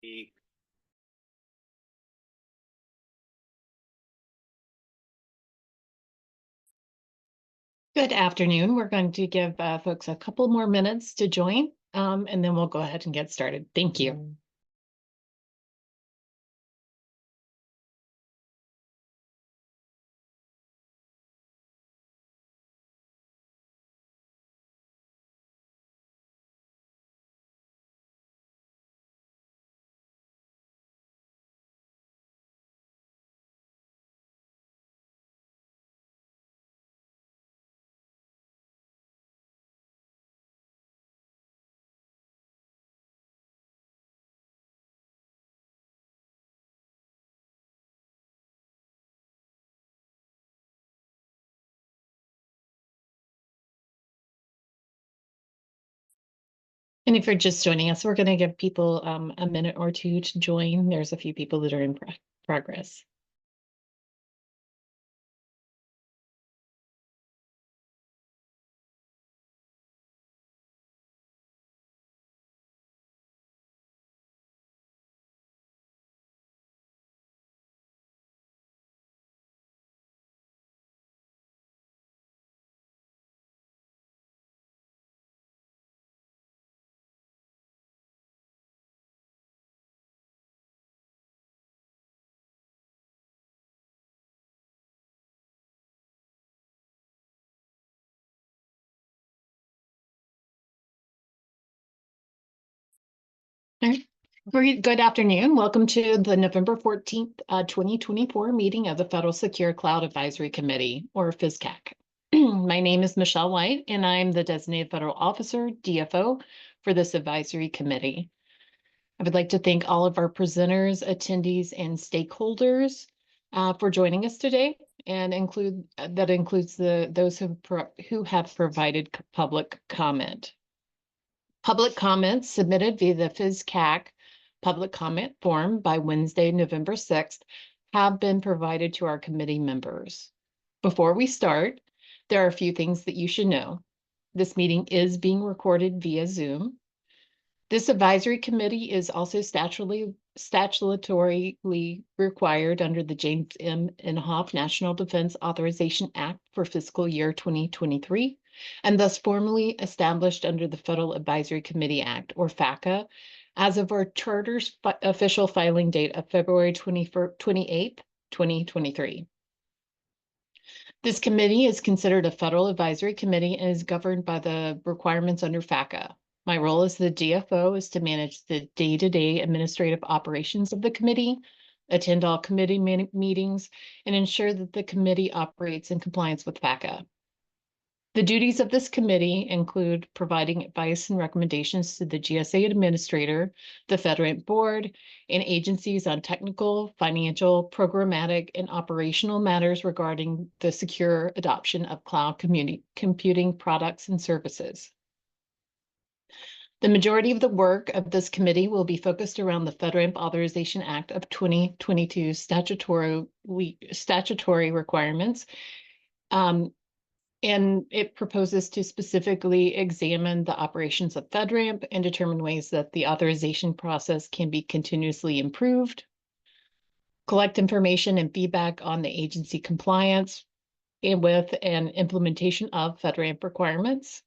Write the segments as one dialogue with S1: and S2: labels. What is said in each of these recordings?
S1: Good afternoon. We're going to give folks a couple more minutes to join, and then we'll go ahead and get started. Thank you. And if you're just joining us, we're going to give people a minute or two to join. There's a few people that are in progress. All right. Good afternoon. Welcome to the November 14th, 2024 meeting of the Federal Secure Cloud Advisory Committee, or FSCAC. My name is Michelle White, and I'm the Designated Federal Officer, DFO, for this advisory committee. I would like to thank all of our presenters, attendees, and stakeholders for joining us today, and that includes those who have provided public comment. Public comments submitted via the FSCAC public comment form by Wednesday, November 6th, have been provided to our committee members. Before we start, there are a few things that you should know. This meeting is being recorded via Zoom. This advisory committee is also statutorily required under the James M. Inhofe National Defense Authorization Act for fiscal year 2023, and thus formally established under the Federal Advisory Committee Act, or FSCA, as of our charter's official filing date of February 28th, 2023. This committee is considered a federal advisory committee and is governed by the requirements under FSCA. My role as the DFO is to manage the day-to-day administrative operations of the committee, attend all committee meetings, and ensure that the committee operates in compliance with FSCA. The duties of this committee include providing advice and recommendations to the GSA administrator, the FedRAMP board, and agencies on technical, financial, programmatic, and operational matters regarding the secure adoption of cloud computing products and services. The majority of the work of this committee will be focused around the FedRAMP Authorization Act of 2022 statutory requirements, and it proposes to specifically examine the operations of FedRAMP and determine ways that the authorization process can be continuously improved, collect information and feedback on the agency compliance and with an implementation of FedRAMP requirements,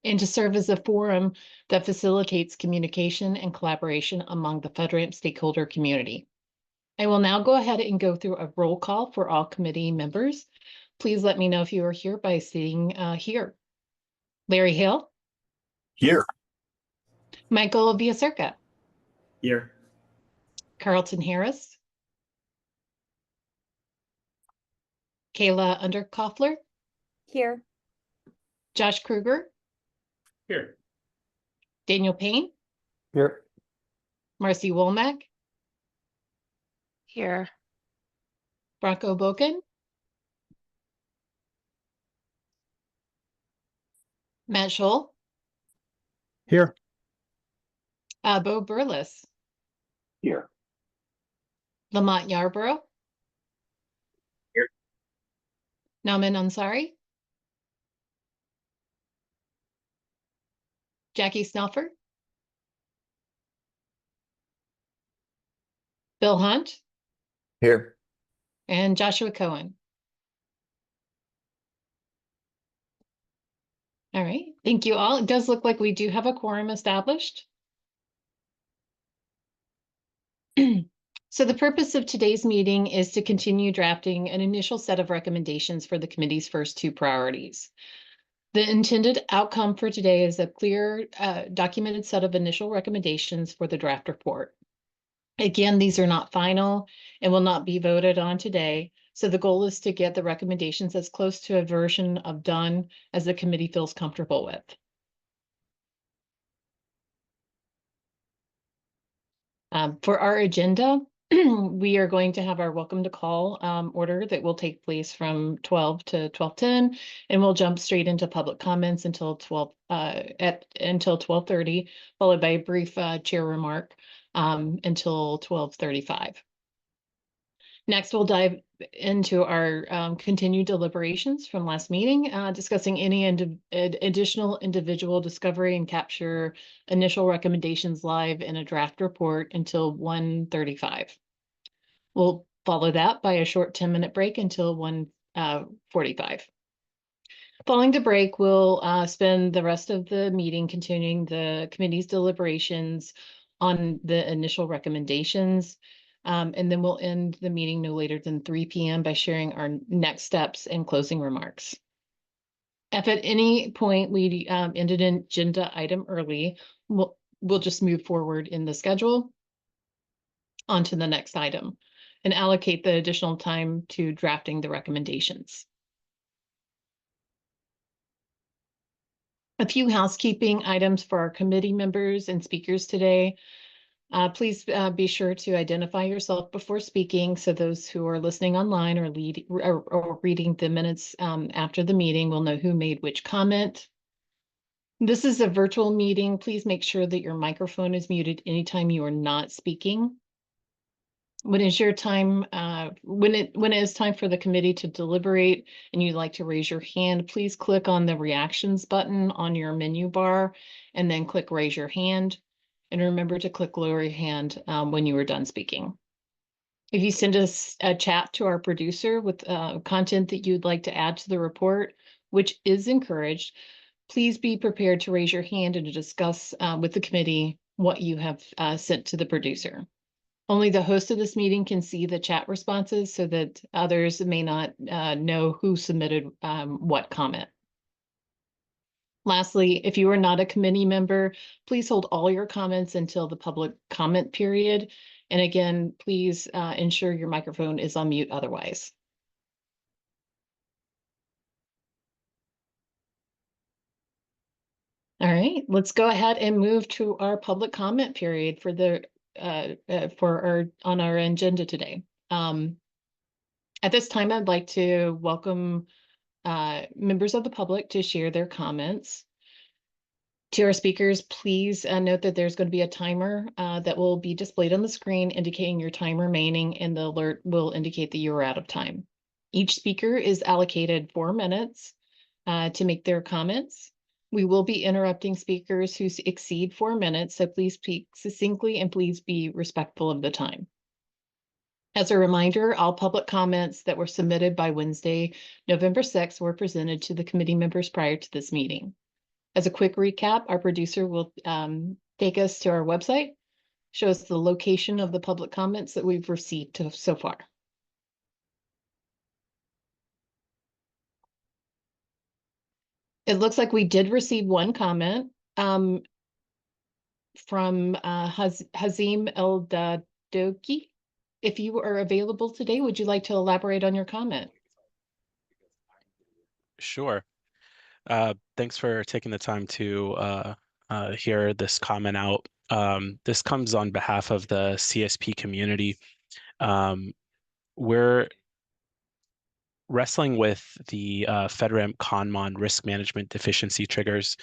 S1: and to serve as a forum that facilitates communication and collaboration among the FedRAMP stakeholder community. I will now go ahead and go through a roll call for all committee members. Please let me know if you are here by stating here. Larry Hill.
S2: Here.
S1: Michael Villacerca.
S2: Here.
S1: Carlton Harris. Kayla Underkoffler.
S3: Here.
S1: Josh Kruger.
S2: Here.
S1: Daniel Payne.
S2: Here.
S1: Marcy Womack.
S3: Here.
S1: Bronco Boken. Matt Scholl.
S2: Here.
S1: Bo Burles.
S2: Here.
S1: Lamont Yarborough.
S2: Here.
S1: Nauman Ansari. Jackie Snelford. Bill Hunt,
S2: Here.
S1: and Joshua Cohen. All right, thank you all. It does look like we do have a quorum established. So the purpose of today's meeting is to continue drafting an initial set of recommendations for the committee's first two priorities. The intended outcome for today is a clear, documented set of initial recommendations for the draft report. Again, these are not final and will not be voted on today. So the goal is to get the recommendations as close to a version of done as the committee feels comfortable with. For our agenda, we are going to have our welcome to call order that will take place from 12 to 12:10, and we'll jump straight into public comments until 12:30, followed by a brief chair remark until 12:35. Next, we'll dive into our continued deliberations from last meeting, discussing any additional individual discovery and capture initial recommendations live in a draft report until 1:35. We'll follow that by a short 10-minute break until 1:45. Following the break, we'll spend the rest of the meeting continuing the committee's deliberations on the initial recommendations. And then we'll end the meeting no later than 3 p.m. by sharing our next steps and closing remarks. If at any point we ended an agenda item early, we'll just move forward in the schedule onto the next item and allocate the additional time to drafting the recommendations. A few housekeeping items for our committee members and speakers today. Please be sure to identify yourself before speaking, so those who are listening online or reading the minutes after the meeting will know who made which comment. This is a virtual meeting. Please make sure that your microphone is muted anytime you are not speaking. When it's your time, when it is time for the committee to deliberate and you'd like to raise your hand, please click on the reactions button on your menu bar and then click raise your hand. And remember to click lower your hand when you are done speaking. If you send us a chat to our producer with content that you'd like to add to the report, which is encouraged, please be prepared to raise your hand and to discuss with the committee what you have sent to the producer. Only the host of this meeting can see the chat responses so that others may not know who submitted what comment. Lastly, if you are not a committee member, please hold all your comments until the public comment period. And again, please ensure your microphone is on mute otherwise. All right, let's go ahead and move to our public comment period for the on our agenda today. At this time, I'd like to welcome members of the public to share their comments. To our speakers, please note that there's going to be a timer that will be displayed on the screen indicating your time remaining, and the alert will indicate that you're out of time. Each speaker is allocated 4 minutes to make their comments. We will be interrupting speakers who exceed 4 minutes, so please speak succinctly and please be respectful of the time. As a reminder, all public comments that were submitted by Wednesday, November 6th were presented to the committee members prior to this meeting. As a quick recap, our producer will take us to our website, show us the location of the public comments that we've received so far. It looks like we did receive one comment from Hazim El-Dadoki. If you are available today, would you like to elaborate on your comment?
S3: Sure. Thanks for taking the time to hear this comment out. This comes on behalf of the CSP community. We're wrestling with the FedRAMP ConMon risk management deficiency triggers.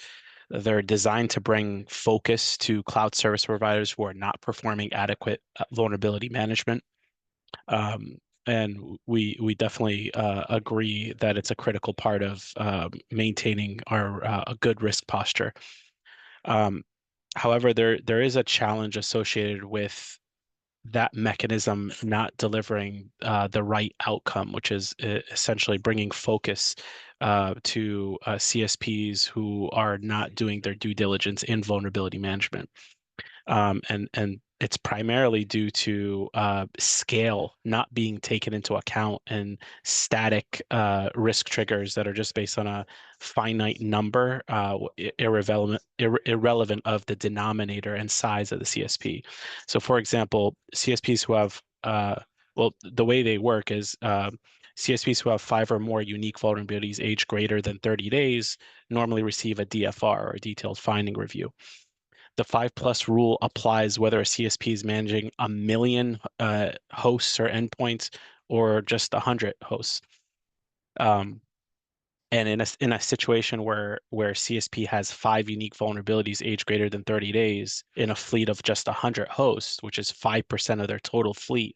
S3: They're designed to bring focus to cloud service providers who are not performing adequate vulnerability management. And we definitely agree that it's a critical part of maintaining our a good risk posture. However, there is a challenge associated with that mechanism not delivering the right outcome, which is essentially bringing focus to CSPs who are not doing their due diligence in vulnerability management. And it's primarily due to scale not being taken into account and static risk triggers that are just based on a finite number, irrelevant of the denominator and size of the CSP. So, for example, CSPs who have, well, the way they work is CSPs who have 5 or more unique vulnerabilities aged greater than 30 days normally receive a DFR, or a detailed finding review. The 5+ rule applies whether a CSP is managing 1 million hosts or endpoints or just 100 hosts. And in a situation where CSP has 5 unique vulnerabilities aged greater than 30 days in a fleet of just 100 hosts, which is 5% of their total fleet,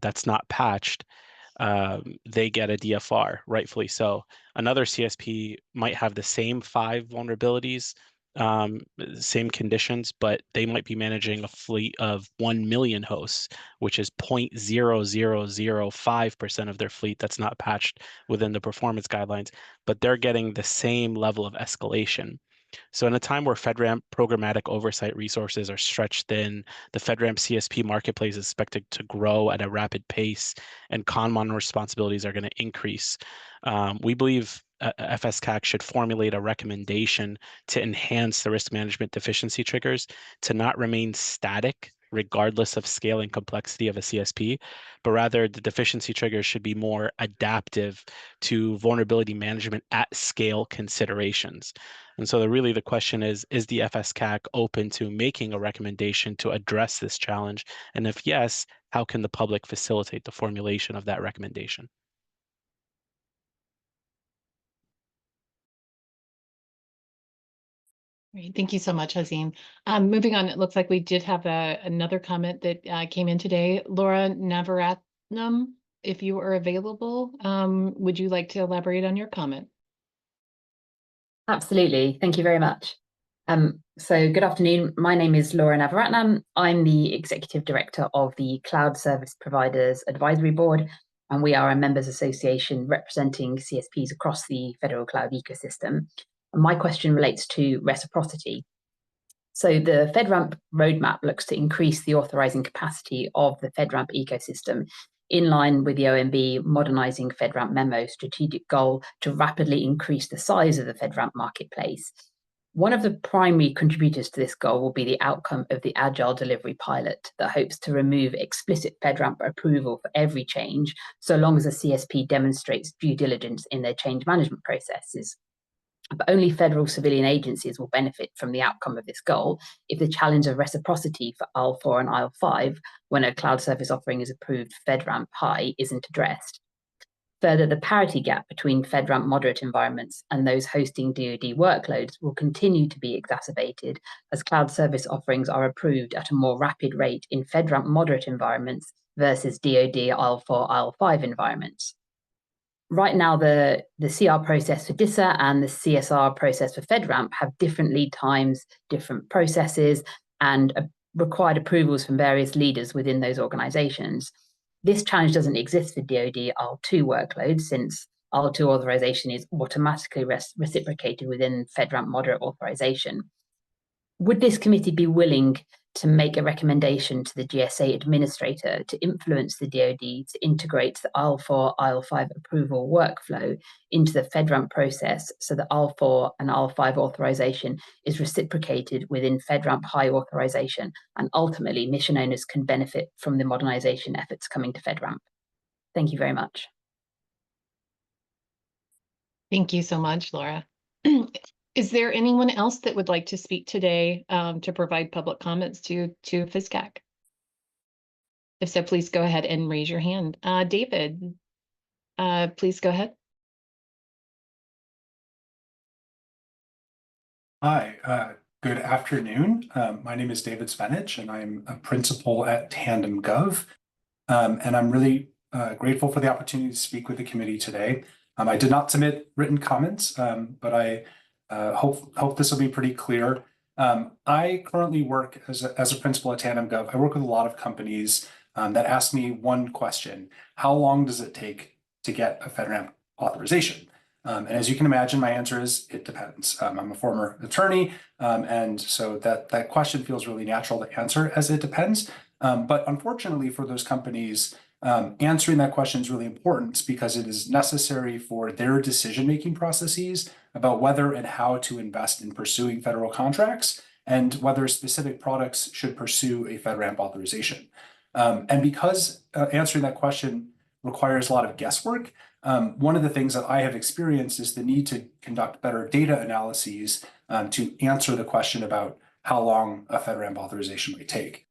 S3: that's not patched, they get a DFR, rightfully so. Another CSP might have the same 5 vulnerabilities, same conditions, but they might be managing a fleet of 1 million hosts, which is 0.0005% of their fleet that's not patched within the performance guidelines, but they're getting the same level of escalation. So in a time where FedRAMP programmatic oversight resources are stretched thin, the FedRAMP CSP marketplace is expected to grow at a rapid pace, and CONMON responsibilities are going to increase. We believe FSCAC should formulate a recommendation to enhance the risk management deficiency triggers to not remain static regardless of scale and complexity of a CSP, but rather the deficiency triggers should be more adaptive to vulnerability management at scale considerations. And so really the question is the FSCAC open to making a recommendation to address this challenge? And if yes, how can the public facilitate the formulation of that recommendation?
S1: Great. Thank you so much, Hazim. Moving on, it looks like we did have another comment that came in today. Laura Navaratnam, if you are available, would you like to elaborate on your comment?
S4: Absolutely. Thank you very much. So good afternoon. My name is Laura Navaratnam. I'm the Executive Director of the Cloud Service Providers Advisory Board, and we are a members association representing CSPs across the federal cloud ecosystem. And my question relates to reciprocity. So the FedRAMP roadmap looks to increase the authorizing capacity of the FedRAMP ecosystem in line with the OMB Modernizing FedRAMP Memo strategic goal to rapidly increase the size of the FedRAMP marketplace. One of the primary contributors to this goal will be the outcome of the Agile Delivery Pilot that hopes to remove explicit FedRAMP approval for every change, so long as a CSP demonstrates due diligence in their change management processes. But only federal civilian agencies will benefit from the outcome of this goal if the challenge of reciprocity for IL4 and IL5 when a cloud service offering is approved FedRAMP High isn't addressed. Further, the parity gap between FedRAMP moderate environments and those hosting DoD workloads will continue to be exacerbated as cloud service offerings are approved at a more rapid rate in FedRAMP moderate environments versus DoD IL4, IL5 environments. Right now, the CR process for DISA and the CSR process for FedRAMP have different lead times, different processes, and required approvals from various leaders within those organizations. This challenge doesn't exist for DoD IL2 workloads, since IL2 authorization is automatically reciprocated within FedRAMP moderate authorization. Would this committee be willing to make a recommendation to the GSA administrator to influence the DoD to integrate the IL4, IL5 approval workflow into the FedRAMP process so that IL4 and IL5 authorization is reciprocated within FedRAMP High authorization, and ultimately mission owners can benefit from the modernization efforts coming to FedRAMP? Thank you very much.
S1: Thank you so much, Laura. Is there anyone else that would like to speak today to provide public comments to FSCAC? If so, please go ahead and raise your hand. David, please go ahead.
S5: Hi, good afternoon. My name is David Spenich, and I'm a principal at Tandem Gov. And I'm really grateful for the opportunity to speak with the committee today. I did not submit written comments, but I hope this will be pretty clear. I currently work as a principal at Tandem Gov. I work with a lot of companies that ask me one question: how long does it take to get a FedRAMP authorization? And as you can imagine, my answer is it depends. I'm a former attorney, and so that question feels really natural to answer as it depends. But unfortunately for those companies, answering that question is really important because it is necessary for their decision-making processes about whether and how to invest in pursuing federal contracts and whether specific products should pursue a FedRAMP authorization. And because answering that question requires a lot of guesswork, one of the things that I have experienced is the need to conduct better data analyses to answer the question about how long a FedRAMP authorization may take.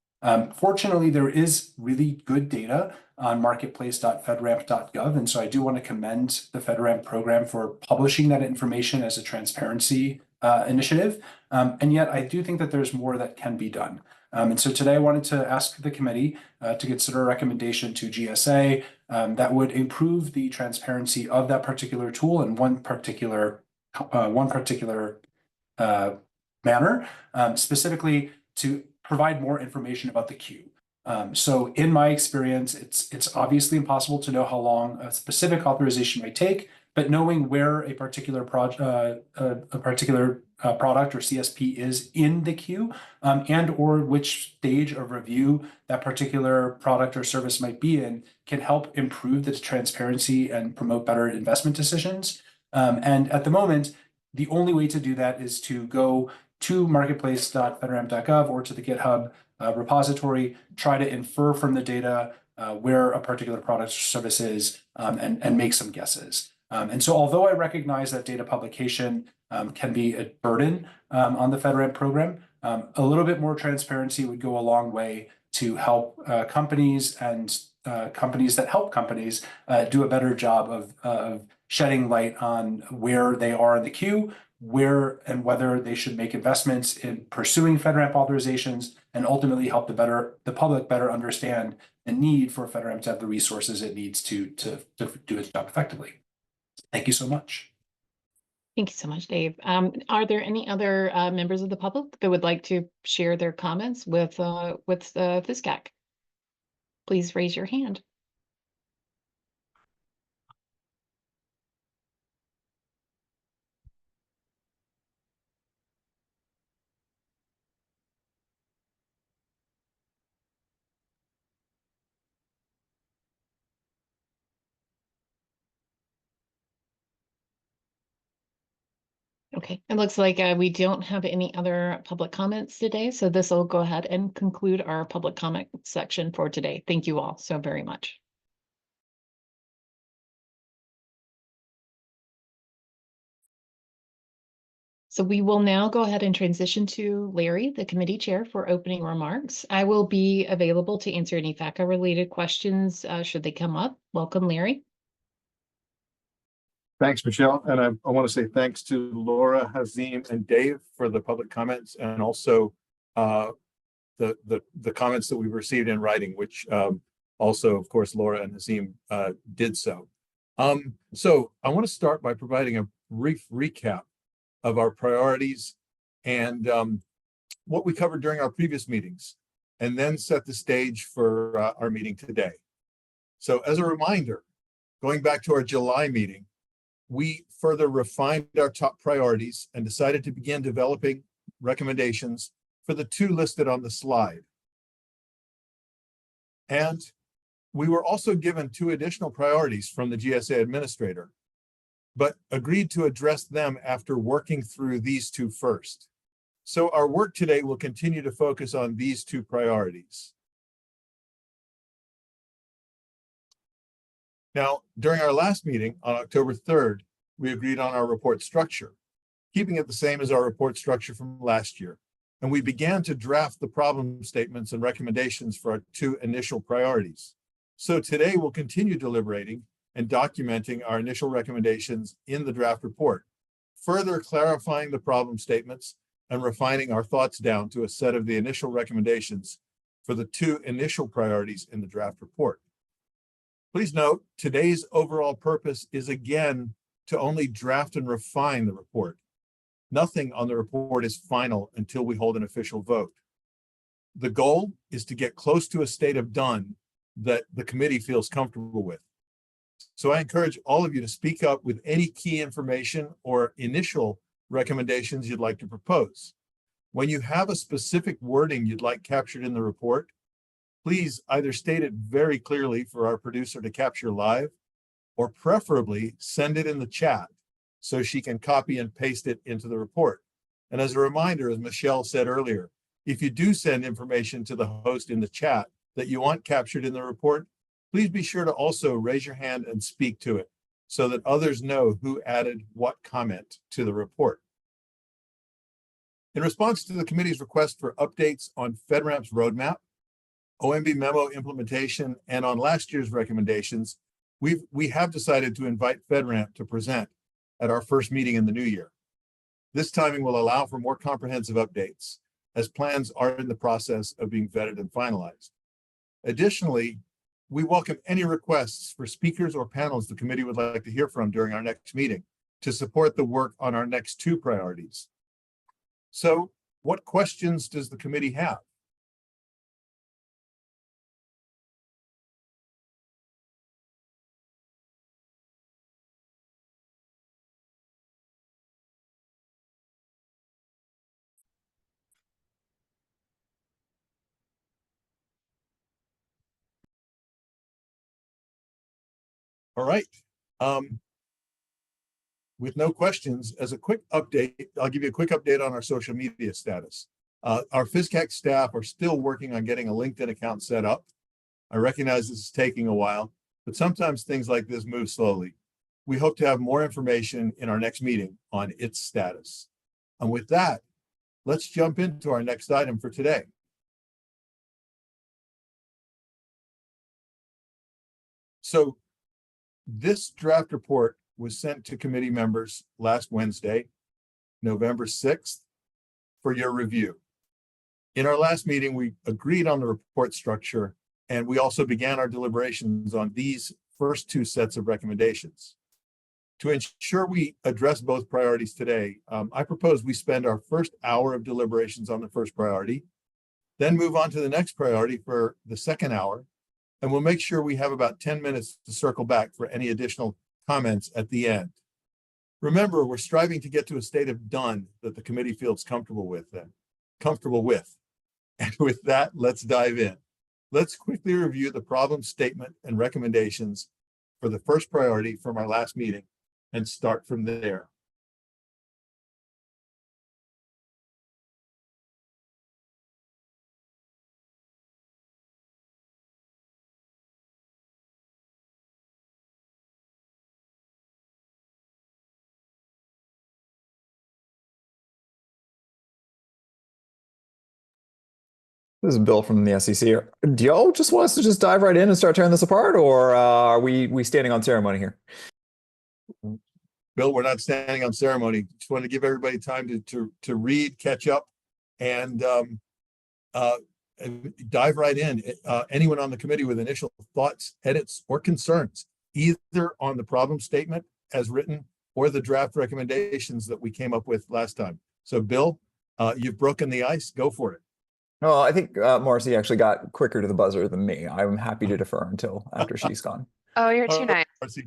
S5: Fortunately, there is really good data on marketplace.fedramp.gov, and so I do want to commend the FedRAMP program for publishing that information as a transparency initiative. And yet I do think that there's more that can be done. And so today I wanted to ask the committee to consider a recommendation to GSA that would improve the transparency of that particular tool in one particular manner, specifically to provide more information about the queue. So in my experience, it's obviously impossible to know how long a specific authorization may take, but knowing where a particular product or CSP is in the queue, and or which stage of review that particular product or service might be in can help improve the transparency and promote better investment decisions. And at the moment, the only way to do that is to go to marketplace.fedramp.gov or to the GitHub repository, try to infer from the data where a particular product or service is, and make some guesses. And so although I recognize that data publication can be a burden on the FedRAMP program, a little bit more transparency would go a long way to help companies and companies that help companies do a better job of shedding light on where they are in the queue, where and whether they should make investments in pursuing FedRAMP authorizations, and ultimately help the public better understand the need for FedRAMP to have the resources it needs to do its job effectively. Thank you so much.
S1: Thank you so much, Dave. Are there any other members of the public that would like to share their comments with FSCAC? Please raise your hand. Okay, it looks like we don't have any other public comments today, so this will go ahead and conclude our public comment section for today. Thank you all so very much. So we will now go ahead and transition to Larry, the committee chair, for opening remarks. I will be available to answer any FACA-related questions should they come up. Welcome, Larry.
S6: Thanks, Michelle. And I want to say thanks to Laura, Hazim, and Dave for the public comments, and also the comments that we've received in writing, which also, of course, Laura and Hazim did so. So I want to start by providing a brief recap of our priorities and what we covered during our previous meetings, and then set the stage for our meeting today. So as a reminder, going back to our July meeting, we further refined our top priorities and decided to begin developing recommendations for the two listed on the slide. And we were also given two additional priorities from the GSA administrator, but agreed to address them after working through these two first. So our work today will continue to focus on these two priorities. Now, during our last meeting on October 3rd, we agreed on our report structure, keeping it the same as our report structure from last year. And we began to draft the problem statements and recommendations for our two initial priorities. So today we'll continue deliberating and documenting our initial recommendations in the draft report, further clarifying the problem statements and refining our thoughts down to a set of the initial recommendations for the two initial priorities in the draft report. Please note, today's overall purpose is again to only draft and refine the report, Nothing on the report is final until we hold an official vote. The goal is to get close to a state of done that the committee feels comfortable with. So I encourage all of you to speak up with any key information or initial recommendations you'd like to propose. When you have a specific wording you'd like captured in the report, please either state it very clearly for our producer to capture live, or preferably send it in the chat so she can copy and paste it into the report. And as a reminder, as Michelle said earlier, if you do send information to the host in the chat that you want captured in the report, please be sure to also raise your hand and speak to it so that others know who added what comment to the report. In response to the committee's request for updates on FedRAMP's roadmap, OMB memo implementation, and on last year's recommendations, we have decided to invite FedRAMP to present at our first meeting in the new year. This timing will allow for more comprehensive updates, as plans are in the process of being vetted and finalized. Additionally, we welcome any requests for speakers or panels the committee would like to hear from during our next meeting to support the work on our next two priorities. So, what questions does the committee have? All right. With no questions, as a quick update, I'll give you a quick update on our social media status. Our FSCAC staff are still working on getting a LinkedIn account set up. I recognize this is taking a while, but sometimes things like this move slowly. We hope to have more information in our next meeting on its status. And with that, let's jump into our next item for today. So this draft report was sent to committee members last Wednesday, November 6th, for your review. In our last meeting, we agreed on the report structure, and we also began our deliberations on these first two sets of recommendations. To ensure we address both priorities today, I propose we spend our first hour of deliberations on the first priority, then move on to the next priority for the second hour, and we'll make sure we have about 10 minutes to circle back for any additional comments at the end. Remember, we're striving to get to a state of done that the committee feels comfortable with. And with that, let's dive in. Let's quickly review the problem statement and recommendations for the first priority from our last meeting and start from there.
S7: This is Bill from the SEC. Do y'all just want us to just dive right in and start tearing this apart, or are we standing on ceremony here?
S6: Bill, we're not standing on ceremony. Just want to give everybody time to read, catch up, and dive right in. Anyone on the committee with initial thoughts, edits, or concerns, either on the problem statement as written or the draft recommendations that we came up with last time. So, Bill, you've broken the ice. Go for it.
S7: Well, I think Marcy actually got quicker to the buzzer than me. I'm happy to defer until after she's gone.
S8: Oh, you're too nice.
S6: Marcy.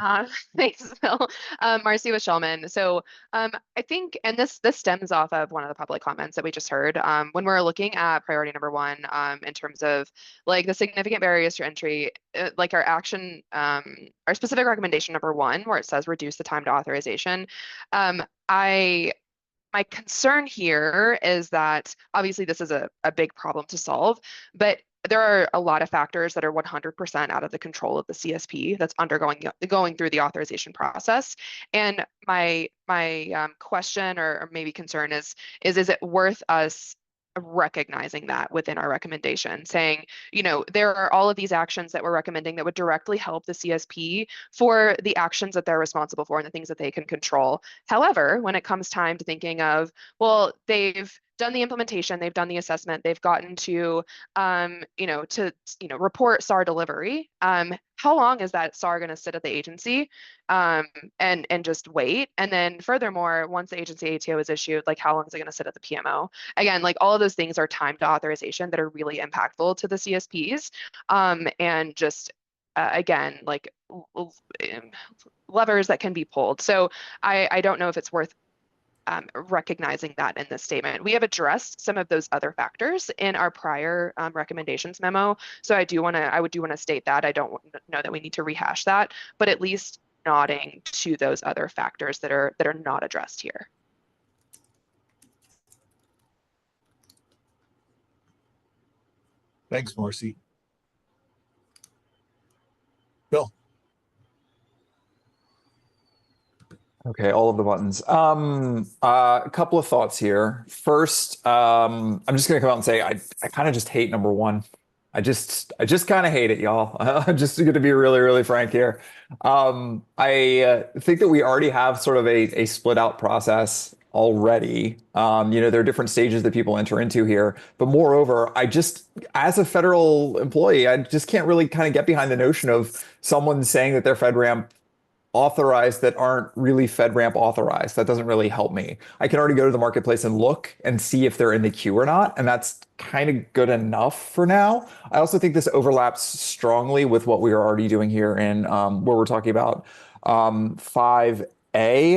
S8: Thanks, Bill. Marcy with Shulman. So I think, and this stems off of one of the public comments that we just heard. When we're looking at priority number one, in terms of like the significant barriers to entry, like our action, our specific recommendation number one, where it says reduce the time to authorization. My concern here is that obviously this is a big problem to solve, but there are a lot of factors that are 100% out of the control of the CSP that's going through the authorization process. And my question or maybe concern is it worth us recognizing that within our recommendation, saying, you know, there are all of these actions that we're recommending that would directly help the CSP for the actions that they're responsible for and the things that they can control. However, when it comes time to thinking of, well, they've done the implementation, they've done the assessment, they've gotten to, report SAR delivery. How long is that SAR going to sit at the agency and just wait? And then furthermore, once the agency ATO is issued, like how long is it going to sit at the PMO? Again, like all of those things are timed to authorization that are really impactful to the CSPs. And just again, like levers that can be pulled. So I don't know if it's worth recognizing that in this statement. We have addressed some of those other factors in our prior recommendations memo. So I do want to state that. I don't know that we need to rehash that, but at least nodding to those other factors that are not addressed here.
S6: Thanks, Marcy. Bill.
S7: Okay, all of the buttons. A couple of thoughts here. First, I'm just gonna come out and say I kind of just hate number one. I just kind of hate it, y'all. I'm just gonna be really, really frank here. I think that we already have sort of a split out process already. There are different stages that people enter into here, but moreover, as a federal employee, I just can't really kind of get behind the notion of someone saying that they're FedRAMP authorized that aren't really FedRAMP authorized. That doesn't really help me. I can already go to the marketplace and look and see if they're in the queue or not, and that's kind of good enough for now. I also think this overlaps strongly with what we are already doing here in where we're talking about 5A,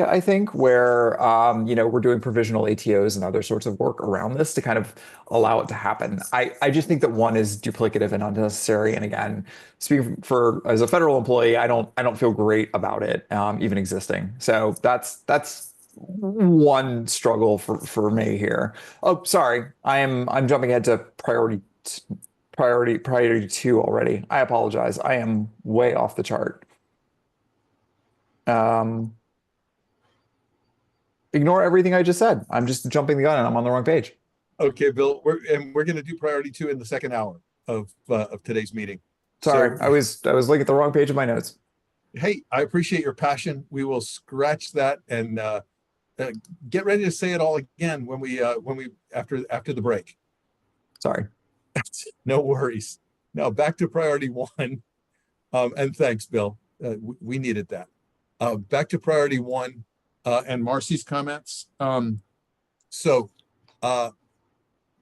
S7: I think, where we're doing provisional ATOs and other sorts of work around this to kind of allow it to happen. I just think that one is duplicative and unnecessary. And again, speaking for as a federal employee, I don't feel great about it even existing. So that's one struggle for me here. Oh, sorry, I'm jumping ahead to priority two already. I apologize. I am way off the chart. Ignore everything I just said. I'm just jumping the gun and I'm on the wrong page.
S6: Okay, Bill, we're going to do priority two in the second hour of today's meeting.
S7: Sorry,
S6: So,
S7: I was looking at the wrong page of my notes.
S6: Hey, I appreciate your passion. We will scratch that and get ready to say it all again when we after the break.
S7: Sorry.
S6: No worries. Now back to priority one. And thanks, Bill. We needed that. Back to priority one and Marcy's comments.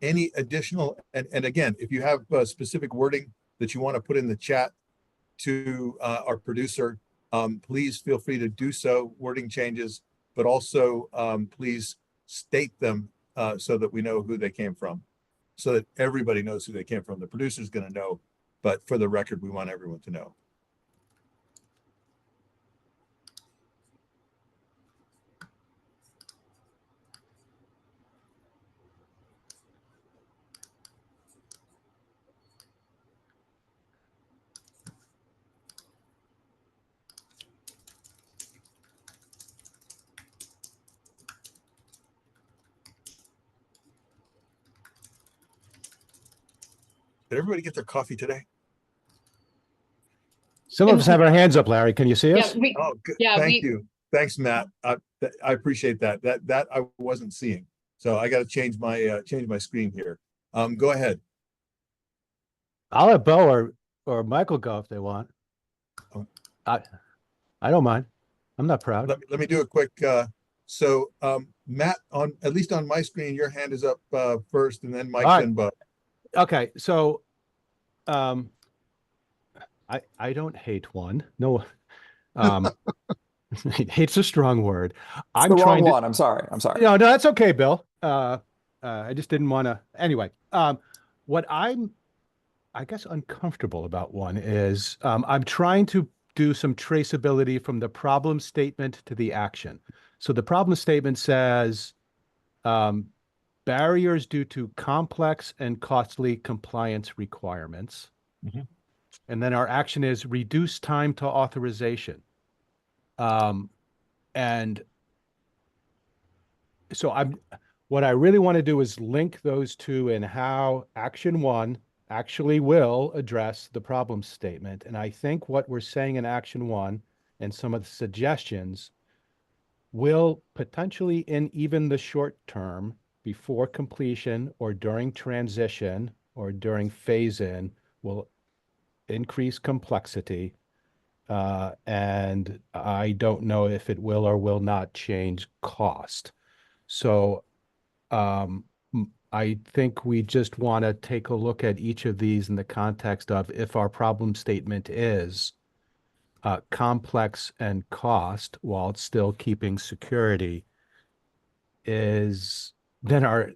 S6: Any additional, and again, if you have specific wording that you want to put in the chat to our producer, please feel free to do so, wording changes, but also please state them so that we know who they came from, so that everybody knows who they came from. The producer's going to know, but for the record, we want everyone to know. Did everybody get their coffee today?
S2: Some of us have our hands up, Larry. Can you see us?
S6: Oh, good. Thank you. Thanks, Matt. I appreciate that. That I wasn't seeing. So I got to change my screen here. Go ahead.
S2: I'll let Bo or Michael go if they want.
S6: Oh.
S2: I don't mind. I'm not proud.
S6: Let me do a quick. Matt, at least on my screen, your hand is up first, and then Mike, then Bo.
S2: Okay, so I don't hate one. No, hate's a strong word.
S7: I'm trying to. I'm sorry.
S2: No, that's okay, Bill. I just didn't want to. Anyway, what I'm, I guess, uncomfortable about one is I'm trying to do some traceability from the problem statement to the action. So the problem statement says barriers due to complex and costly compliance requirements.
S6: Mm-hmm.
S2: And then our action is reduce time to authorization. And so what I really want to do is link those two in how action one actually will address the problem statement. And I think what we're saying in action one and some of the suggestions will potentially in even the short term before completion or during transition or during phase-in will increase complexity. And I don't know if it will or will not change cost. So I think we just want to take a look at each of these in the context of if our problem statement is complex and cost while it's still keeping security, then our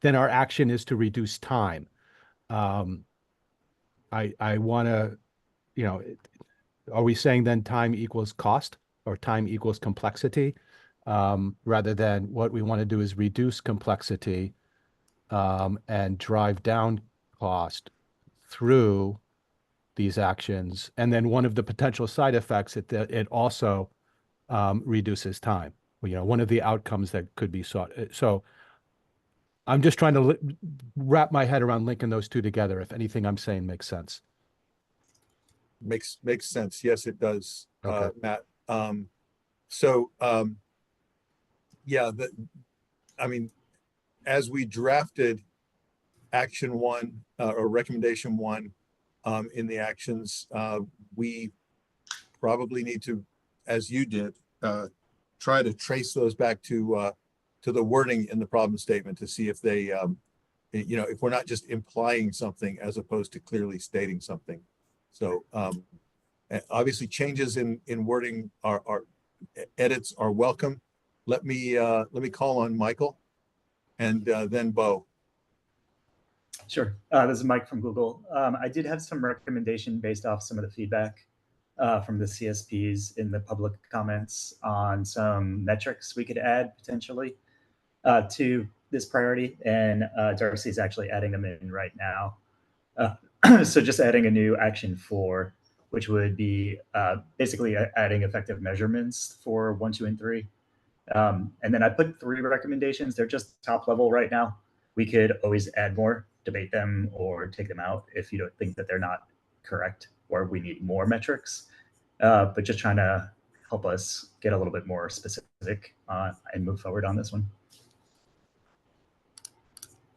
S2: action is to reduce time. I want to, are we saying then time equals cost or time equals complexity? Rather than what we want to do is reduce complexity and drive down cost through these actions. And then one of the potential side effects, it also reduces time. One of the outcomes that could be sought. So I'm just trying to wrap my head around linking those two together. If anything I'm saying makes sense.
S6: Makes sense. Yes, it does,
S2: Okay.
S6: Matt. Yeah, as we drafted action one or recommendation one in the actions, we probably need to, as you did, try to trace those back to the wording in the problem statement to see if they, if we're not just implying something as opposed to clearly stating something. So obviously changes in wording are edits are welcome. Let me call on Michael and then Bo.
S9: Sure. This is Mike from Google. I did have some recommendation based off some of the feedback from the CSPs in the public comments on some metrics we could add potentially to this priority. And Darcy is actually adding them in right now. So just adding a new action 4, which would be basically adding effective measurements for 1, 2, and 3. And then I put 3 recommendations. They're just top level right now. We could always add more, debate them, or take them out if you don't think that they're not correct or we need more metrics. But just trying to help us get a little bit more specific and move forward on this one.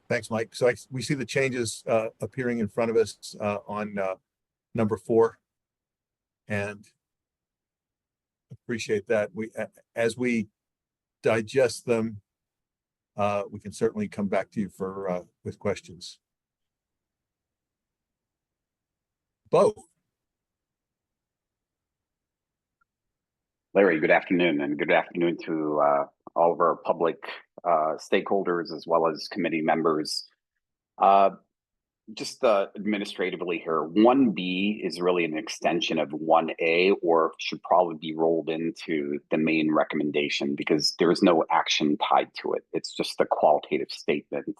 S6: Thanks, Mike. So we see the changes appearing in front of us on number 4, and appreciate that. As we digest them, we can certainly come back to you for with questions. Bo.
S10: Larry, good afternoon, and good afternoon to all of our public stakeholders as well as committee members. Just administratively here, 1B is really an extension of 1A, or should probably be rolled into the main recommendation because there is no action tied to it. It's just a qualitative statement.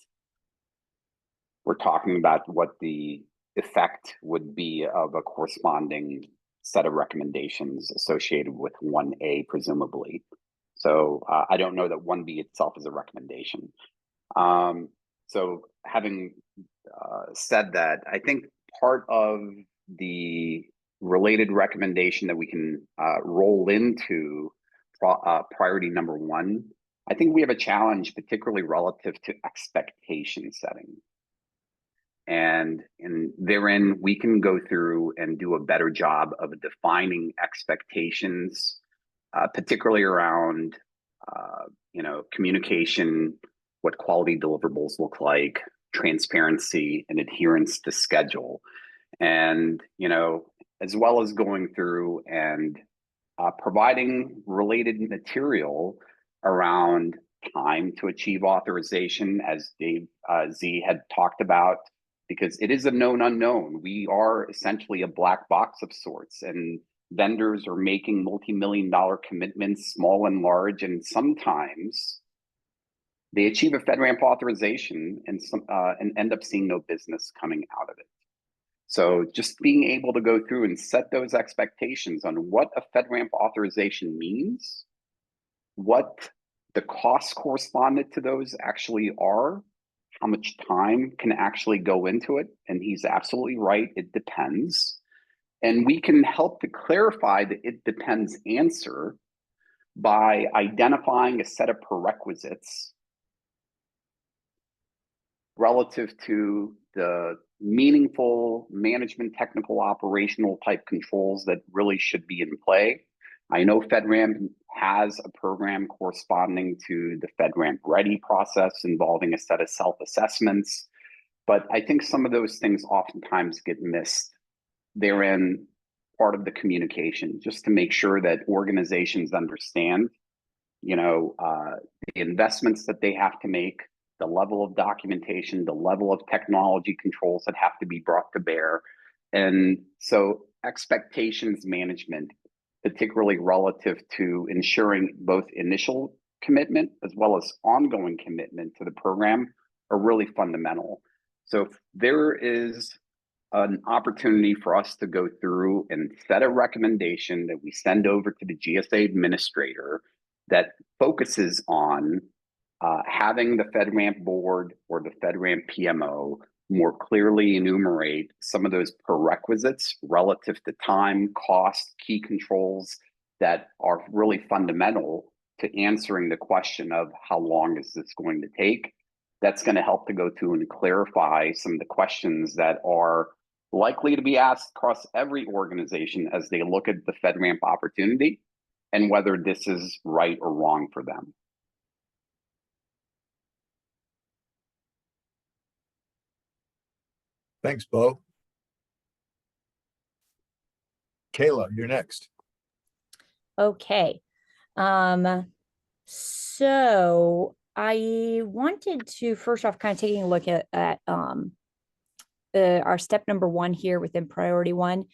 S10: We're talking about what the effect would be of a corresponding set of recommendations associated with 1A, presumably. So I don't know that 1B itself is a recommendation. So having said that, I think part of the related recommendation that we can roll into priority number 1, I think we have a challenge, particularly relative to expectation setting. And therein, we can go through and do a better job of defining expectations, particularly around, communication, what quality deliverables look like, transparency, and adherence to schedule. And, as well as going through and providing related material around time to achieve authorization, as Dave Z had talked about, because it is a known unknown. We are essentially a black box of sorts, and vendors are making multi-million-dollar commitments, small and large, and sometimes they achieve a FedRAMP authorization and end up seeing no business coming out of it. So just being able to go through and set those expectations on what a FedRAMP authorization means, what the costs corresponded to those actually are, how much time can actually go into it. And he's absolutely right, it depends. And we can help to clarify the "it depends" answer by identifying a set of prerequisites relative to the meaningful management, technical, operational type controls that really should be in play. I know FedRAMP has a program corresponding to the FedRAMP Ready process involving a set of self-assessments, but I think some of those things oftentimes get missed. They're in part of the communication, just to make sure that organizations understand, the investments that they have to make, the level of documentation, the level of technology controls that have to be brought to bear. And so expectations management, particularly relative to ensuring both initial commitment as well as ongoing commitment to the program, are really fundamental. So if there is an opportunity for us to go through and set a recommendation that we send over to the GSA administrator that focuses on having the FedRAMP board or the FedRAMP PMO more clearly enumerate some of those prerequisites relative to time, cost, key controls that are really fundamental to answering the question of how long is this going to take. That's going to help to go through and clarify some of the questions that are likely to be asked across every organization as they look at the FedRAMP opportunity and whether this is right or wrong for them.
S6: Thanks, Bo. Kayla, you're next.
S11: Okay. So I wanted to first off kind of taking a look at our step number 1 here within priority 1.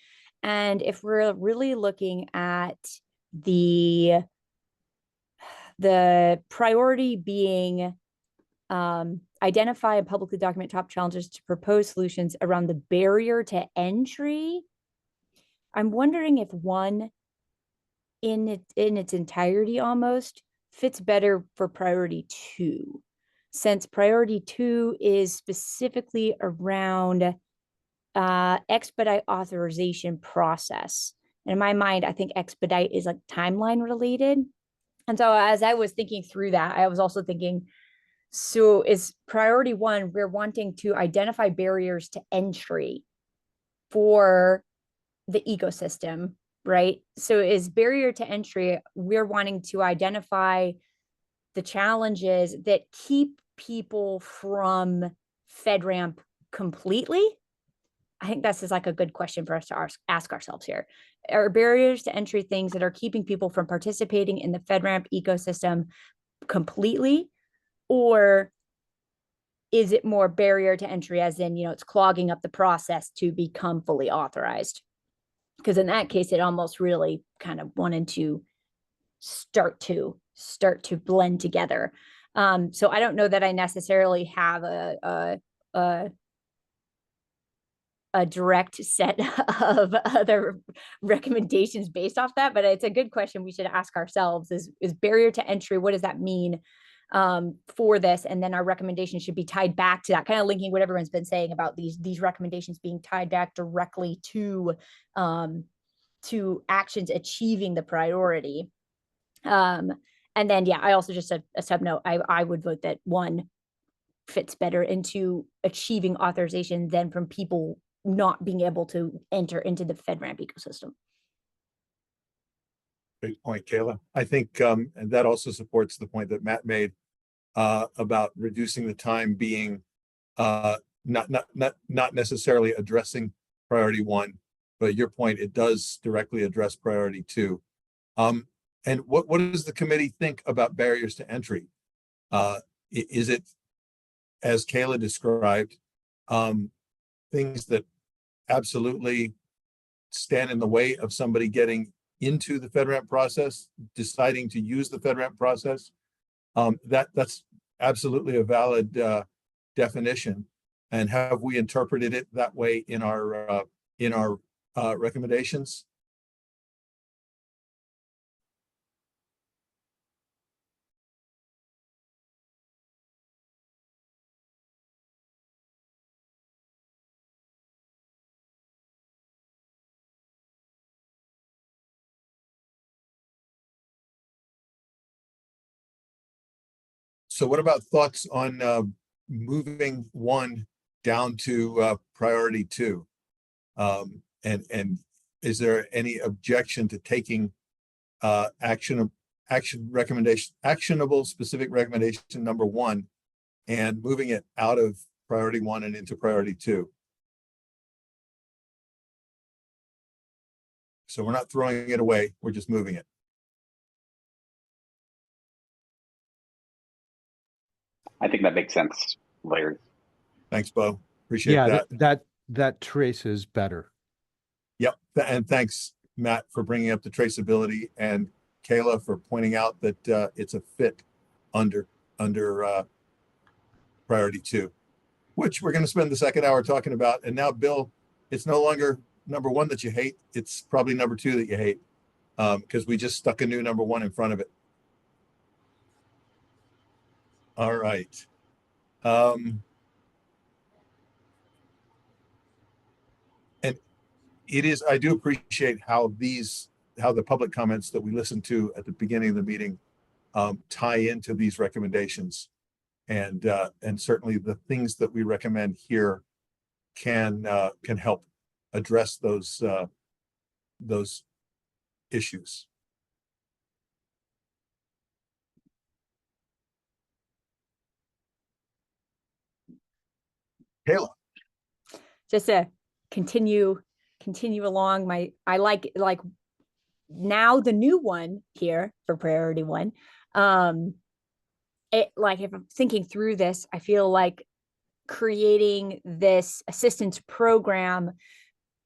S11: And if we're really looking at the priority being identify and publicly document top challenges to propose solutions around the barrier to entry, I'm wondering if 1 in its entirety almost fits better for priority 2, since priority 2 is specifically around expedite authorization process. And in my mind, I think expedite is like timeline related. And so as I was thinking through that, I was also thinking, so is priority 1, we're wanting to identify barriers to entry for the ecosystem, right? So is barrier to entry, we're wanting to identify the challenges that keep people from FedRAMP completely. I think this is like a good question for us to ask ourselves here. Are barriers to entry things that are keeping people from participating in the FedRAMP ecosystem completely? Or is it more barrier to entry as in, it's clogging up the process to become fully authorized? Because in that case, it almost really kind of wanted to start to blend together. So I don't know that I necessarily have a direct set of other recommendations based off that, but it's a good question we should ask ourselves is barrier to entry, what does that mean for this? And then our recommendation should be tied back to that, kind of linking what everyone's been saying about these recommendations being tied back directly to actions achieving the priority. And then, yeah, I also just a sub note, I would vote that 1 fits better into achieving authorization than from people not being able to enter into the FedRAMP ecosystem.
S6: Great point, Kayla. I think and that also supports the point that Matt made about reducing the time being not necessarily addressing priority 1, but your point, it does directly address priority 2. And what does the committee think about barriers to entry? Is it, as Kayla described, things that absolutely stand in the way of somebody getting into the FedRAMP process, deciding to use the FedRAMP process? That's absolutely a valid definition. And have we interpreted it that way in our recommendations? So what about thoughts on moving one down to priority 2. And is there any objection to taking actionable specific recommendation number 1 and moving it out of priority 1 and into priority 2? So we're not throwing it away, we're just moving it.
S10: I think that makes sense, Larry.
S6: Thanks, Bo. Appreciate that.
S2: That trace is better.
S6: Yep. And thanks, Matt, for bringing up the traceability, and Kayla for pointing out that it's a fit under priority 2, which we're going to spend the second hour talking about. And now, Bill, it's no longer number 1 that you hate. It's probably number 2 that you hate, because we just stuck a new number 1 in front of it. All right. And it is, I do appreciate how the public comments that we listened to at the beginning of the meeting tie into these recommendations. And certainly the things that we recommend here can help address those issues. Kayla.
S11: Just to continue along I like now the new one here for priority 1. It, like, if I'm thinking through this, I feel like creating this assistance program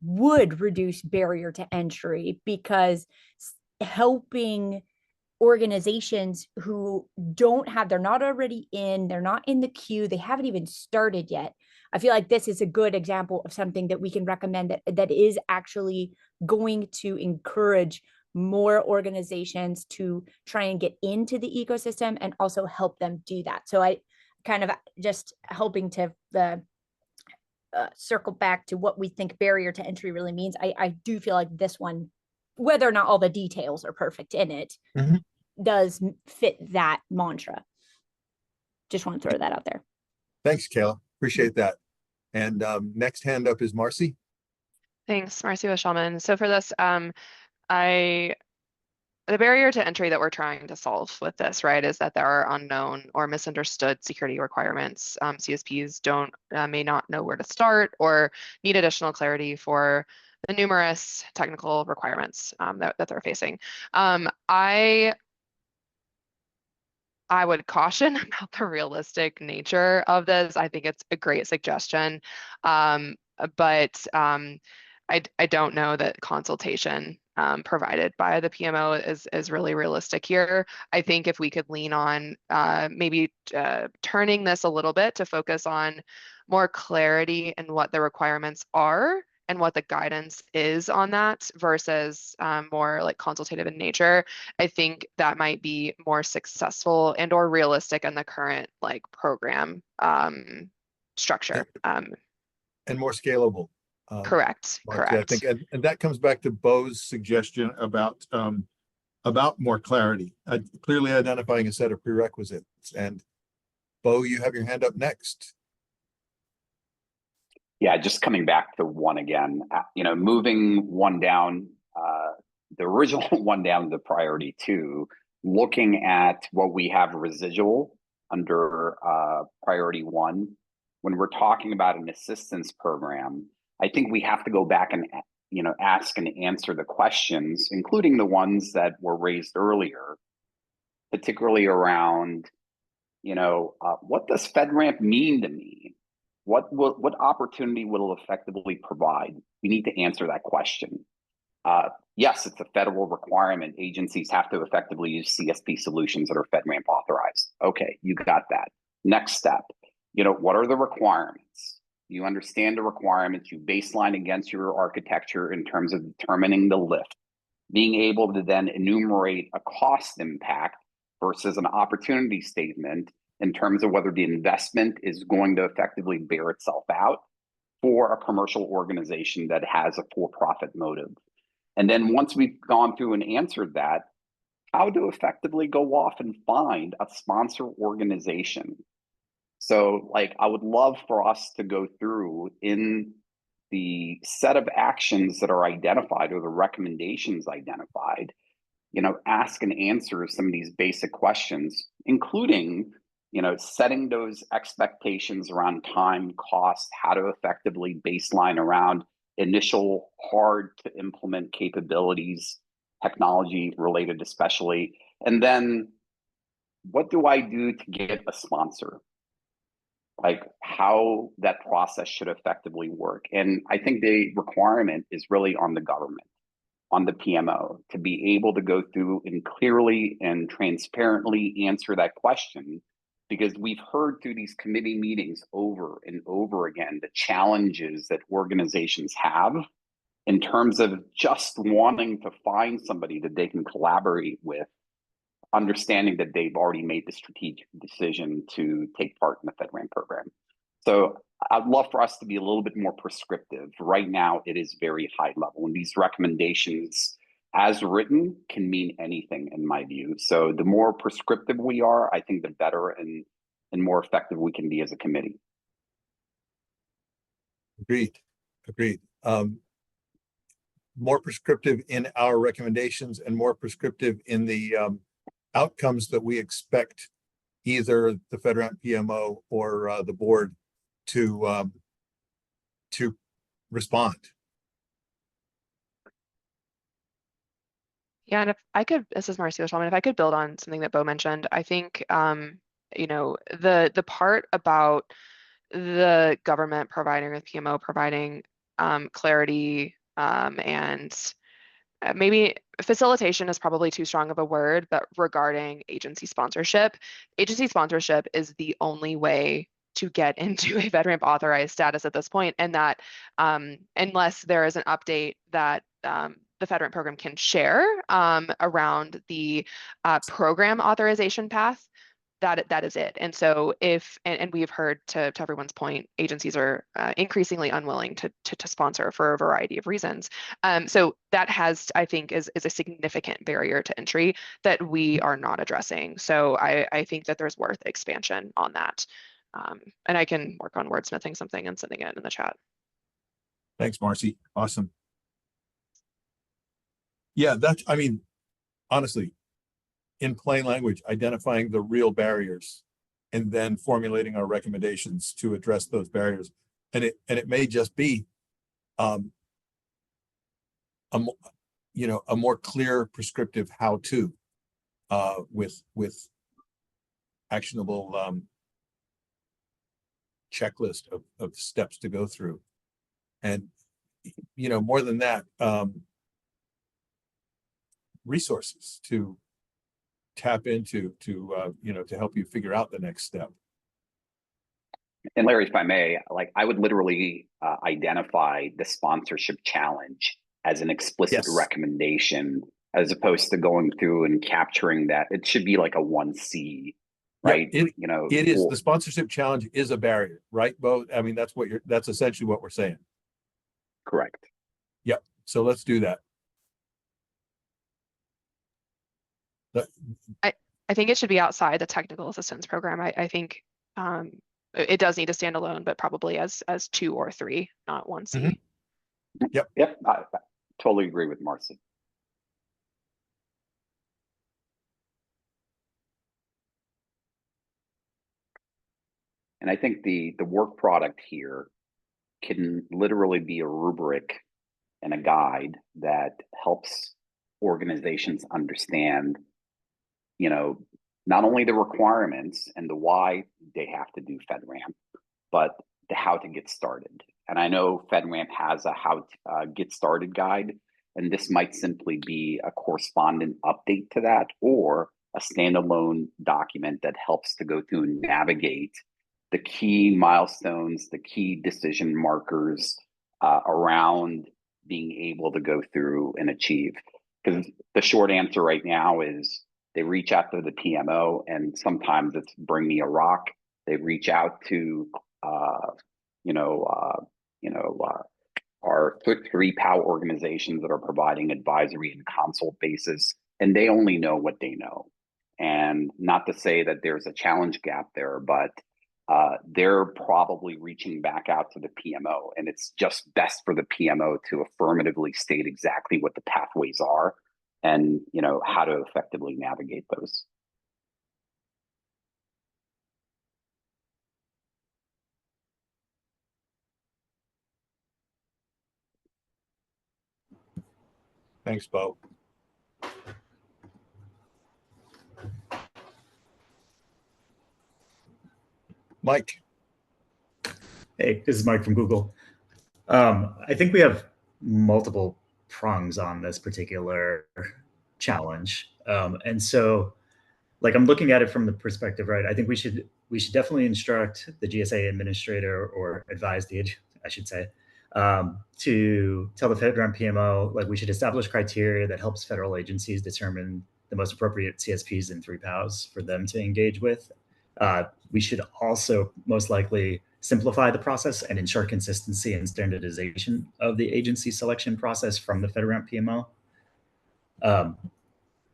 S11: would reduce barrier to entry, because helping organizations who they're not already they're not in the queue, they haven't even started yet. I feel like this is a good example of something that we can recommend that is actually going to encourage more organizations to try and get into the ecosystem and also help them do that. So I kind of just hoping to circle back to what we think barrier to entry really means. I do feel like this one, whether or not all the details are perfect in it, does fit that mantra. Just want to throw that out there.
S6: Thanks, Kayla. Appreciate that. And next hand up is Marcy.
S8: Thanks, Marcy Wishelman. So for this, the barrier to entry that we're trying to solve with this, right, is that there are unknown or misunderstood security requirements. CSPs may not know where to start or need additional clarity for the numerous technical requirements that they're facing. I would caution about the realistic nature of this. I think it's a great suggestion, but I don't know that consultation provided by the PMO is really realistic here. I think if we could lean on maybe turning this a little bit to focus on more clarity in what the requirements are and what the guidance is on that versus more like consultative in nature, I think that might be more successful and or realistic in the current like program structure.
S6: And more scalable.
S8: Correct.
S6: Marcy, I think, and that comes back to Bo's suggestion about more clarity, clearly identifying a set of prerequisites. And Bo, you have your hand up next.
S10: Yeah, just coming back to 1 again, moving 1 down, the original 1 down to priority 2, looking at what we have residual under priority 1. When we're talking about an assistance program, I think we have to go back and ask and answer the questions, including the ones that were raised earlier, particularly around, what does FedRAMP mean to me? What opportunity will it effectively provide? We need to answer that question. Yes, it's a federal requirement. Agencies have to effectively use CSP solutions that are FedRAMP authorized. Okay, you got that. Next step, what are the requirements? You understand the requirements, you baseline against your architecture in terms of determining the lift, being able to then enumerate a cost impact versus an opportunity statement in terms of whether the investment is going to effectively bear itself out for a commercial organization that has a for-profit motive. And then once we've gone through and answered that, how to effectively go off and find a sponsor organization. So like, I would love for us to go through in the set of actions that are identified or the recommendations identified, ask and answer some of these basic questions, including, setting those expectations around time, cost, how to effectively baseline around initial hard to implement capabilities, technology related especially. And then what do I do to get a sponsor? Like how that process should effectively work. And I think the requirement is really on the government, on the PMO, to be able to go through and clearly and transparently answer that question, because we've heard through these committee meetings over and over again the challenges that organizations have in terms of just wanting to find somebody that they can collaborate with, understanding that they've already made the strategic decision to take part in the FedRAMP program. So I'd love for us to be a little bit more prescriptive. Right now, it is very high level, and these recommendations as written can mean anything in my view. So the more prescriptive we are, I think the better and more effective we can be as a committee.
S6: Agreed. More prescriptive in our recommendations and more prescriptive in the outcomes that we expect either the FedRAMP PMO or the board to respond.
S8: Yeah, and if I could, this is Marcia Shulman, if I could build on something that Bo mentioned, I think, the part about the government providing or the PMO providing clarity and maybe facilitation is probably too strong of a word, but regarding agency sponsorship is the only way to get into a FedRAMP authorized status at this point, and that unless there is an update that the FedRAMP program can share around the program authorization path, that is it. And so and we've heard to everyone's point, agencies are increasingly unwilling to sponsor for a variety of reasons. So that I think is a significant barrier to entry that we are not addressing. So I think that there's worth expansion on that. And I can work on wordsmithing something and sending it in the chat.
S6: Thanks, Marcy. Awesome. Yeah, honestly, in plain language, identifying the real barriers and then formulating our recommendations to address those barriers. And it may just be a more clear prescriptive how-to with actionable checklist of steps to go through. And more than that, resources to tap into to help you figure out the next step.
S10: And Larry, if I may, I would literally identify the sponsorship challenge as an explicit recommendation, as opposed to going through and capturing that. It should be like a 1C, right?
S6: Yeah, it is. The sponsorship challenge is a barrier, right, Bo? I mean, that's essentially what we're saying.
S10: Correct.
S6: Yep. So let's do that.
S8: I think it should be outside the technical assistance program. I think it does need to stand alone, but probably as 2 or 3, not 1C.
S6: Mm-hmm.
S10: Yep. I totally agree with Marcy. And I think the work product here can literally be a rubric and a guide that helps organizations understand, not only the requirements and the why they have to do FedRAMP, but the how to get started. And I know FedRAMP has a how to get started guide, and this might simply be a correspondent update to that or a standalone document that helps to go through and navigate the key milestones, the key decision markers around being able to go through and achieve. Because the short answer right now is they reach out to the PMO, and sometimes it's bring me a rock. They reach out to our 3 POW organizations that are providing advisory and consult basis, and they only know what they know. And not to say that there's a challenge gap there, but they're probably reaching back out to the PMO, and it's just best for the PMO to affirmatively state exactly what the pathways are and, you know, how to effectively navigate those.
S6: Thanks, Bo. Mike.
S9: Hey, this is Mike from Google. I think we have multiple prongs on this particular challenge. And so, like, I'm looking at it from the perspective, right? I think we should definitely instruct the GSA administrator, or advise I should say, to tell the FedRAMP PMO, like, we should establish criteria that helps federal agencies determine the most appropriate CSPs and 3PAOs for them to engage with. We should also most likely simplify the process and ensure consistency and standardization of the agency selection process from the FedRAMP PMO.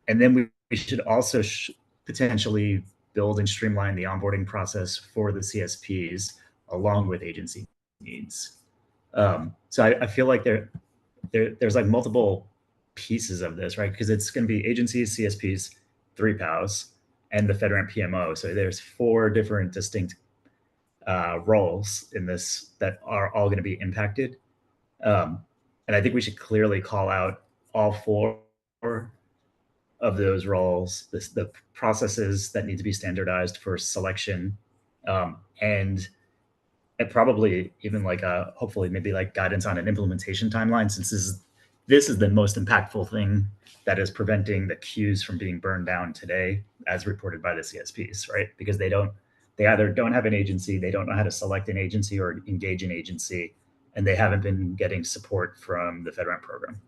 S9: And then we should also potentially build and streamline the onboarding process for the CSPs along with agency needs. So I feel like there's like multiple pieces of this, right? Because it's going to be agencies, CSPs, 3PAOs, and the FedRAMP PMO. So there's 4 different distinct roles in this that are all going to be impacted. And I think we should clearly call out all 4 of those roles, the processes that need to be standardized for selection, and probably even like hopefully maybe like guidance on an implementation timeline, since this is the most impactful thing that is preventing the queues from being burned down today, as reported by the CSPs, right? Because they either don't have an agency, they don't know how to select an agency or engage an agency, and they haven't been getting support from the FedRAMP program.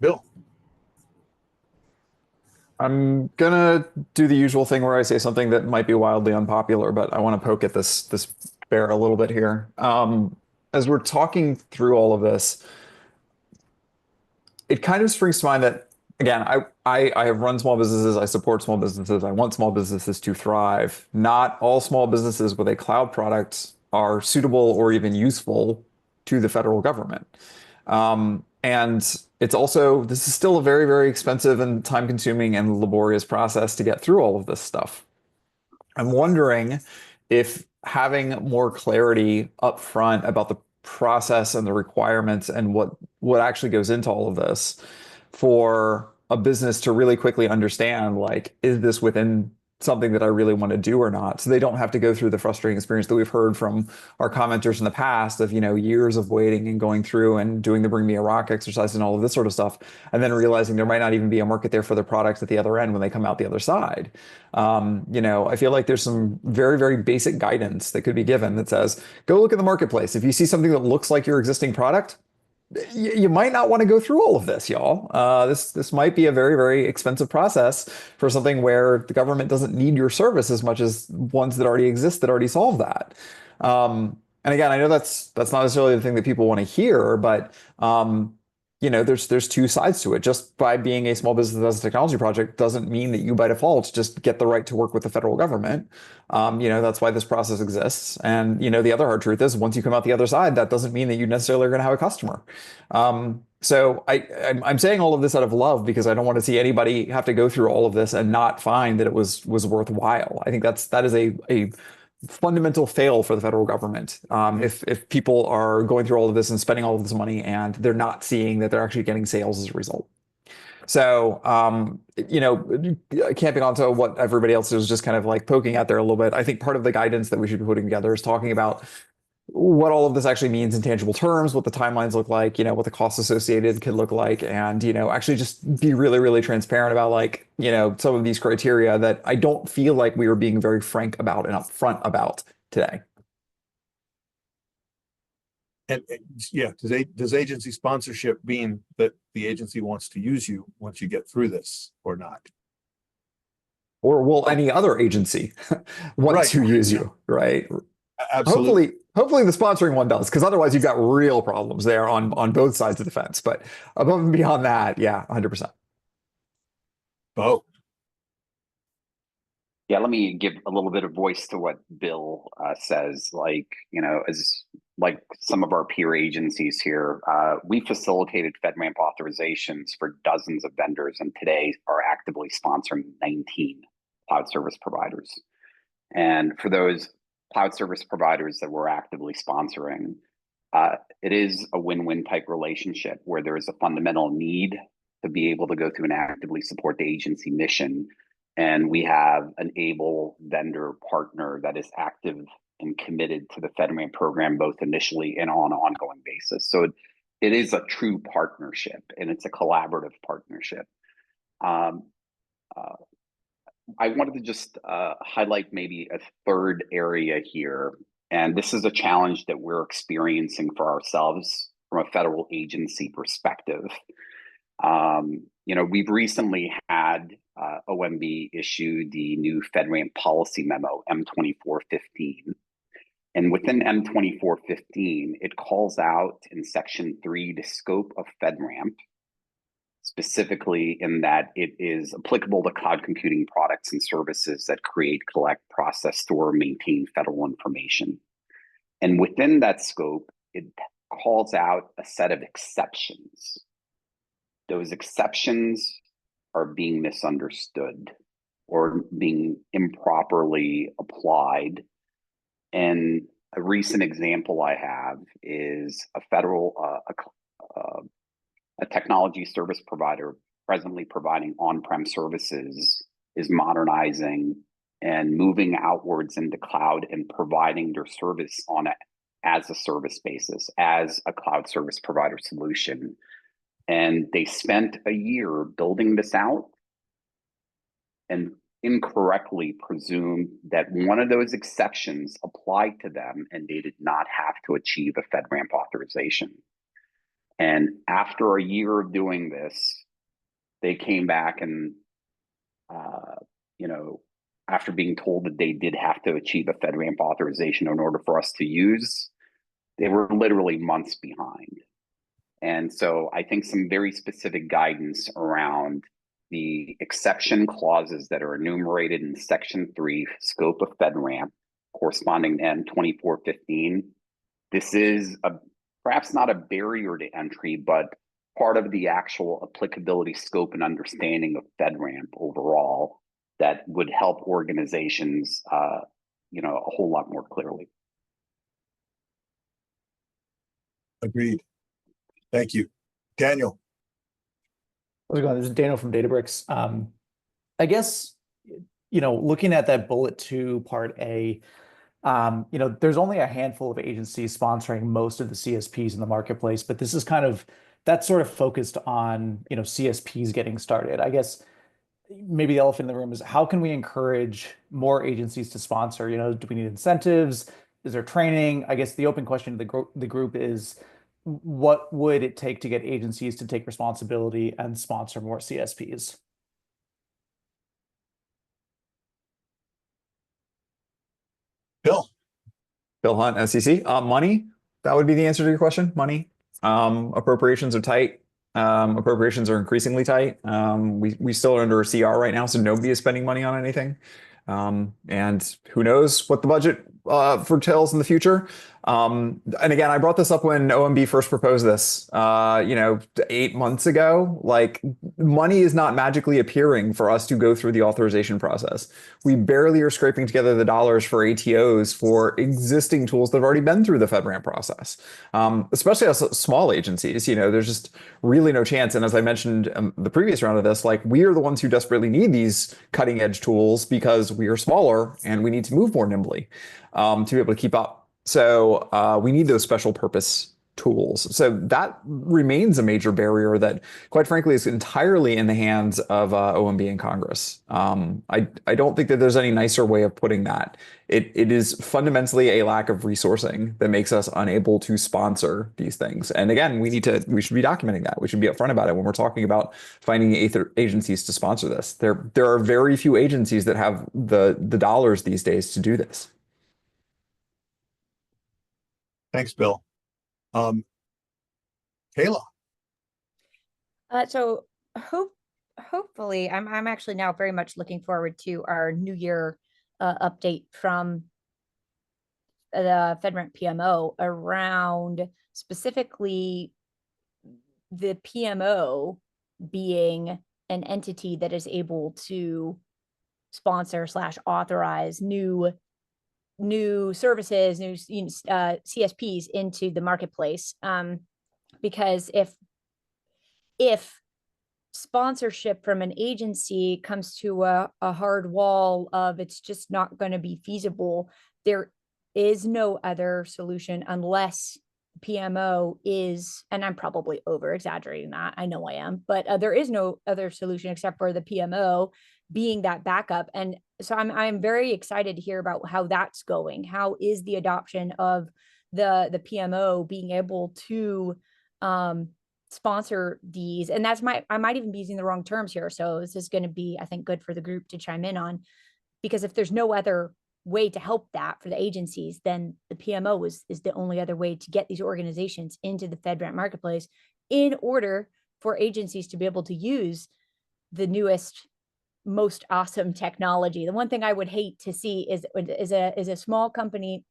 S6: Bill.
S7: I'm gonna do the usual thing where I say something that might be wildly unpopular, but I want to poke at this bear a little bit here. As we're talking through all of this, it kind of springs to mind that, again, I have run small businesses, I support small businesses, I want small businesses to thrive. Not all small businesses with a cloud product are suitable or even useful to the federal government. And it's also, this is still a very, very expensive and time-consuming and laborious process to get through all of this stuff. I'm wondering if having more clarity up front about the process and the requirements and what actually goes into all of this, for a business to really quickly understand, like, is this within something that I really want to do or not? So they don't have to go through the frustrating experience that we've heard from our commenters in the past of, you know, years of waiting and going through and doing the Bring Me a Rock exercise and all of this sort of stuff, and then realizing there might not even be a market there for their products at the other end when they come out the other side. You know, I feel like there's some very, very basic guidance that could be given that says, go look at the marketplace. If you see something that looks like your existing product, you might not want to go through all of this, y'all. This might be a very, very expensive process for something where the government doesn't need your service as much as ones that already exist that already solve that. And again, I know that's not necessarily the thing that people want to hear, but you know, there's 2 sides to it. Just by being a small business as a technology project doesn't mean that you by default just get the right to work with the federal government. You know, that's why this process exists. And, you know, the other hard truth is once you come out the other side, that doesn't mean that you necessarily are going to have a customer. So I'm saying all of this out of love because I don't want to see anybody have to go through all of this and not find that it was worthwhile. I think that is a fundamental fail for the federal government. If people are going through all of this and spending all of this money and they're not seeing that they're actually getting sales as a result. So, you know, camping onto what everybody else is just kind of like poking out there a little bit, I think part of the guidance that we should be putting together is talking about what all of this actually means in tangible terms, what the timelines look like, you know, what the costs associated could look like, and, you know, actually just be really, really transparent about, like, you know, some of these criteria that I don't feel like we were being very frank about and upfront about today.
S6: And yeah, does agency sponsorship mean that the agency wants to use you once you get through this or not?
S7: Or will any other agency want to use you, right?
S6: Absolutely.
S7: Hopefully the sponsoring one does, because otherwise you've got real problems there on both sides of the fence. But above and beyond that, yeah, 100%.
S6: Bo.
S10: Yeah, let me give a little bit of voice to what Bill says. Like, you know, as like some of our peer agencies here, we facilitated FedRAMP authorizations for dozens of vendors, and today are actively sponsoring 19 cloud service providers. And for those cloud service providers that we're actively sponsoring, it is a win-win type relationship where there is a fundamental need to be able to go through and actively support the agency mission. And we have an able vendor partner that is active and committed to the FedRAMP program, both initially and on an ongoing basis. So it is a true partnership, and it's a collaborative partnership. I wanted to just highlight maybe a third area here. And this is a challenge that we're experiencing for ourselves from a federal agency perspective. You know, we've recently had OMB issue the new FedRAMP policy memo, M2415. And within M2415, it calls out in section 3 the scope of FedRAMP, specifically in that it is applicable to cloud computing products and services that create, collect, process, store, maintain federal information. And within that scope, it calls out a set of exceptions. Those exceptions are being misunderstood or being improperly applied. And a recent example I have is a federal, a technology service provider presently providing on-prem services is modernizing and moving outwards into cloud and providing their service on it as a service basis, as a cloud service provider solution. And they spent a year building this out and incorrectly presumed that one of those exceptions applied to them and they did not have to achieve a FedRAMP authorization. And after a year of doing this, they came back and, you know, after being told that they did have to achieve a FedRAMP authorization in order for us to use, they were literally months behind. And so I think some very specific guidance around the exception clauses that are enumerated in section 3, scope of FedRAMP, corresponding to M2415. This is perhaps not a barrier to entry, but part of the actual applicability, scope, and understanding of FedRAMP overall that would help organizations, you know, a whole lot more clearly.
S6: Agreed. Thank you. Daniel.
S12: How's it going? This is Daniel from Databricks. I guess, you know, looking at that bullet 2, part A, you know, there's only a handful of agencies sponsoring most of the CSPs in the marketplace, but this is kind of, that's sort of focused on, you know, CSPs getting started. I guess maybe the elephant in the room is how can we encourage more agencies to sponsor? You know, do we need incentives? Is there training? I guess the open question to the group is, what would it take to get agencies to take responsibility and sponsor more CSPs?
S6: Bill.
S7: Bill Hunt, SEC. Money, that would be the answer to your question. Money. Appropriations are tight. Appropriations are increasingly tight. We still are under a CR right now, so nobody is spending money on anything. And who knows what the budget foretells in the future. And again, I brought this up when OMB first proposed this, you know, 8 months ago. Like, money is not magically appearing for us to go through the authorization process. We barely are scraping together the dollars for ATOs for existing tools that have already been through the FedRAMP process. Especially as small agencies, you know, there's just really no chance. And as I mentioned the previous round of this, like, we are the ones who desperately need these cutting edge tools because we are smaller and we need to move more nimbly to be able to keep up. So we need those special purpose tools. So that remains a major barrier that, quite frankly, is entirely in the hands of OMB and Congress. I don't think that there's any nicer way of putting that. It is fundamentally a lack of resourcing that makes us unable to sponsor these things. And again, we should be documenting that. We should be upfront about it when we're talking about finding agencies to sponsor this. There are very few agencies that have the dollars these days to do this.
S6: Thanks, Bill. Kayla.
S11: So hopefully, I'm actually now very much looking forward to our New Year update from the FedRAMP PMO around specifically the PMO being an entity that is able to sponsor / authorize new services, new CSPs into the marketplace. Because if sponsorship from an agency comes to a hard wall of it's just not going to be feasible, there is no other solution unless PMO is, and I'm probably over exaggerating that, I know I am, but there is no other solution except for the PMO being that backup. And so I'm very excited to hear about how that's going. How is the adoption of the PMO being able to sponsor these? And I might even be using the wrong terms here, so this is going to be, I think, good for the group to chime in on, because if there's no other way to help that for the agencies, then the PMO is the only other way to get these organizations into the FedRAMP marketplace in order for agencies to be able to use the newest, most awesome technology. The one thing I would hate to see is a small company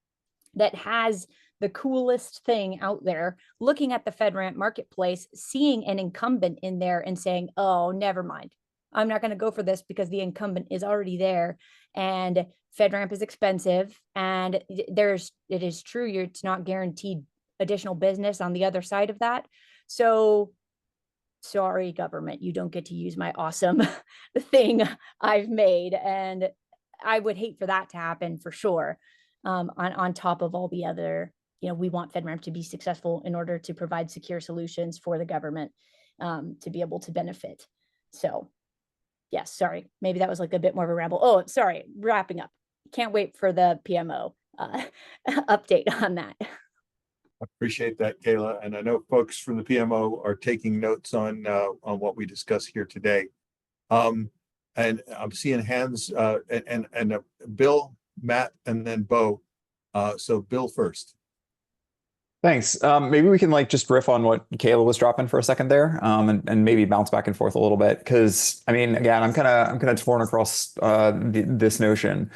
S11: that has the coolest thing out there, looking at the FedRAMP marketplace, seeing an incumbent in there and saying, oh, never mind, I'm not going to go for this because the incumbent is already there, and FedRAMP is expensive, and it is true, it's not guaranteed additional business on the other side of that. So sorry, government, you don't get to use my awesome thing I've made. And I would hate for that to happen for sure. On top of all the other, we want FedRAMP to be successful in order to provide secure solutions for the government to be able to benefit. So yes, sorry, maybe that was like a bit more of a ramble. Oh, sorry, wrapping up. Can't wait for the PMO update on that.
S6: I appreciate that, Kayla. And I know folks from the PMO are taking notes on what we discuss here today. And I'm seeing hands and Bill, Matt, and then Bo. So Bill first.
S7: Thanks. Maybe we can just riff on what Kayla was dropping for a second there, and maybe bounce back and forth a little bit. Because I mean, again, I'm kind of torn across this notion.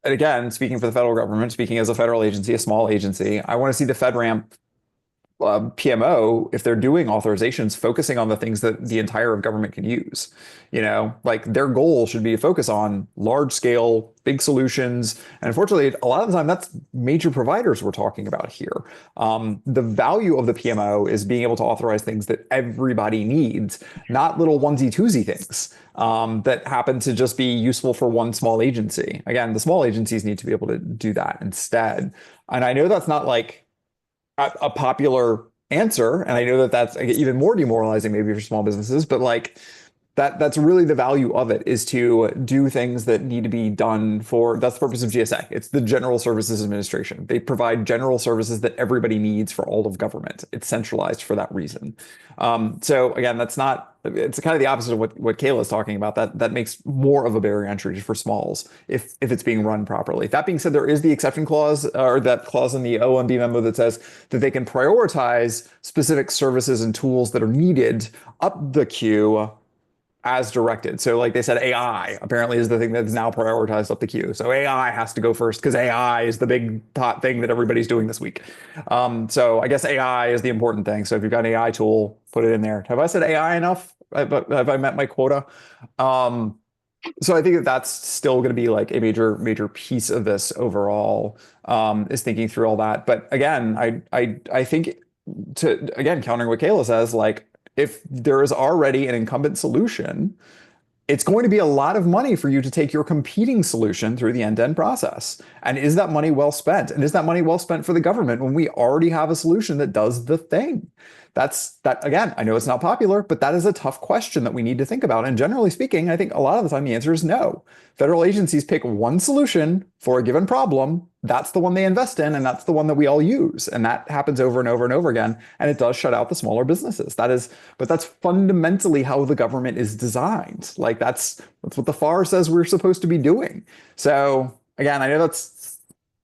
S7: And again, speaking for the federal government, speaking as a federal agency, a small agency, I want to see the FedRAMP PMO, if they're doing authorizations, focusing on the things that the entire government can use. Their goal should be to focus on large scale, big solutions. And unfortunately, a lot of the time, that's major providers we're talking about here. The value of the PMO is being able to authorize things that everybody needs, not little onesie twosie things that happen to just be useful for one small agency. Again, the small agencies need to be able to do that instead. And I know that's not a popular answer, and I know that that's even more demoralizing maybe for small businesses, but that's really the value of it, is to do things that need to be done that's the purpose of GSA. It's the General Services Administration. They provide general services that everybody needs for all of government. It's centralized for that reason. So again, it's kind of the opposite of what Kayla is talking about. That makes more of a barrier entry for smalls if it's being run properly. That being said, there is the exception clause, or that clause in the OMB memo that says that they can prioritize specific services and tools that are needed up the queue as directed. So they said, AI apparently is the thing that's now prioritized up the queue. So AI has to go first because AI is the big hot thing that everybody's doing this week. So I guess AI is the important thing. So if you've got an AI tool, put it in there. Have I said AI enough? Have I met my quota? So I think that's still going to be a major piece of this overall, is thinking through all that. But again, I think countering what Kayla says, if there is already an incumbent solution, it's going to be a lot of money for you to take your competing solution through the end-to-end process. And is that money well spent? And is that money well spent for the government when we already have a solution that does the thing? Again, I know it's not popular, but that is a tough question that we need to think about. And generally speaking, I think a lot of the time the answer is no. Federal agencies pick one solution for a given problem. That's the one they invest in, and that's the one that we all use. And that happens over and over and over again. And it does shut out the smaller businesses. But that's fundamentally how the government is designed. That's what the FAR says we're supposed to be doing. So again, I know that's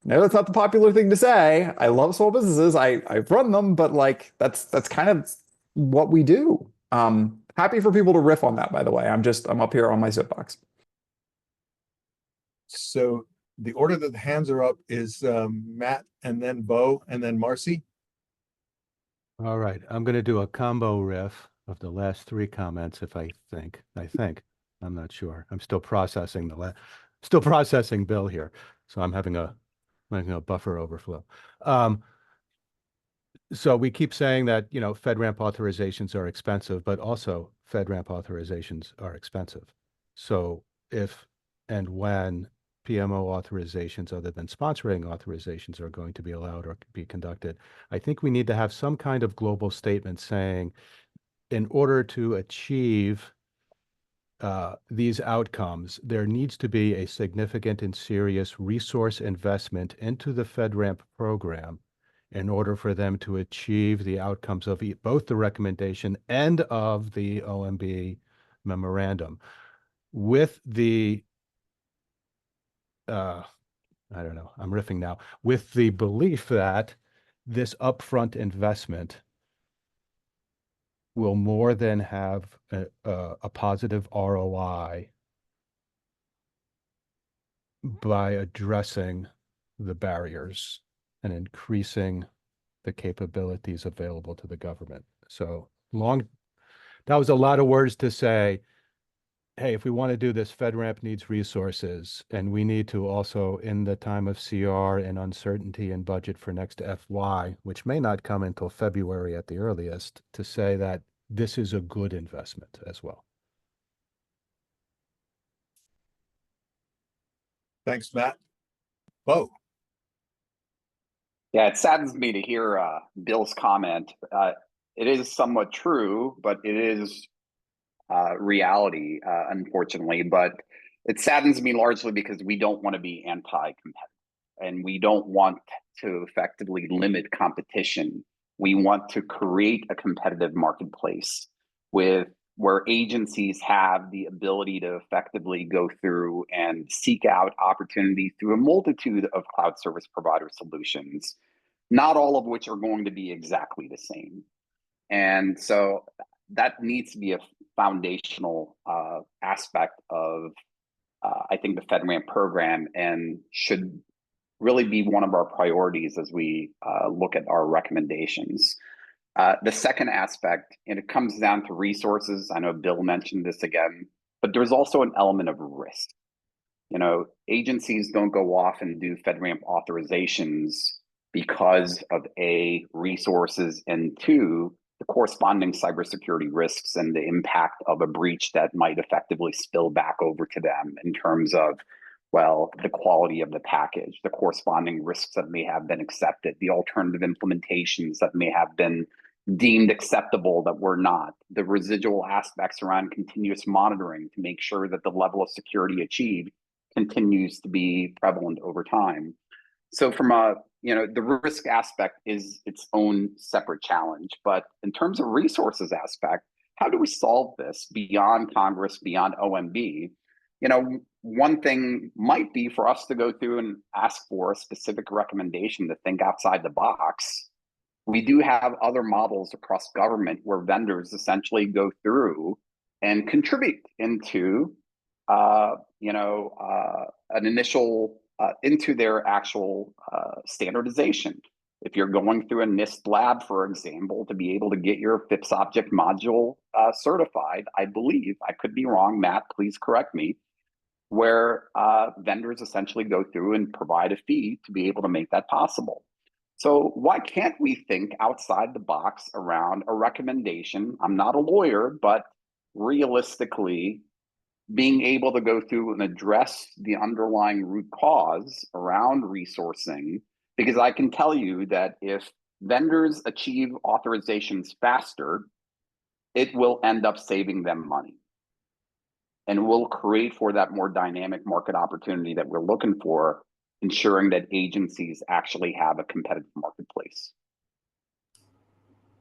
S7: not the popular thing to say. I love small businesses. I've run them, but that's kind of what we do. Happy for people to riff on that, by the way. I'm up here on my soapbox.
S6: So the order that the hands are up is Matt and then Bo and then Marcy.
S2: All right, I'm going to do a combo riff of the last three comments. I think, I'm not sure. I'm still processing still processing Bill here. So I'm having a buffer overflow. So we keep saying that, FedRAMP authorizations are expensive, but also FedRAMP authorizations are expensive. So if and when PMO authorizations other than sponsoring authorizations are going to be allowed or be conducted, I think we need to have some kind of global statement saying, in order to achieve these outcomes, there needs to be a significant and serious resource investment into the FedRAMP program in order for them to achieve the outcomes of both the recommendation and of the OMB memorandum. With the, I don't know, I'm riffing now, with the belief that this upfront investment will more than have a positive ROI by addressing the barriers and increasing the capabilities available to the government. So that was a lot of words to say, hey, if we want to do this, FedRAMP needs resources, and we need to also, in the time of CR and uncertainty in budget for next FY, which may not come until February at the earliest, to say that this is a good investment as well.
S6: Thanks, Matt. Bo.
S10: Yeah, it saddens me to hear Bill's comment. It is somewhat true, but it is reality, unfortunately. But it saddens me largely because we don't want to be anti-competitive, and we don't want to effectively limit competition. We want to create a competitive marketplace where agencies have the ability to effectively go through and seek out opportunities through a multitude of cloud service provider solutions, not all of which are going to be exactly the same. And so that needs to be a foundational aspect of, I think, the FedRAMP program, and should really be one of our priorities as we look at our recommendations. The second aspect, and it comes down to resources. I know Bill mentioned this again, but there's also an element of risk. Agencies don't go off and do FedRAMP authorizations because of A, resources, and two, the corresponding cybersecurity risks and the impact of a breach that might effectively spill back over to them in terms of, well, the quality of the package, the corresponding risks that may have been accepted, the alternative implementations that may have been deemed acceptable that were not, the residual aspects around continuous monitoring to make sure that the level of security achieved continues to be prevalent over time. So from the risk aspect is its own separate challenge. But in terms of resources aspect, how do we solve this beyond Congress, beyond OMB? One thing might be for us to go through and ask for a specific recommendation to think outside the box. We do have other models across government where vendors essentially go through and contribute into, an initial into their actual standardization. If you're going through a NIST lab, for example, to be able to get your FIPS object module certified, I believe, I could be wrong, Matt, please correct me, where vendors essentially go through and provide a fee to be able to make that possible. So why can't we think outside the box around a recommendation? I'm not a lawyer, but realistically, being able to go through and address the underlying root cause around resourcing, because I can tell you that if vendors achieve authorizations faster, it will end up saving them money. And will create for that more dynamic market opportunity that we're looking for, ensuring that agencies actually have a competitive marketplace.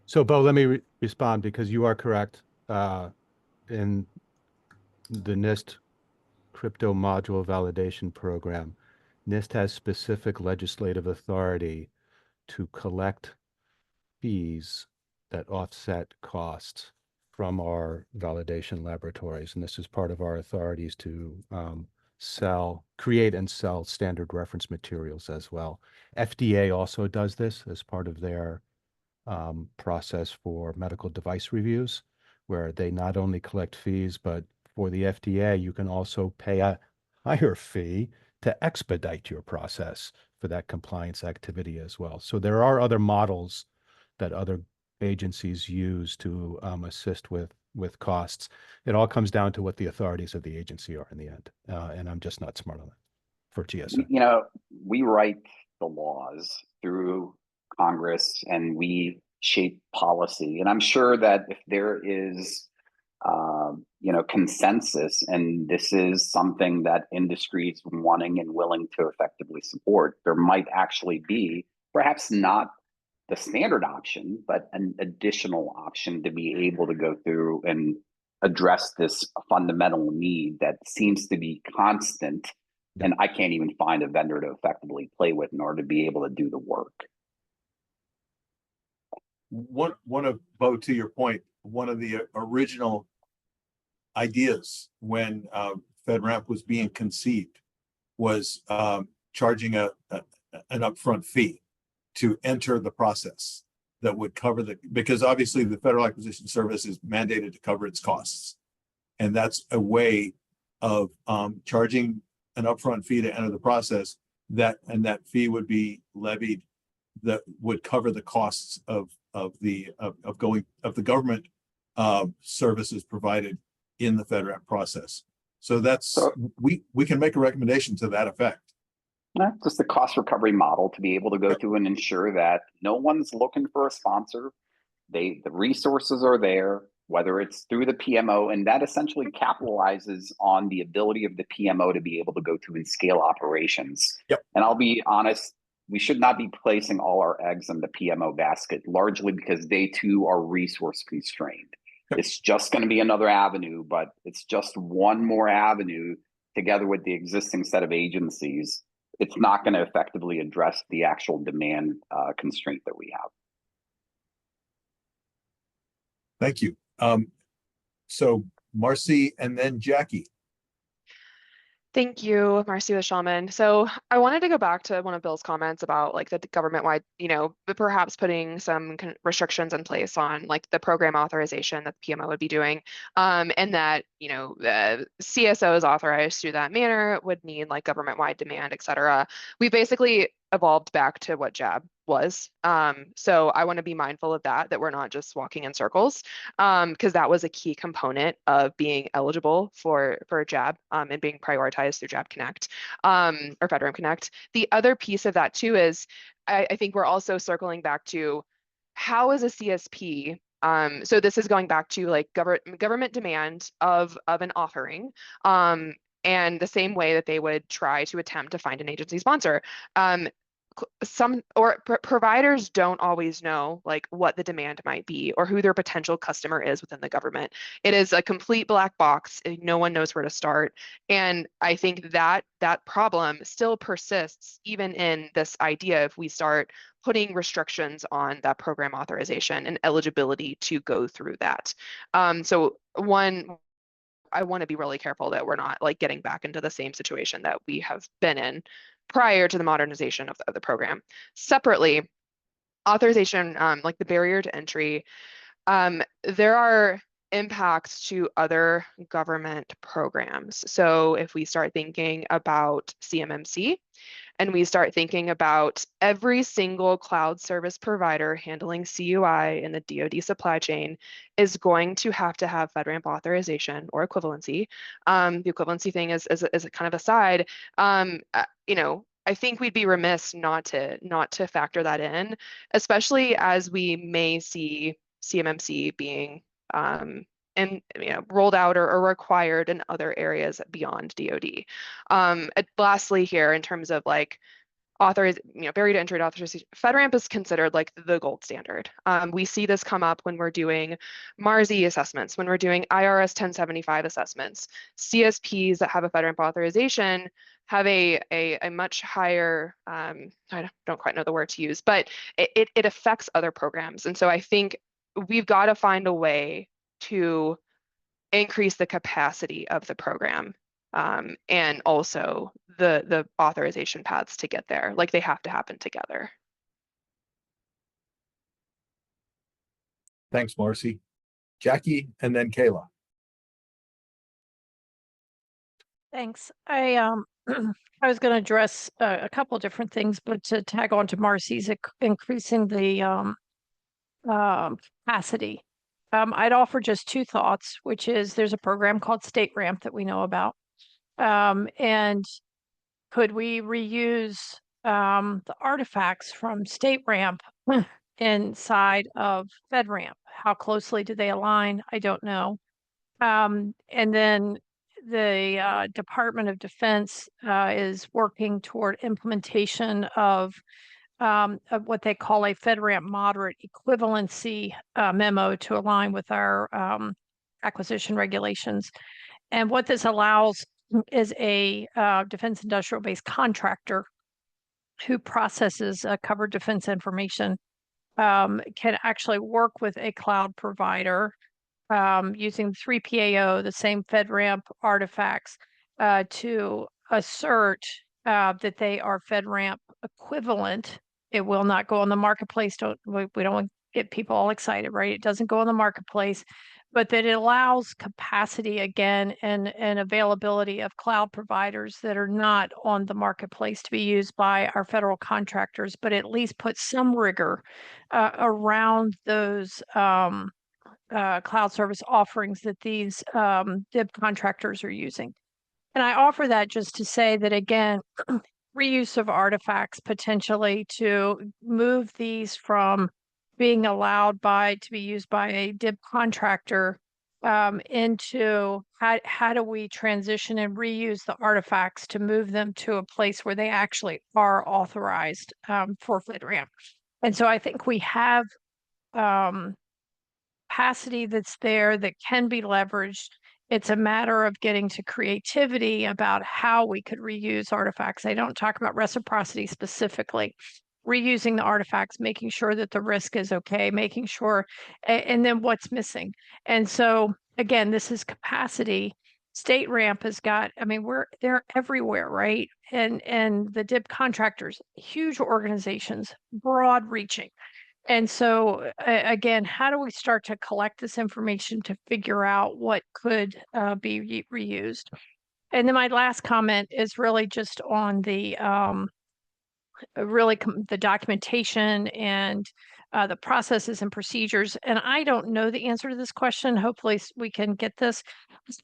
S2: So, Bo, let me respond, because you are correct. In the NIST crypto module validation program, NIST has specific legislative authority to collect fees that offset costs from our validation laboratories. And this is part of our authorities to create and sell standard reference materials as well. FDA also does this as part of their process for medical device reviews, where they not only collect fees, but for the FDA, you can also pay a higher fee to expedite your process for that compliance activity as well. So there are other models that other agencies use to assist with costs. It all comes down to what the authorities of the agency are in the end. And I'm just not smart on that for GSA.
S10: You know, we write the laws through Congress and we shape policy. And I'm sure that if there is, you know, consensus, and this is something that industry is wanting and willing to effectively support, there might actually be perhaps not the standard option, but an additional option to be able to go through and address this fundamental need that seems to be constant. And I can't even find a vendor to effectively play with in order to be able to do the work.
S6: One of, Bo, to your point, one of the original ideas when FedRAMP was being conceived was charging an upfront fee to enter the process that would cover because obviously the Federal Acquisition Service is mandated to cover its costs. And that's a way of charging an upfront fee to enter the process, that fee would be levied that would cover the costs of the government services provided in the FedRAMP process. So that's we can make a recommendation to that effect.
S10: Just the cost recovery model to be able to go through and ensure that no one's looking for a sponsor. The resources are there, whether it's through the PMO, and that essentially capitalizes on the ability of the PMO to be able to go through and scale operations.
S6: Yep.
S10: And I'll be honest, we should not be placing all our eggs in the PMO basket, largely because they too are resource constrained. Yep. It's just going to be another avenue, but it's just one more avenue together with the existing set of agencies. It's not going to effectively address the actual demand constraint that we have.
S6: Thank you. So Marcy and then Jackie.
S8: Thank you, Marcy with Shaman. So I wanted to go back to one of Bill's comments about like the government-wide, you know, perhaps putting some restrictions in place on like the program authorization that the PMO would be doing, and that, you know, the CSOs authorized through that manner would need like government-wide demand, et cetera. We basically evolved back to what JAB was. So I want to be mindful of that we're not just walking in circles, because that was a key component of being eligible for JAB and being prioritized through JAB Connect or FedRAMP Connect. The other piece of that too is I think we're also circling back to how is a CSP. So this is going back to like government demand of an offering. And the same way that they would try to attempt to find an agency sponsor. Providers don't always know like what the demand might be or who their potential customer is within the government. It is a complete black box. No one knows where to start. And I think that problem still persists even in this idea if we start putting restrictions on that program authorization and eligibility to go through that. So one, I want to be really careful that we're not like getting back into the same situation that we have been in prior to the modernization of the program. Separately, authorization, like the barrier to entry, there are impacts to other government programs. So if we start thinking about CMMC, and we start thinking about every single cloud service provider handling CUI in the DoD supply chain is going to have FedRAMP authorization or equivalency. The equivalency thing is a kind of aside. You know, I think we'd be remiss not to factor that in, especially as we may see CMMC being and rolled out or required in other areas beyond DoD. Lastly, here in terms of like barrier to entry authorization, FedRAMP is considered like the gold standard. We see this come up when we're doing MARSI assessments, when we're doing IRS 1075 assessments. CSPs that have a FedRAMP authorization have a much higher, I don't quite know the word to use, but it affects other programs. And so I think we've got to find a way to increase the capacity of the program, and also the authorization paths to get there. Like, they have to happen together.
S6: Thanks, Marcy. Jackie, and then Kayla.
S13: Thanks. I was going to address a couple different things, but to tag on to Marcy's increasing the capacity. I'd offer just two thoughts, which is there's a program called State Ramp that we know about. And could we reuse the artifacts from State Ramp inside of FedRAMP? How closely do they align? I don't know. And then the Department of Defense is working toward implementation of what they call a FedRAMP moderate equivalency memo to align with our acquisition regulations. And what this allows is a defense industrial base contractor who processes covered defense information can actually work with a cloud provider using 3PAO, the same FedRAMP artifacts, to assert that they are FedRAMP equivalent. It will not go on the marketplace. We don't want to get people all excited, right? It doesn't go on the marketplace, but that it allows capacity again and availability of cloud providers that are not on the marketplace to be used by our federal contractors, but at least put some rigor around those cloud service offerings that these DIB contractors are using. And I offer that just to say that, again, reuse of artifacts potentially to move these from being allowed to be used by a DIB contractor into how do we transition and reuse the artifacts to move them to a place where they actually are authorized for FedRAMP. And so I think we have capacity that's there that can be leveraged. It's a matter of getting to creativity about how we could reuse artifacts. I don't talk about reciprocity specifically. Reusing the artifacts, making sure that the risk is okay, making sure, and then what's missing. And so, again, this is capacity. State Ramp has got, I mean, they're everywhere, right? And the DIB contractors, huge organizations, broad reaching. And so, again, how do we start to collect this information to figure out what could be reused? And then my last comment is really just on the the documentation and the processes and procedures. And I don't know the answer to this question. Hopefully we can get this.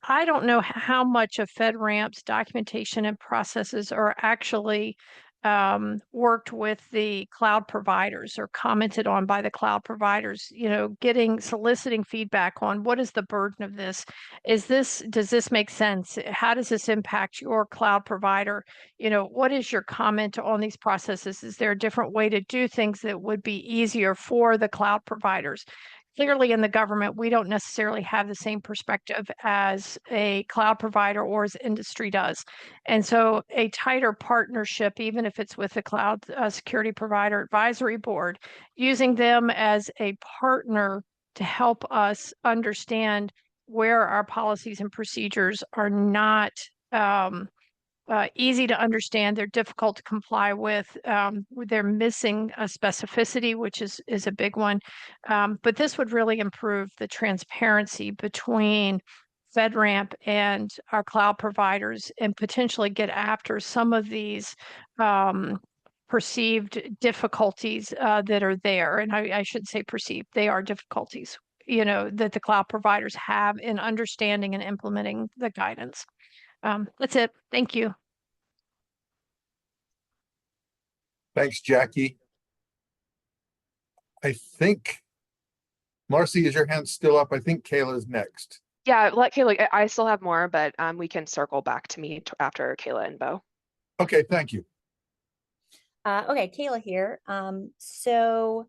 S13: I don't know how much of FedRAMP's documentation and processes are actually worked with the cloud providers or commented on by the cloud providers, soliciting feedback on what is the burden of this? Does this make sense? How does this impact your cloud provider? What is your comment on these processes? Is there a different way to do things that would be easier for the cloud providers? Clearly in the government, we don't necessarily have the same perspective as a cloud provider or as industry does. And so a tighter partnership, even if it's with the cloud security provider advisory board, using them as a partner to help us understand where our policies and procedures are not easy to understand, they're difficult to comply with, they're missing a specificity, which is a big one. But this would really improve the transparency between FedRAMP and our cloud providers and potentially get after some of these perceived difficulties that are there. And I should say perceived, they are difficulties, that the cloud providers have in understanding and implementing the guidance. That's it. Thank you.
S6: Thanks, Jackie. I think, Marcy, is your hand still up? I think Kayla is next.
S8: Yeah, let Kayla, I still have more, but we can circle back to me after Kayla and Bo.
S6: Okay, thank you.
S11: Okay, Kayla here. So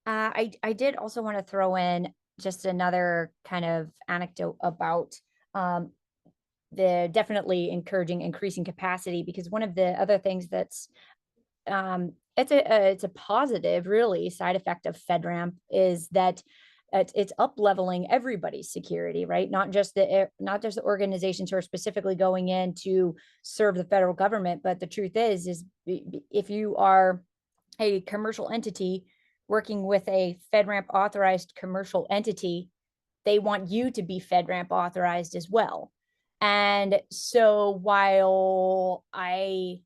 S11: I did also want to throw in just another kind of anecdote about the definitely increasing capacity, because one of the other things that's it's a positive really side effect of FedRAMP is that it's up leveling everybody's security, right? Not just the organizations who are specifically going in to serve the federal government, but the truth is if you are a commercial entity working with a FedRAMP authorized commercial entity, they want you to be FedRAMP authorized as well. And so while it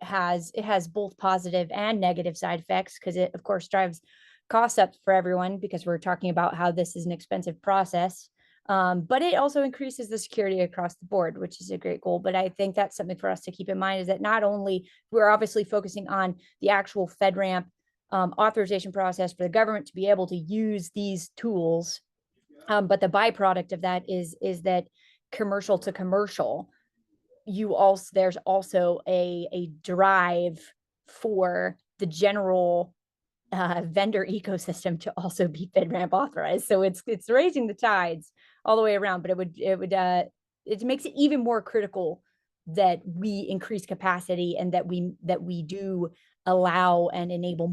S11: has both positive and negative side effects, because it of course drives costs up for everyone because we're talking about how this is an expensive process. But it also increases the security across the board, which is a great goal. But I think that's something for us to keep in mind, is that not only we're obviously focusing on the actual FedRAMP authorization process for the government to be able to use these tools, but the byproduct of that is that commercial to commercial, there's also a drive for the general vendor ecosystem to also be FedRAMP authorized. So it's raising the tides all the way around, but it makes it even more critical that we increase capacity and that we do allow and enable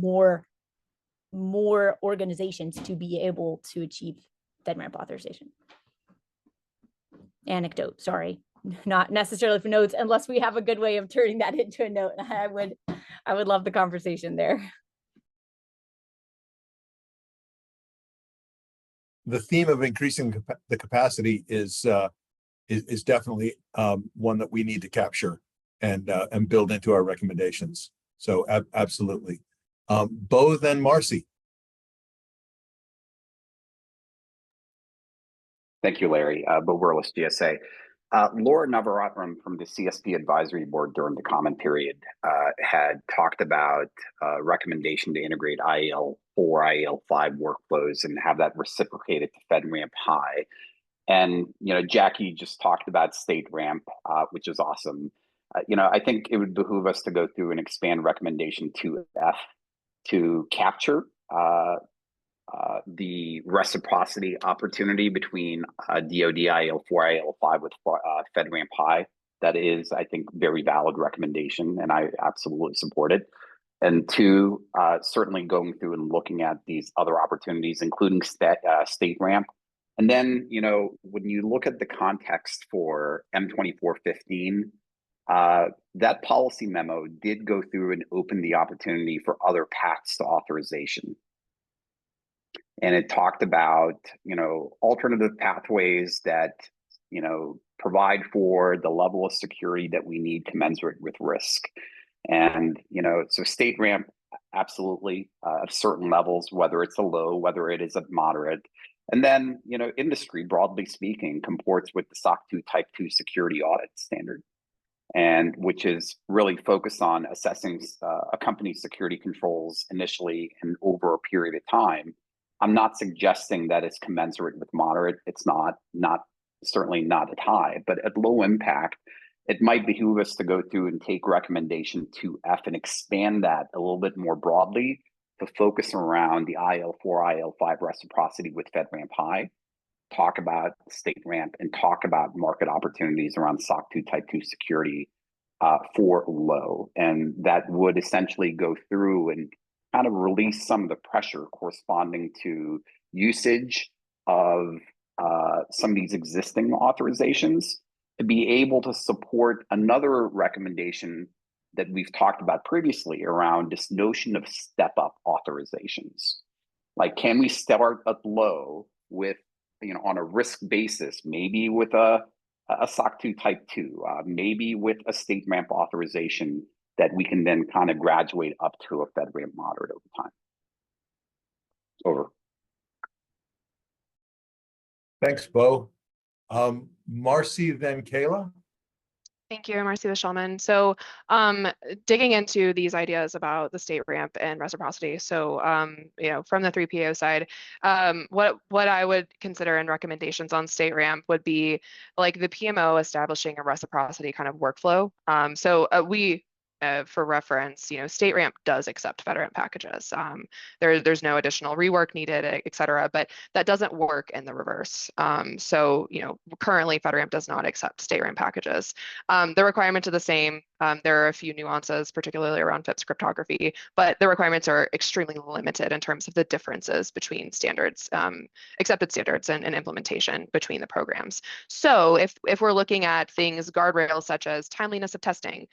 S11: more organizations to be able to achieve FedRAMP authorization. Anecdote, sorry, not necessarily for notes, unless we have a good way of turning that into a note. I would love the conversation there.
S6: The theme of increasing the capacity is definitely one that we need to capture and build into our recommendations. So absolutely. Bo, then Marcy.
S10: Thank you, Larry. Bo Burles, GSA. Laura Navaratnam from the CSP Advisory Board during the comment period had talked about a recommendation to integrate IAL4, IAL5 workflows and have that reciprocated to FedRAMP High. And, Jackie just talked about StateRAMP, which is awesome. I think it would behoove us to go through and expand recommendation 2F to capture the reciprocity opportunity between DoD IL4, IL5 with FedRAMP High. That is, I think, very valid recommendation, and I absolutely support it. And 2, certainly going through and looking at these other opportunities, including StateRAMP. And then, when you look at the context for M2415, that policy memo did go through and open the opportunity for other paths to authorization. And it talked about, alternative pathways that, provide for the level of security that we need commensurate with risk. And, so StateRAMP, absolutely, at certain levels, whether it's a low, whether it is a moderate. And then, industry, broadly speaking, comports with the SOC 2 Type 2 security audit standard, and which is really focused on assessing a company's security controls initially and over a period of time. I'm not suggesting that it's commensurate with moderate. It's not certainly not at high, but at low impact, it might behoove us to go through and take recommendation 2F and expand that a little bit more broadly to focus around the IL4, IL5 reciprocity with FedRAMP High, talk about StateRAMP, and talk about market opportunities around SOC 2 Type 2 security for low. And that would essentially go through and kind of release some of the pressure corresponding to usage of some of these existing authorizations to be able to support another recommendation that we've talked about previously around this notion of step-up authorizations. Like, can we start up low with, on a risk basis, maybe with a SOC 2 Type 2, maybe with a StateRAMP authorization that we can then kind of graduate up to a FedRAMP moderate over time. Over.
S6: Thanks, Bo. Marcy, then Kayla.
S8: Thank you, Marcy Shulman. So digging into these ideas about the StateRAMP and reciprocity. So, from the 3PO side, what I would consider in recommendations on StateRAMP would be like the PMO establishing a reciprocity kind of workflow. For reference, StateRAMP does accept FedRAMP packages. There's no additional rework needed, et cetera, but that doesn't work in the reverse. So, currently FedRAMP does not accept StateRAMP packages. The requirements are the same. There are a few nuances, particularly around FIPS cryptography, but the requirements are extremely limited in terms of the differences between standards, accepted standards and implementation between the programs. So if we're looking at things, guardrails such as timeliness of testing,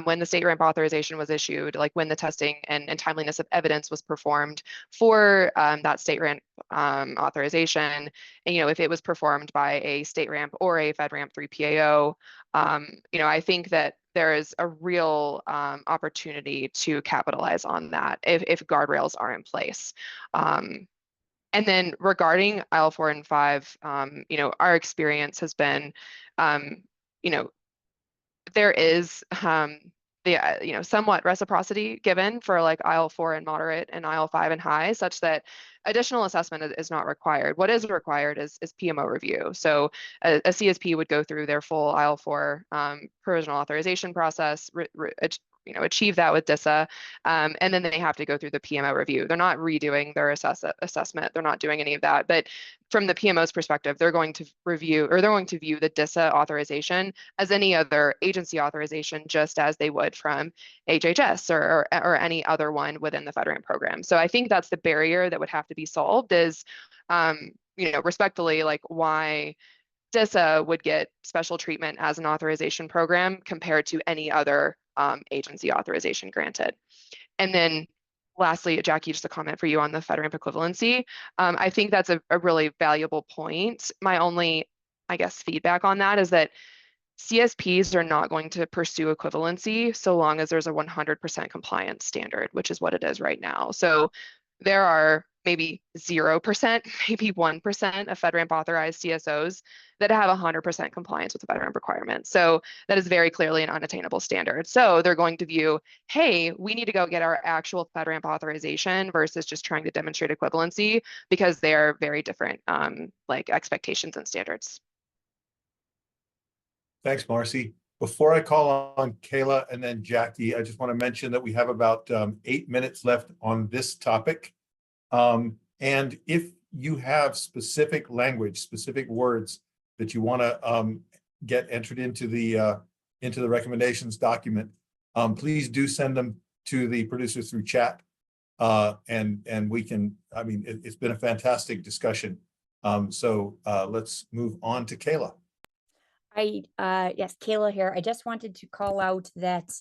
S8: when the state ramp authorization was issued, like when the testing and timeliness of evidence was performed for that state ramp authorization, and, if it was performed by a state ramp or a FedRAMP 3 PAO, I think that there is a real opportunity to capitalize on that if guardrails are in place. And then regarding IL4 and 5, our experience has been, there is somewhat reciprocity given for like IL4 and moderate and IL5 and high, such that additional assessment is not required. What is required is PMO review. So a CSP would go through their full IL4 provisional authorization process, achieve that with DISA, and then they have to go through the PMO review. They're not redoing their assessment. They're not doing any of that. But from the PMO's perspective, they're going to review, or they're going to view the DISA authorization as any other agency authorization, just as they would from HHS or any other one within the FedRAMP program. So I think that's the barrier that would have to be solved is, respectfully, like why DISA would get special treatment as an authorization program compared to any other agency authorization granted. And then lastly, Jackie, just a comment for you on the FedRAMP equivalency. I think that's a really valuable point. My only, I guess, feedback on that is that CSPs are not going to pursue equivalency so long as there's a 100% compliance standard, which is what it is right now. So there are maybe 0%, maybe 1% of FedRAMP authorized CSOs that have 100% compliance with the FedRAMP requirements. So that is very clearly an unattainable standard. So they're going to view, hey, we need to go get our actual FedRAMP authorization versus just trying to demonstrate equivalency, because they are very different like expectations and standards.
S6: Thanks, Marcy. Before I call on Kayla and then Jackie, I just want to mention that we have about 8 minutes left on this topic. And if you have specific language, specific words that you want to get entered into the recommendations document, please do send them to the producer through chat. And we can, it's been a fantastic discussion. So let's move on to Kayla.
S11: Yes, Kayla here. I just wanted to call out that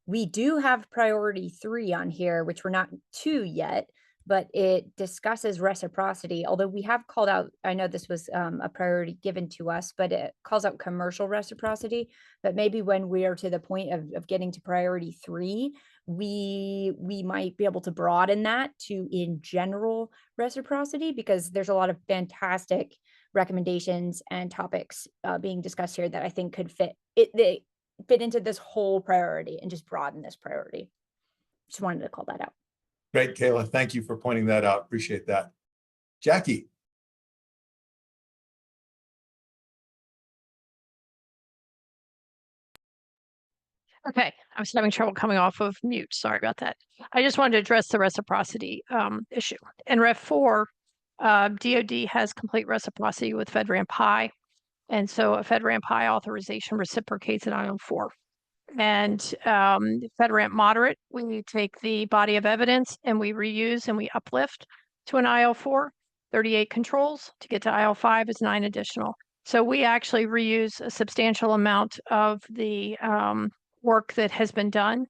S11: we do have priority 3 on here, which we're not 2 yet, but it discusses reciprocity. Although we have called out, I know this was a priority given to us, but it calls out commercial reciprocity. But maybe when we are to the point of getting to priority 3, we might be able to broaden that to in general reciprocity, because there's a lot of fantastic recommendations and topics being discussed here that I think could fit into this whole priority and just broaden this priority. Just wanted to call that out.
S6: Great, Kayla. Thank you for pointing that out. Appreciate that. Jackie.
S13: Okay, I was having trouble coming off of mute. Sorry about that. I just wanted to address the reciprocity issue. In Rev 4, DoD has complete reciprocity with FedRAMP High. And so a FedRAMP High authorization reciprocates an IL4. And FedRAMP Moderate, we take the body of evidence and we reuse and we uplift to an IL4, 38 controls. To get to IL5 is 9 additional. So we actually reuse a substantial amount of the work that has been done.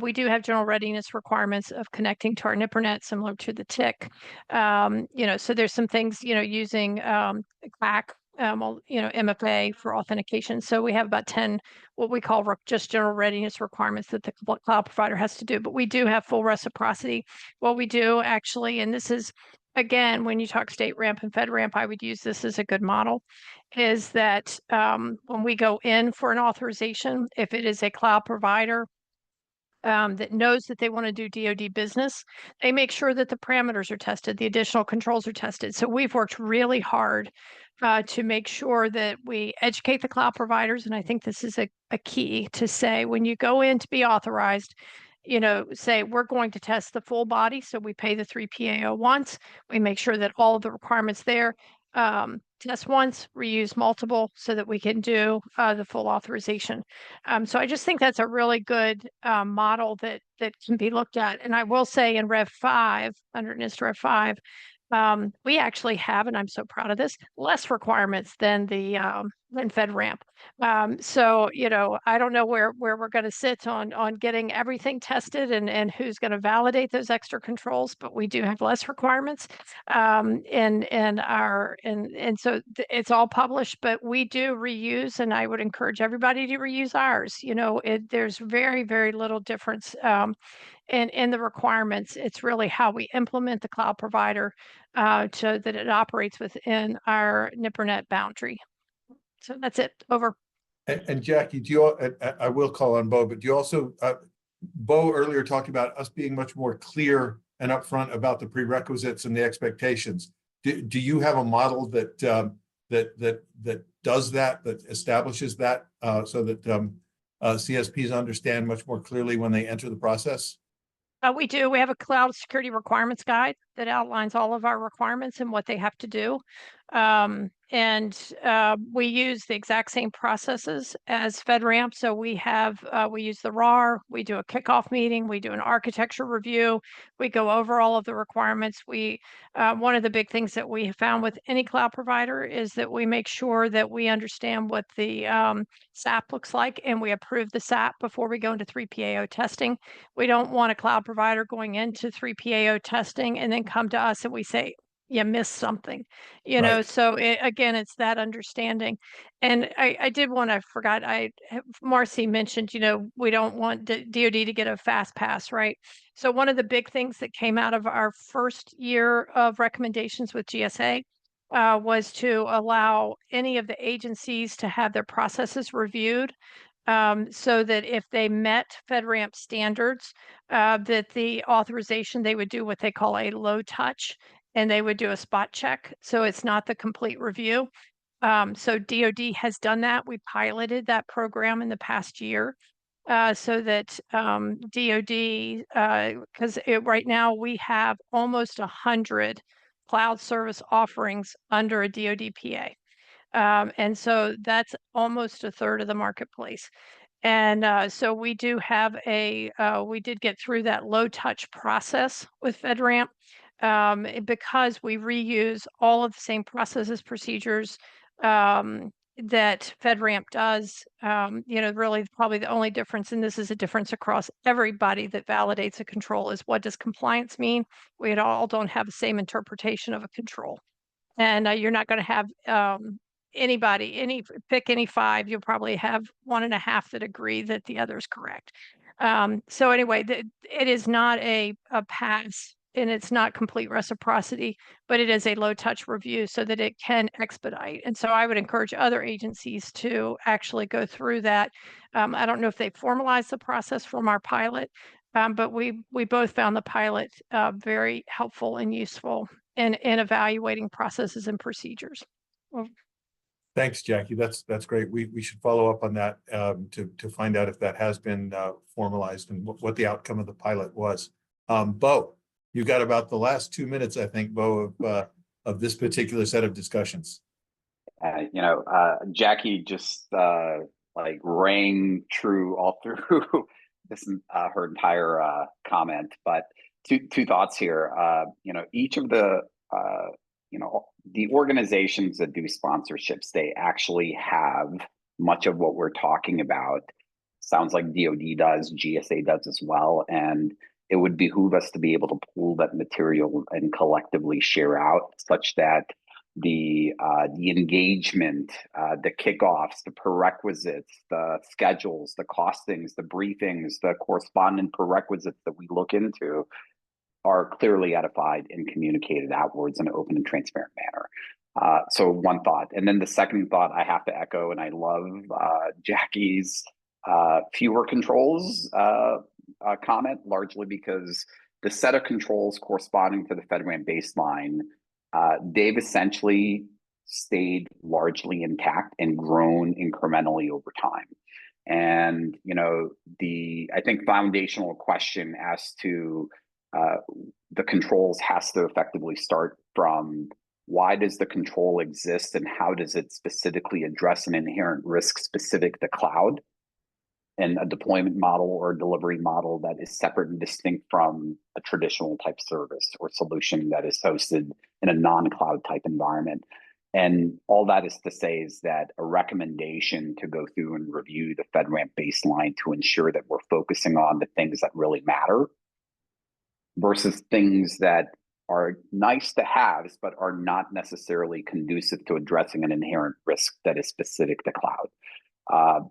S13: We do have general readiness requirements of connecting to our NIPRNet, similar to the TIC. So there's some things, using FSCAC, MFA for authentication. So we have about 10, what we call just general readiness requirements that the cloud provider has to do. But we do have full reciprocity. What we do actually, and this is, again, when you talk state ramp and FedRAMP, I would use this as a good model, is that when we go in for an authorization, if it is a cloud provider that knows that they want to do DoD business, they make sure that the parameters are tested, the additional controls are tested. So we've worked really hard to make sure that we educate the cloud providers. And I think this is a key to say, when you go in to be authorized, say we're going to test the full body. So we pay the 3 PAO once. We make sure that all of the requirements there. test once, reuse multiple so that we can do the full authorization. So I just think that's a really good model that can be looked at. And I will say in Rev 5, under NIST Rev 5, we actually have, and I'm so proud of this, less requirements than the than FedRAMP. So I don't know where we're going to sit on getting everything tested and who's going to validate those extra controls, but we do have less requirements. And so it's all published, but we do reuse, and I would encourage everybody to reuse ours. There's very, very little difference in the requirements. It's really how we implement the cloud provider so that it operates within our NIPRNet boundary. So that's it. Over.
S6: And Jackie, I will call on Bo, but do you also, Bo earlier talked about us being much more clear and upfront about the prerequisites and the expectations. Do you have a model that does that establishes that so that CSPs understand much more clearly when they enter the process?
S13: We do. We have a cloud security requirements guide that outlines all of our requirements and what they have to do. We use the exact same processes as FedRAMP. So we use the RAR, we do a kickoff meeting, we do an architecture review, we go over all of the requirements. One of the big things that we have found with any cloud provider is that we make sure that we understand what the SAP looks like, and we approve the SAP before we go into 3PAO testing. We don't want a cloud provider going into 3PAO testing and then come to us and we say, you missed something,
S6: Right.
S13: So again, it's that understanding. And I forgot, Marcy mentioned, we don't want DoD to get a fast pass, right? So one of the big things that came out of our first year of recommendations with GSA was to allow any of the agencies to have their processes reviewed, so that if they met FedRAMP standards, that the authorization, they would do what they call a low touch, and they would do a spot check. So it's not the complete review. So DoD has done that. We piloted that program in the past year, so that DoD, because right now we have almost 100 cloud service offerings under a DoD PA. And so that's almost a third of the marketplace. And so we do have we did get through that low touch process with FedRAMP, because we reuse all of the same processes, procedures that FedRAMP does. Really probably the only difference, and this is a difference across everybody that validates a control, is what does compliance mean? We all don't have the same interpretation of a control. And you're not going to have pick any 5, you'll probably have 1.5 that agree that the other is correct. So anyway, it is not a pass, and it's not complete reciprocity, but it is a low touch review so that it can expedite. And so I would encourage other agencies to actually go through that. I don't know if they formalized the process from our pilot, but we both found the pilot very helpful and useful in evaluating processes and procedures. Well,
S6: Thanks, Jackie. That's great. We should follow up on that to find out if that has been formalized and what the outcome of the pilot was. Bo, you got about the last 2 minutes, I think, Bo, of this particular set of discussions.
S10: Jackie just rang true all through this her entire comment. But two thoughts here. Each of the the organizations that do sponsorships, they actually have much of what we're talking about. Sounds like DoD does, GSA does as well, and it would behoove us to be able to pool that material and collectively share out, such that the engagement, the kickoffs, the prerequisites, the schedules, the costings, the briefings, the correspondent prerequisites that we look into are clearly edified and communicated outwards in an open and transparent manner. So one thought. And then the second thought I have to echo, and I love Jackie's fewer controls comment, largely because the set of controls corresponding to the FedRAMP baseline, they've essentially stayed largely intact and grown incrementally over time. And, I think foundational question as to the controls has to effectively start from why does the control exist, and how does it specifically address an inherent risk specific to cloud and a deployment model or a delivery model that is separate and distinct from a traditional type service or solution that is hosted in a non-cloud type environment. And all that is to say is that a recommendation to go through and review the FedRAMP baseline to ensure that we're focusing on the things that really matter versus things that are nice to have, but are not necessarily conducive to addressing an inherent risk that is specific to cloud.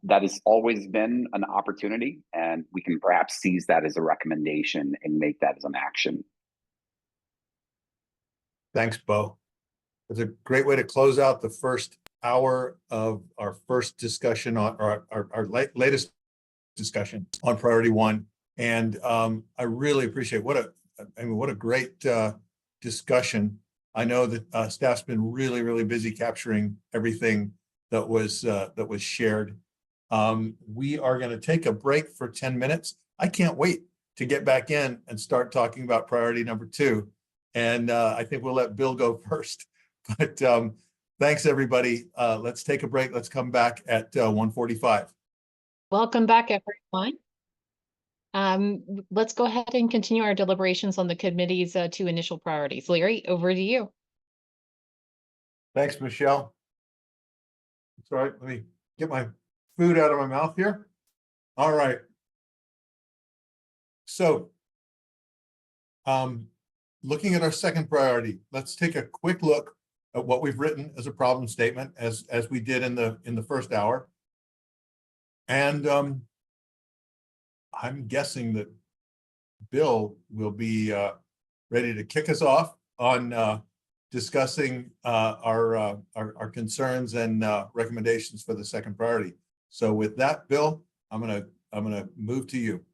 S10: That has always been an opportunity, and we can perhaps seize that as a recommendation and make that as an action.
S6: Thanks, Bo. It's a great way to close out the first hour of our first discussion on our latest discussion on priority one. And I really appreciate what a great discussion. I know that staff's been really busy capturing everything that was shared. We are going to take a break for 10 minutes. I can't wait to get back in and start talking about priority number 2. And I think we'll let Bill go first. But thanks, everybody. Let's take a break. Let's come back at 1:45.
S1: Welcome back, everyone. Let's go ahead and continue our deliberations on the committee's 2 initial priorities. Larry, over to you.
S6: Thanks, Michelle. That's all right. Let me get my food out of my mouth here. All right. So, looking at our second priority, let's take a quick look at what we've written as a problem statement, as we did in the first hour. And I'm guessing that Bill will be ready to kick us off on discussing our concerns and recommendations for the second priority. So with that, Bill, I'm gonna move to you.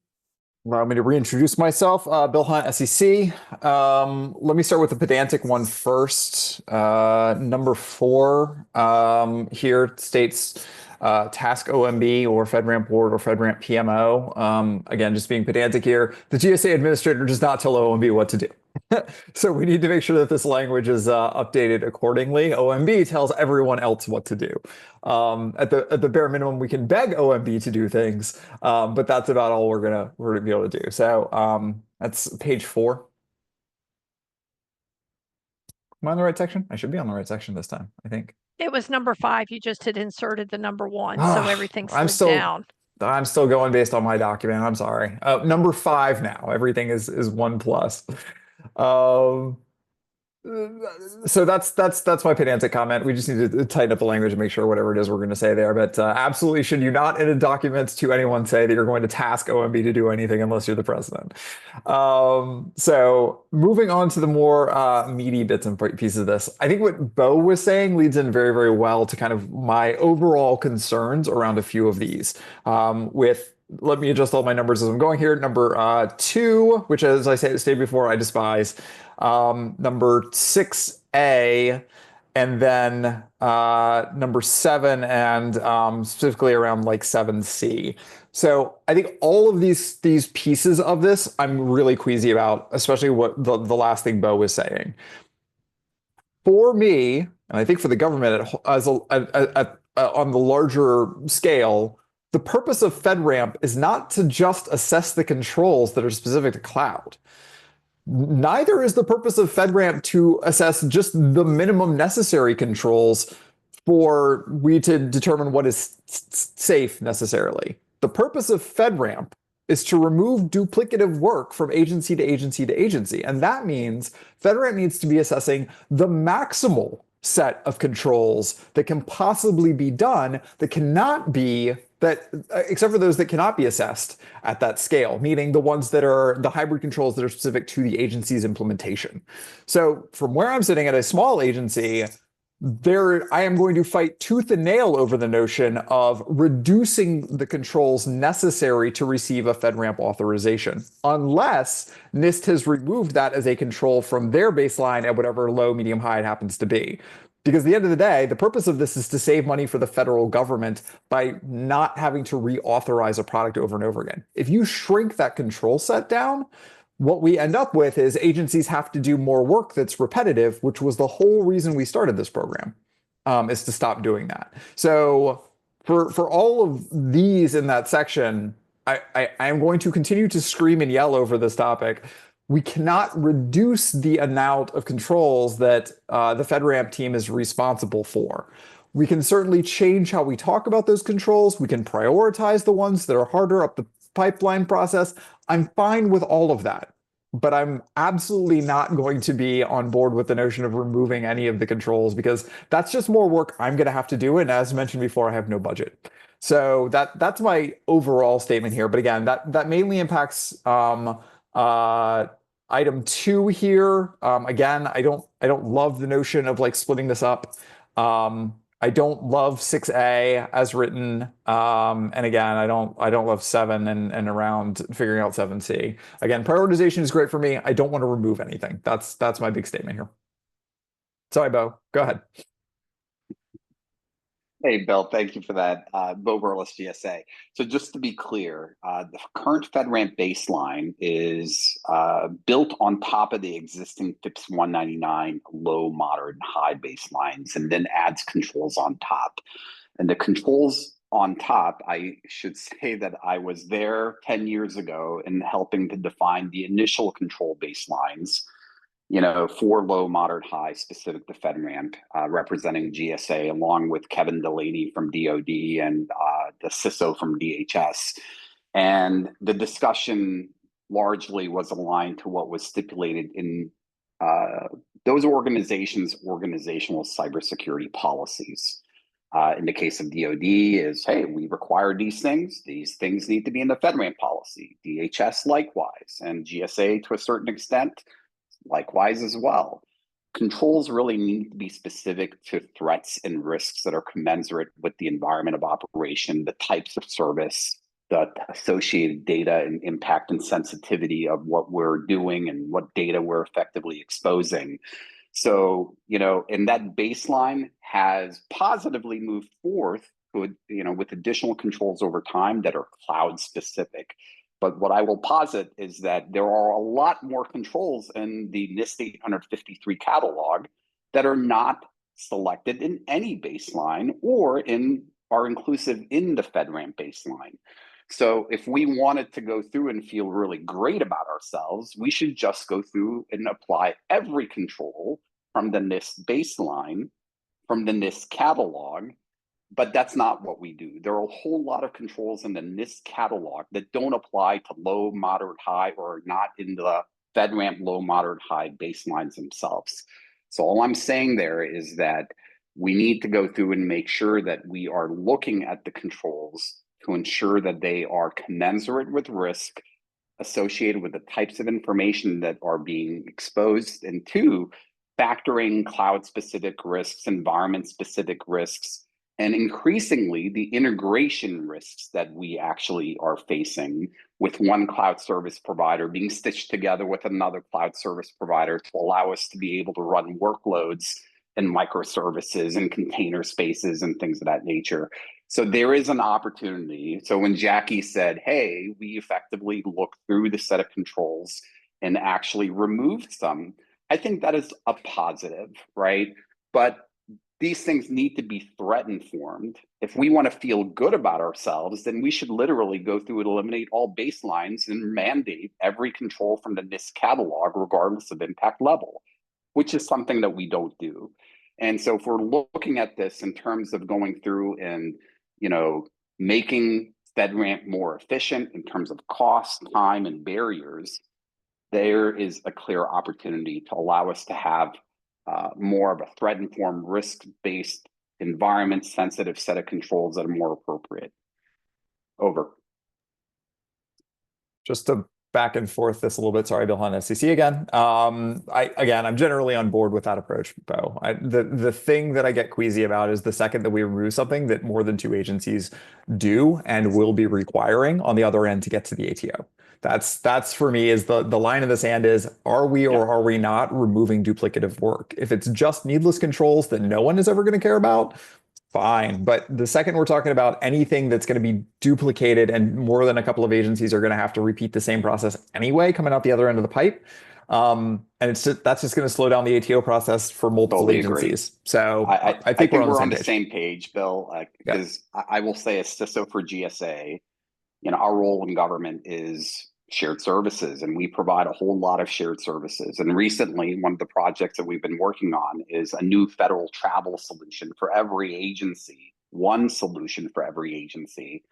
S7: Allow me to reintroduce myself. Bill Hunt, SEC. Let me start with the pedantic one first. Number 4 here states task OMB or FedRAMP board or FedRAMP PMO. Again, just being pedantic here, the GSA administrator does not tell OMB what to do. So we need to make sure that this language is updated accordingly. OMB tells everyone else what to do. At the bare minimum, we can beg OMB to do things, but that's about all we're gonna be able to do. So that's page 4. Am I on the right section? I should be on the right section this time, I think.
S13: It was number 5. You just had inserted the number 1, so everything slid down.
S7: I'm still going based on my document. I'm sorry. Number 5 now. Everything is 1+. So that's my pedantic comment. We just need to tighten up the language and make sure whatever it is we're going to say there. But absolutely, should you not in a document to anyone say that you're going to task OMB to do anything unless you're the president. So moving on to the more meaty bits and pieces of this, I think what Bo was saying leads in very well to kind of my overall concerns around a few of these. Let me adjust all my numbers as I'm going here. Number 2, which as I stated before, I despise. Number 6A, and then number 7, and specifically around like 7C. So I think all of these pieces of this I'm really queasy about, especially what the last thing Bo was saying. For me, and I think for the government on the larger scale, the purpose of FedRAMP is not to just assess the controls that are specific to cloud. Neither is the purpose of FedRAMP to assess just the minimum necessary controls for we to determine what is safe necessarily. The purpose of FedRAMP is to remove duplicative work from agency to agency to agency. And that means FedRAMP needs to be assessing the maximal set of controls that can possibly be done that cannot be except for those that cannot be assessed at that scale, meaning the ones that are the hybrid controls that are specific to the agency's implementation. So from where I'm sitting at a small agency, I am going to fight tooth and nail over the notion of reducing the controls necessary to receive a FedRAMP authorization, unless NIST has removed that as a control from their baseline at whatever low, medium, high it happens to be. Because at the end of the day, the purpose of this is to save money for the federal government by not having to reauthorize a product over and over again. If you shrink that control set down, what we end up with is agencies have to do more work that's repetitive, which was the whole reason we started this program, is to stop doing that. So for all of these in that section, I am going to continue to scream and yell over this topic. We cannot reduce the amount of controls that the FedRAMP team is responsible for. We can certainly change how we talk about those controls. We can prioritize the ones that are harder up the pipeline process. I'm fine with all of that, but I'm absolutely not going to be on board with the notion of removing any of the controls, because that's just more work I'm going to have to do. And as mentioned before, I have no budget. So that's my overall statement here. But again, that mainly impacts item 2 here. Again, I don't love the notion of like splitting this up. I don't love 6A as written. And again, I don't love 7 and around figuring out 7C. Again, prioritization is great for me. I don't want to remove anything. That's my big statement here. Sorry, Bo, go ahead.
S10: Hey, Bill, thank you for that. Bo Burles, GSA. So just to be clear, the current FedRAMP baseline is built on top of the existing FIPS 199 low, moderate, and high baselines, and then adds controls on top. And the controls on top, I should say that I was there 10 years ago in helping to define the initial control baselines, for low, moderate, high, specific to FedRAMP, representing GSA, along with Kevin Delaney from DOD and the CISO from DHS. And the discussion largely was aligned to what was stipulated in those organizations' organizational cybersecurity policies. In the case of DOD is, hey, we require these things. These things need to be in the FedRAMP policy. DHS likewise, and GSA to a certain extent, likewise as well. Controls really need to be specific to threats and risks that are commensurate with the environment of operation, the types of service, the associated data and impact and sensitivity of what we're doing and what data we're effectively exposing. So, and that baseline has positively moved forth with additional controls over time that are cloud specific. But what I will posit is that there are a lot more controls in the NIST 853 catalog that are not selected in any baseline or are inclusive in the FedRAMP baseline. So if we wanted to go through and feel really great about ourselves, we should just go through and apply every control from the NIST baseline, from the NIST catalog. But that's not what we do. There are a whole lot of controls in the NIST catalog that don't apply to low, moderate, high, or are not in the FedRAMP low, moderate, high baselines themselves. So all I'm saying there is that we need to go through and make sure that we are looking at the controls to ensure that they are commensurate with risk associated with the types of information that are being exposed, and 2, factoring cloud-specific risks, environment-specific risks, and increasingly the integration risks that we actually are facing with one cloud service provider being stitched together with another cloud service provider to allow us to be able to run workloads and microservices and container spaces and things of that nature. So there is an opportunity. So when Jackie said, hey, we effectively looked through the set of controls and actually removed some, I think that is a positive, right? But these things need to be threat informed. If we want to feel good about ourselves, then we should literally go through and eliminate all baselines and mandate every control from the NIST catalog, regardless of impact level, which is something that we don't do. And so if we're looking at this in terms of going through and, making FedRAMP more efficient in terms of cost, time, and barriers, there is a clear opportunity to allow us to have more of a threat-informed, risk-based, environment-sensitive set of controls that are more appropriate. Over.
S7: Just to back and forth this a little bit. Sorry, Bill, on FCC again. I'm generally on board with that approach, Bo. The thing that I get queasy about is the second that we remove something that more than 2 agencies do and will be requiring on the other end to get to the ATO. That's for me is the line in the sand is, are we or are we not removing duplicative work? If it's just needless controls that no one is ever going to care about, fine. But the second we're talking about anything that's going to be duplicated and more than a couple of agencies are going to have to repeat the same process anyway, coming out the other end of the pipe. And that's just going to slow down the ATO process for multiple
S10: Totally agree.
S7: agencies. So
S10: I
S7: think we're on
S10: the
S7: the
S10: same page, Bill, because I will say as CISO for GSA, you know, our role in government is shared services, and we provide a whole lot of shared services. And recently, one of the projects that we've been working on is a new federal travel solution for every agency, one solution for every agency.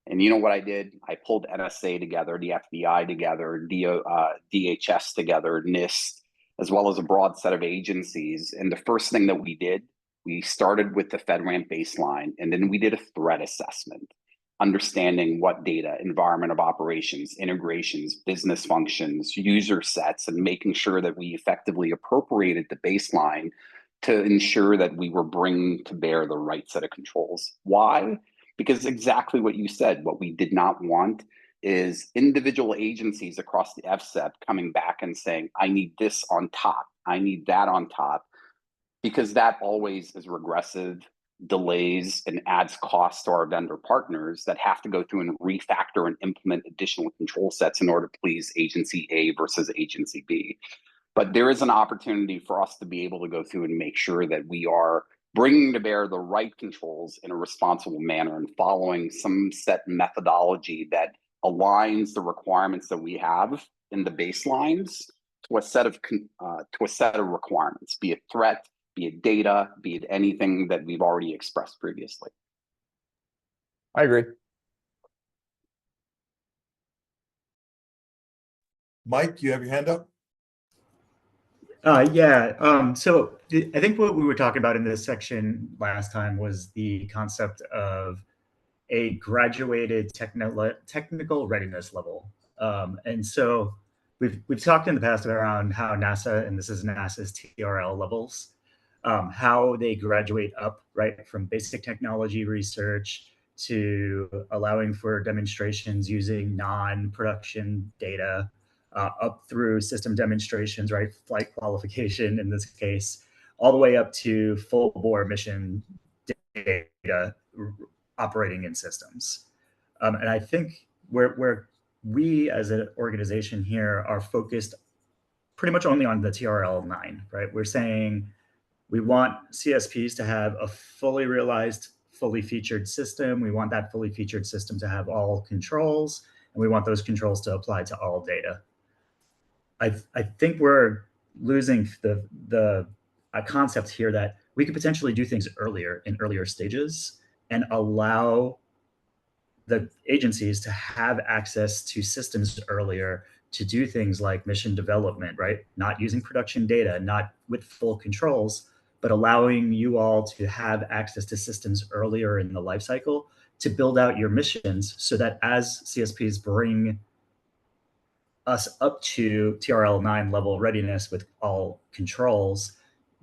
S10: And you know what I did? I pulled NSA together, the FBI together, DHS together, NIST, as well as a broad set of agencies. And the first thing that we did, we started with the FedRAMP baseline, and then we did a threat assessment, understanding what data, environment of operations, integrations, business functions, user sets, and making sure that we effectively appropriated the baseline to ensure that we were bringing to bear the right set of controls. Why? Because exactly what you said, what we did not want is individual agencies across the FSCAC coming back and saying, I need this on top, I need that on top, because that always is regressive, delays, and adds costs to our vendor partners that have to go through and refactor and implement additional control sets in order to please agency A versus agency B. But there is an opportunity for us to be able to go through and make sure that we are bringing to bear the right controls in a responsible manner and following some set methodology that aligns the requirements that we have in the baselines to a set of requirements, be it threat, be it data, be it anything that we've already expressed previously.
S7: I agree.
S6: Mike, you have your hand up?
S9: So I think what we were talking about in this section last time was the concept of a graduated technical readiness level. And so we've talked in the past around how NASA, and this is NASA's TRL levels, how they graduate up, right, from basic technology research to allowing for demonstrations using non-production data, up through system demonstrations, right, flight qualification in this case, all the way up to full bore mission data operating in systems. And I think where we as an organization here are focused pretty much only on the TRL 9, right? We're saying we want CSPs to have a fully realized, fully featured system. We want that fully featured system to have all controls, and we want those controls to apply to all data. I think we're losing the concept here that we could potentially do things earlier in earlier stages and allow the agencies to have access to systems earlier to do things like mission development, right? Not using production data, not with full controls, but allowing you all to have access to systems earlier in the life cycle to build out your missions so that as CSPs bring us up to TRL 9 level readiness with all controls,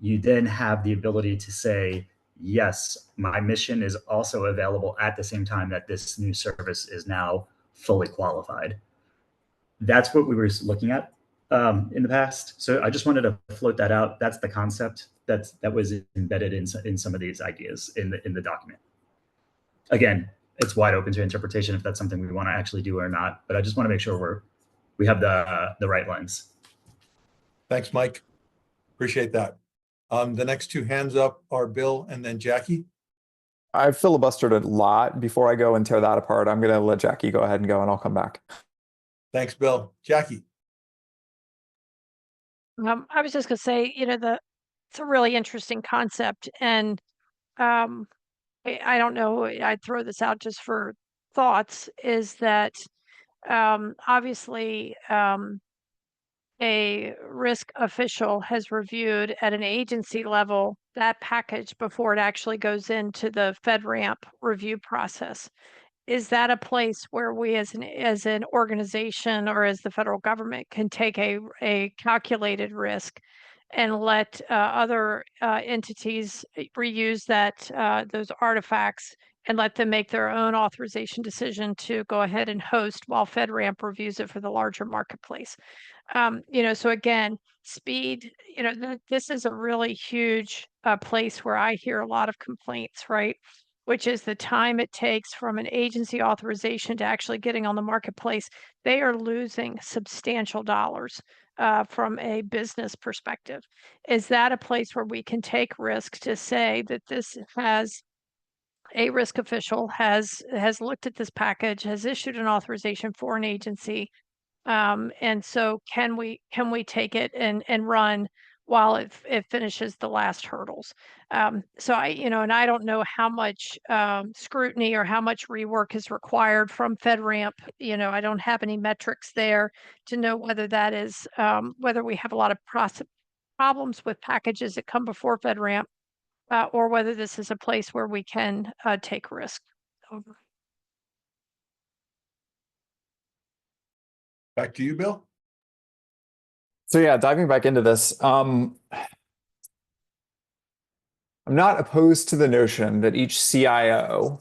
S9: you then have the ability to say, yes, my mission is also available at the same time that this new service is now fully qualified. That's what we were looking at in the past. So I just wanted to float that out. That's the concept that was embedded in some of these ideas in the document. Again, it's wide open to interpretation if that's something we want to actually do or not. But I just want to make sure we have the right lens.
S6: Thanks, Mike. Appreciate that. The next two hands up are Bill and then Jackie.
S7: I filibustered a lot. Before I go and tear that apart, I'm going to let Jackie go ahead and go, and I'll come back.
S6: Thanks, Bill. Jackie.
S13: I was just going to say, it's a really interesting concept, and I don't know, I'd throw this out just for thoughts, is that obviously a risk official has reviewed at an agency level that package before it actually goes into the FedRAMP review process. Is that a place where we as an organization or as the federal government can take a calculated risk and let other entities reuse those artifacts and let them make their own authorization decision to go ahead and host while FedRAMP reviews it for the larger marketplace. So again, speed, this is a really huge place where I hear a lot of complaints, right? Which is the time it takes from an agency authorization to actually getting on the marketplace. They are losing substantial dollars from a business perspective. Is that a place where we can take risk to say that this has a risk official has looked at this package, has issued an authorization for an agency, and so can we take it and run while it finishes the last hurdles? So and I don't know how much scrutiny or how much rework is required from FedRAMP. I don't have any metrics there to know whether that is whether we have a lot of problems with packages that come before FedRAMP, or whether this is a place where we can take risk. Over.
S6: Back to you, Bill.
S7: So yeah, diving back into this, I'm not opposed to the notion that each CIO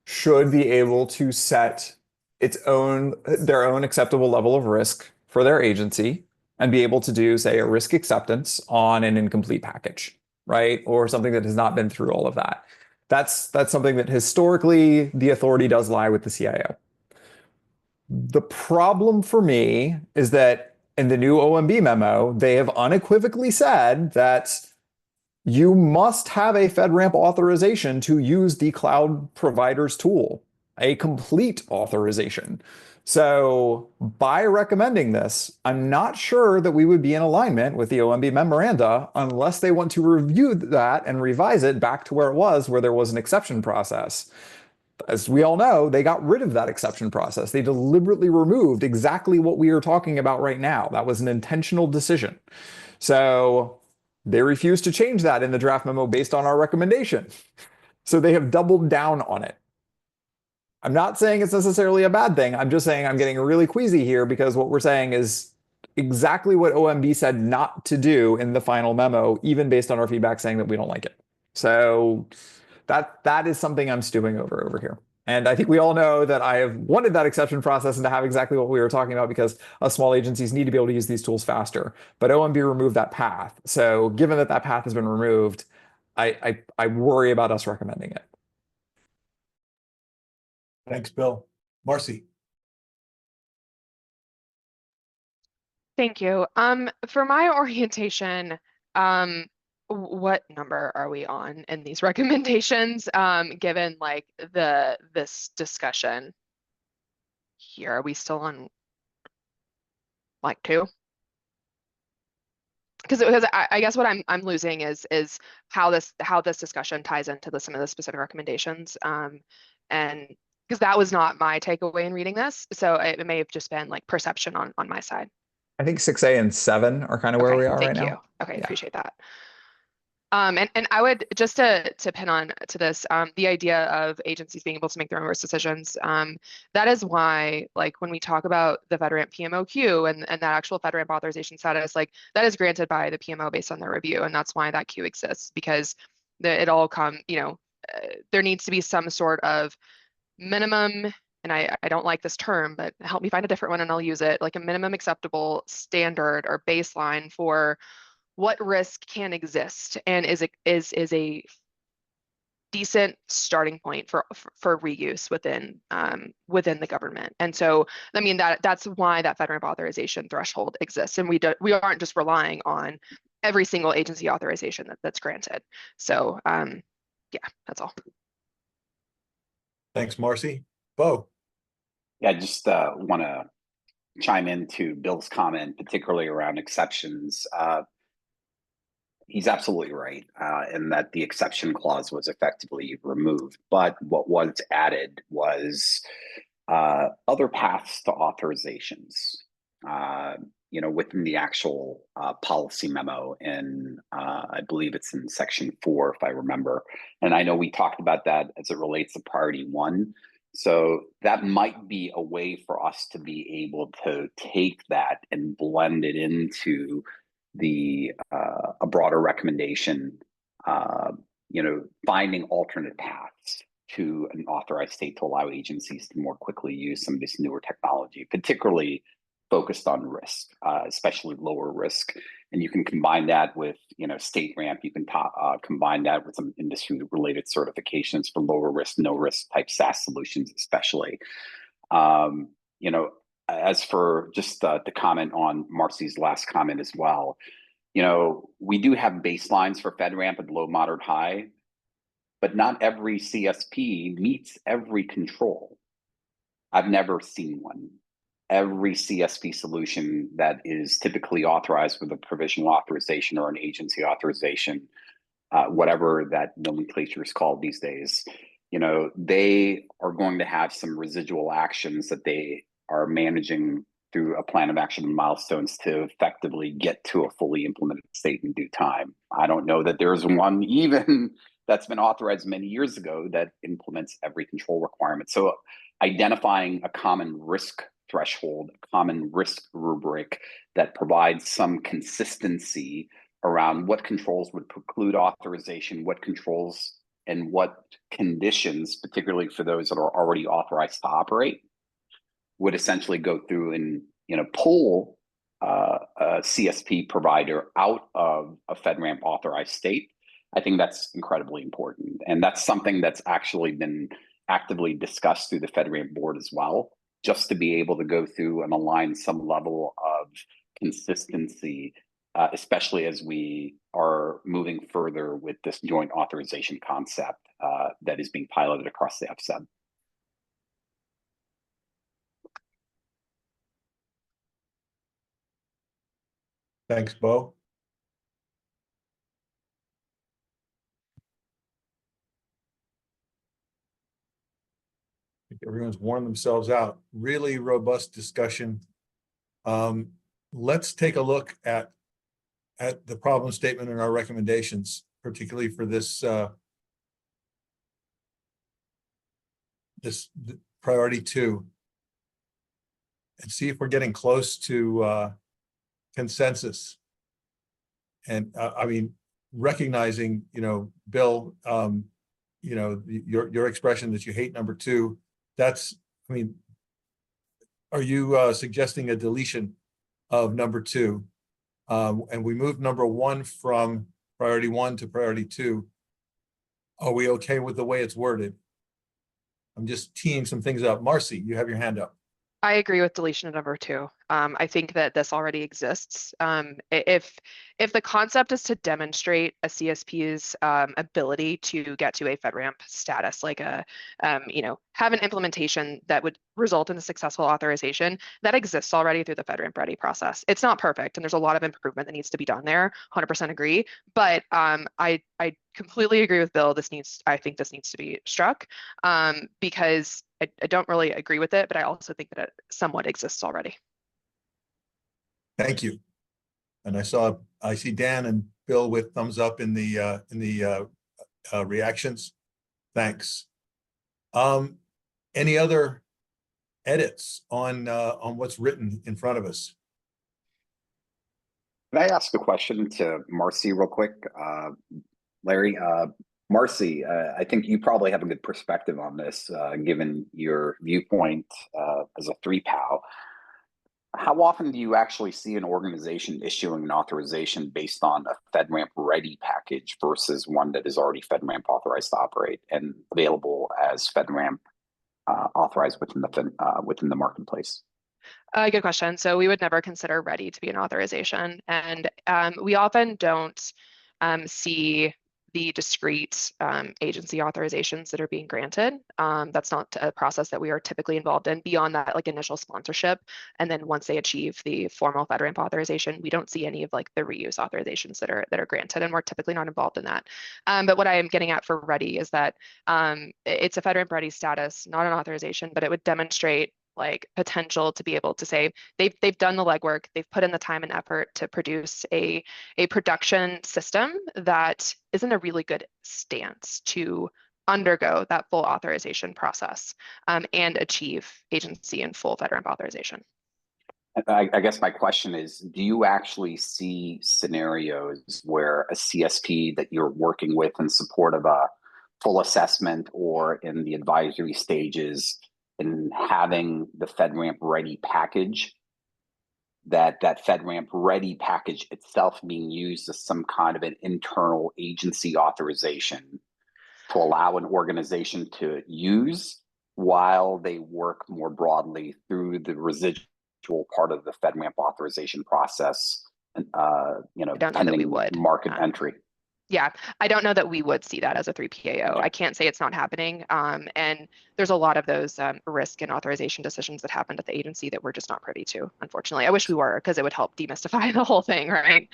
S7: should be able to set their own acceptable level of risk for their agency and be able to do, say, a risk acceptance on an incomplete package, right? Or something that has not been through all of that. That's something that historically the authority does lie with the CIO. The problem for me is that in the new OMB memo, they have unequivocally said that you must have a FedRAMP authorization to use the cloud provider's tool, a complete authorization. So by recommending this, I'm not sure that we would be in alignment with the OMB memoranda unless they want to review that and revise it back to where it was, where there was an exception process. As we all know, they got rid of that exception process. They deliberately removed exactly what we are talking about right now. That was an intentional decision. So they refused to change that in the draft memo based on our recommendation. So they have doubled down on it. I'm not saying it's necessarily a bad thing. I'm just saying I'm getting really queasy here because what we're saying is exactly what OMB said not to do in the final memo, even based on our feedback saying that we don't like it. So that is something I'm stewing over here. And I think we all know that I have wanted that exception process and to have exactly what we were talking about because small agencies need to be able to use these tools faster. But OMB removed that path. So given that that path has been removed, I worry about us recommending it.
S6: Thanks, Bill. Marcy.
S8: Thank you. For my orientation, what number are we on in these recommendations, given like this discussion here? Are we still on like 2? Because I guess what I'm losing is how this discussion ties into some of the specific recommendations, and because that was not my takeaway in reading this, so it may have just been like perception on my side.
S7: I think 6A and 7 are kind of where we are right now.
S8: Thank you. Okay,
S7: Yeah.
S8: appreciate that. And I would just to pin on to this, the idea of agencies being able to make their own risk decisions. That is why, like when we talk about the FedRAMP PMO and that actual FedRAMP authorization status, like that is granted by the PMO based on their review, and that's why that queue exists, because it all there needs to be some sort of minimum. And I don't like this term, but help me find a different one and I'll use it, like a minimum acceptable standard or baseline for what risk can exist and is a decent starting point for reuse within the government. And so, I mean, that's why that FedRAMP authorization threshold exists. And we aren't just relying on every single agency authorization that's granted. So yeah, that's all.
S6: Thanks, Marcy. Bo.
S10: Yeah, I just want to chime into Bill's comment, particularly around exceptions. He's absolutely right in that the exception clause was effectively removed. But what was added was other paths to authorizations, within the actual policy memo. And I believe it's in section 4, if I remember. And I know we talked about that as it relates to priority 1. So that might be a way for us to be able to take that and blend it into a broader recommendation, finding alternate paths to an authorized state to allow agencies to more quickly use some of this newer technology, particularly focused on risk, especially lower risk. And you can combine that with, state ramp. You can combine that with some industry-related certifications for lower risk, no risk type SaaS solutions, especially. As for just the comment on Marcy's last comment as well, we do have baselines for FedRAMP at low, moderate, high, but not every CSP meets every control. I've never seen one. Every CSP solution that is typically authorized with a provisional authorization or an agency authorization, whatever that nomenclature is called these days, they are going to have some residual actions that they are managing through a plan of action and milestones to effectively get to a fully implemented state in due time. I don't know that there's one even that's been authorized many years ago that implements every control requirement. So identifying a common risk threshold, a common risk rubric that provides some consistency around what controls would preclude authorization, what controls and what conditions, particularly for those that are already authorized to operate, would essentially go through and pull a CSP provider out of a FedRAMP authorized state. I think that's incredibly important. And that's something that's actually been actively discussed through the FedRAMP board as well, just to be able to go through and align some level of consistency, especially as we are moving further with this joint authorization concept that is being piloted across the FSCAC.
S6: Thanks, Bo. I think everyone's worn themselves out. Really robust discussion. Let's take a look at the problem statement and our recommendations, particularly for this priority 2, and see if we're getting close to consensus. And I mean, recognizing, Bill, your expression that you hate number 2, that's, I mean, are you suggesting a deletion of number 2? And we moved number 1 from priority 1 to priority 2. Are we okay with the way it's worded? I'm just teeing some things up. Marcy, you have your hand up.
S8: I agree with deletion of number 2. I think that this already exists. If the concept is to demonstrate a CSP's ability to get to a FedRAMP status, like have an implementation that would result in a successful authorization, that exists already through the FedRAMP Ready process. It's not perfect, and there's a lot of improvement that needs to be done there. 100% agree, but I completely agree with Bill. I think this needs to be struck because I don't really agree with it, but I also think that it somewhat exists already.
S6: Thank you. And I see Dan and Bill with thumbs up in the reactions. Thanks. Any other edits on what's written in front of us?
S10: Can I ask a question to Marcy real quick? Larry, Marcy, I think you probably have a good perspective on this, given your viewpoint as a 3POW. How often do you actually see an organization issuing an authorization based on a FedRAMP ready package versus one that is already FedRAMP authorized to operate and available as FedRAMP authorized within the marketplace?
S8: Good question. So we would never consider ready to be an authorization, and we often don't see the discrete agency authorizations that are being granted. That's not a process that we are typically involved in beyond that initial sponsorship. And then once they achieve the formal FedRAMP authorization, we don't see any of the reuse authorizations that are granted, and we're typically not involved in that. But what I am getting at for ready is that it's a FedRAMP ready status, not an authorization, but it would demonstrate potential to be able to say they've done the legwork, they've put in the time and effort to produce a production system that is in a really good stance to undergo that full authorization process and achieve agency and full FedRAMP authorization.
S10: I guess my question is, do you actually see scenarios where a CSP that you're working with in support of a full assessment or in the advisory stages, in having the FedRAMP ready package, that FedRAMP ready package itself being used as some kind of an internal agency authorization to allow an organization to use while they work more broadly through the residual part of the FedRAMP authorization process, pending market entry.
S8: Yeah, I don't know that we would see that as a 3PAO. I can't say it's not happening. And there's a lot of those risk and authorization decisions that happened at the agency that we're just not privy to, unfortunately. I wish we were, because it would help demystify the whole thing, right?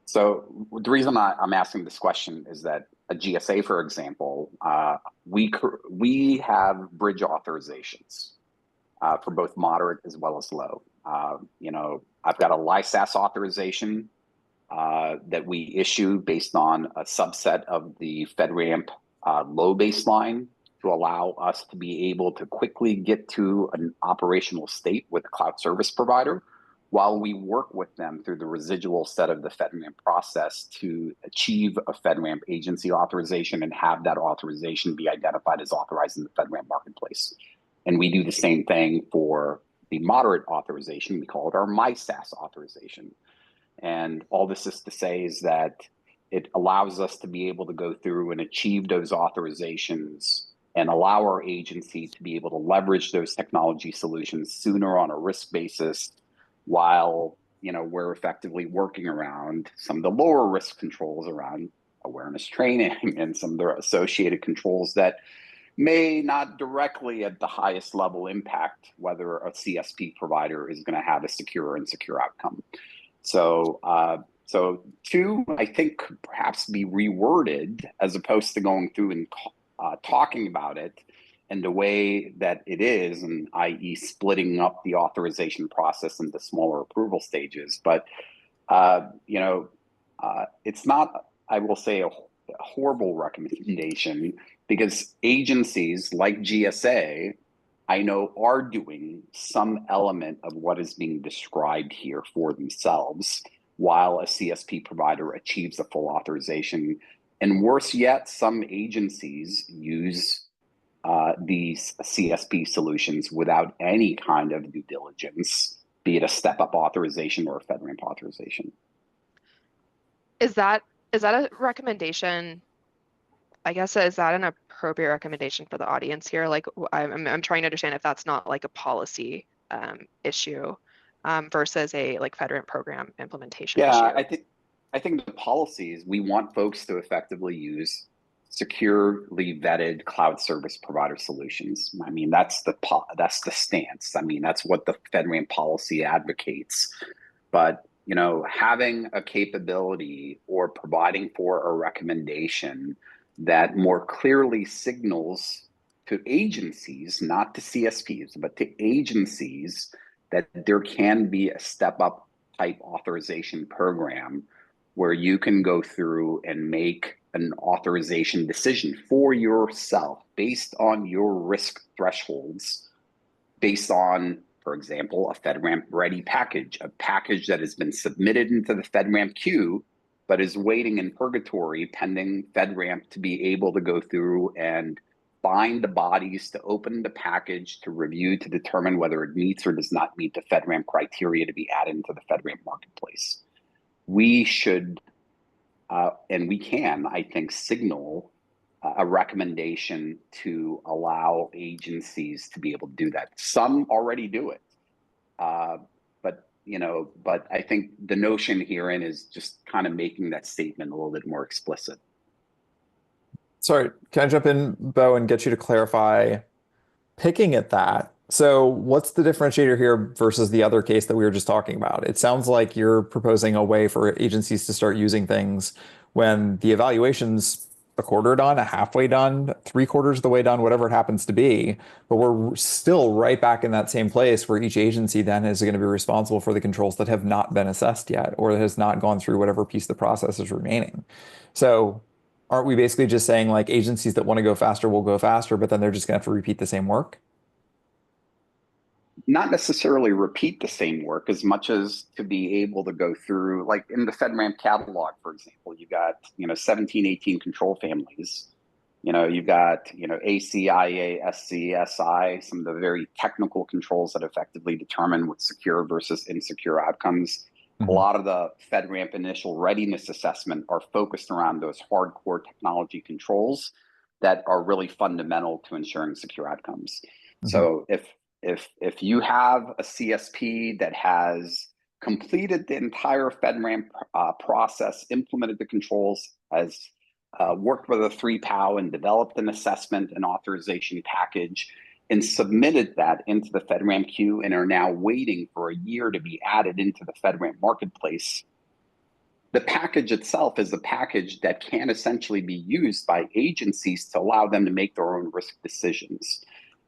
S10: So the reason I'm asking this question is that a GSA, for example, we have bridge authorizations for both moderate as well as low. I've got a LISAS authorization that we issue based on a subset of the FedRAMP low baseline to allow us to be able to quickly get to an operational state with a cloud service provider while we work with them through the residual set of the FedRAMP process to achieve a FedRAMP agency authorization and have that authorization be identified as authorized in the FedRAMP marketplace. And we do the same thing for the moderate authorization. We call it our MySAS authorization. And all this is to say is that it allows us to be able to go through and achieve those authorizations and allow our agency to be able to leverage those technology solutions sooner on a risk basis, while we're effectively working around some of the lower risk controls around awareness training and some of the associated controls that may not directly at the highest level impact whether a CSP provider is going to have a secure and secure outcome. So two, I think, could perhaps be reworded as opposed to going through and talking about it in the way that it is, and i.e. splitting up the authorization process into smaller approval stages. But, it's not, I will say, a horrible recommendation, because agencies like GSA, I know, are doing some element of what is being described here for themselves while a CSP provider achieves a full authorization. And worse yet, some agencies use these CSP solutions without any kind of due diligence, be it a step-up authorization or a FedRAMP authorization.
S8: Is that a recommendation? I guess, is that an appropriate recommendation for the audience here? Like, I'm trying to understand if that's not like a policy issue versus a like FedRAMP program implementation issue.
S10: I think the policies, we want folks to effectively use securely vetted cloud service provider solutions. I mean, that's the stance. I mean, that's what the FedRAMP policy advocates. But having a capability or providing for a recommendation that more clearly signals to agencies, not to CSPs, but to agencies, that there can be a step-up type authorization program where you can go through and make an authorization decision for yourself based on your risk thresholds, based on, for example, a FedRAMP ready package, a package that has been submitted into the FedRAMP queue, but is waiting in purgatory pending FedRAMP to be able to go through and bind the bodies to open the package to review to determine whether it meets or does not meet the FedRAMP criteria to be added into the FedRAMP marketplace. We should, and we can, I think, signal a recommendation to allow agencies to be able to do that. Some already do it, but I think the notion herein is just kind of making that statement a little bit more explicit.
S7: Sorry, can I jump in, Bo, and get you to clarify picking at that? So what's the differentiator here versus the other case that we were just talking about? It sounds like you're proposing a way for agencies to start using things when the evaluation's a quarter done, a halfway done, 3/4 of the way done, whatever it happens to be. But we're still right back in that same place where each agency then is going to be responsible for the controls that have not been assessed yet, or has not gone through whatever piece of the process is remaining. So aren't we basically just saying, like, agencies that want to go faster will go faster, but then they're just going to have to repeat the same work?
S10: Not necessarily repeat the same work as much as to be able to go through, like in the FedRAMP catalog, for example, you got 17, 18 control families. You've got, ACIA, SCSI, some of the very technical controls that effectively determine what's secure versus insecure outcomes. A lot of the FedRAMP initial readiness assessment are focused around those hardcore technology controls that are really fundamental to ensuring secure outcomes. So if you have a CSP that has completed the entire FedRAMP process, implemented the controls, has worked with a 3POW and developed an assessment and authorization package and submitted that into the FedRAMP queue and are now waiting for a year to be added into the FedRAMP marketplace, the package itself is a package that can essentially be used by agencies to allow them to make their own risk decisions.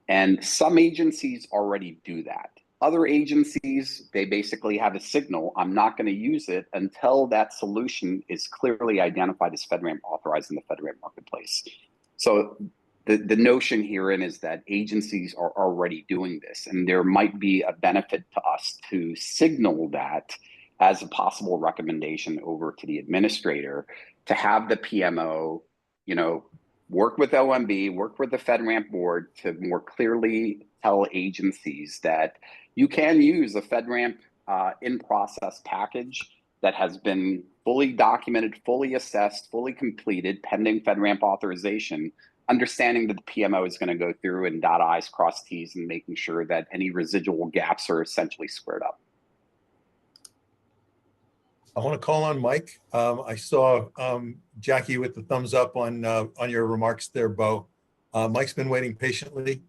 S10: And some agencies already do that. Other agencies, they basically have a signal, I'm not going to use it until that solution is clearly identified as FedRAMP authorized in the FedRAMP marketplace. So the notion herein is that agencies are already doing this, and there might be a benefit to us to signal that as a possible recommendation over to the administrator to have the PMO, work with OMB, work with the FedRAMP board to more clearly tell agencies that you can use a FedRAMP in-process package that has been fully documented, fully assessed, fully completed, pending FedRAMP authorization, understanding that the PMO is going to go through and dot I's, cross T's, and making sure that any residual gaps are essentially squared up.
S6: I want to call on Mike. I saw Jackie with the thumbs up on your remarks there, Bo. Mike's been waiting patiently.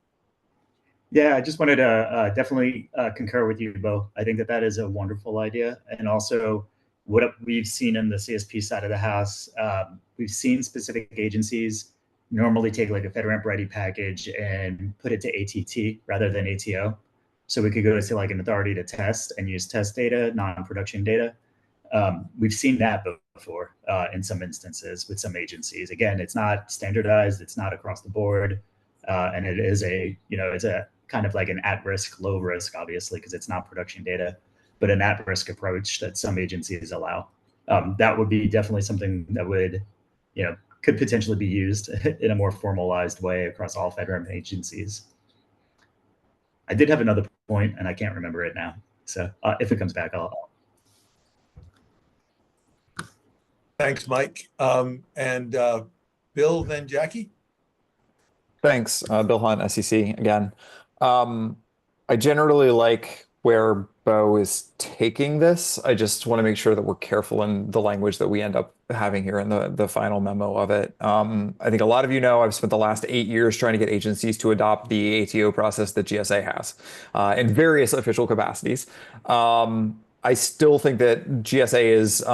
S9: Yeah, I just wanted to definitely concur with you, Bo. I think that is a wonderful idea. And also what we've seen in the CSP side of the house, we've seen specific agencies normally take like a FedRAMP ready package and put it to ATT rather than ATO. So we could go to like an authority to test and use test data, non-production data. We've seen that before in some instances with some agencies. Again, it's not standardized, it's not across the board, and it is it's a kind of like an at-risk, low risk, obviously, because it's not production data, but an at-risk approach that some agencies allow. That would be definitely something that would, could potentially be used in a more formalized way across all FedRAMP agencies. I did have another point, and I can't remember it now. So if it comes back, I'll.
S6: Thanks, Mike. And Bill, then Jackie.
S7: Thanks, Bill Hunt, SEC again. I generally like where Bo is taking this. I just want to make sure that we're careful in the language that we end up having here in the final memo of it. I think a lot of you know I've spent the last 8 years trying to get agencies to adopt the ATO process that GSA has in various official capacities. I still think that GSA is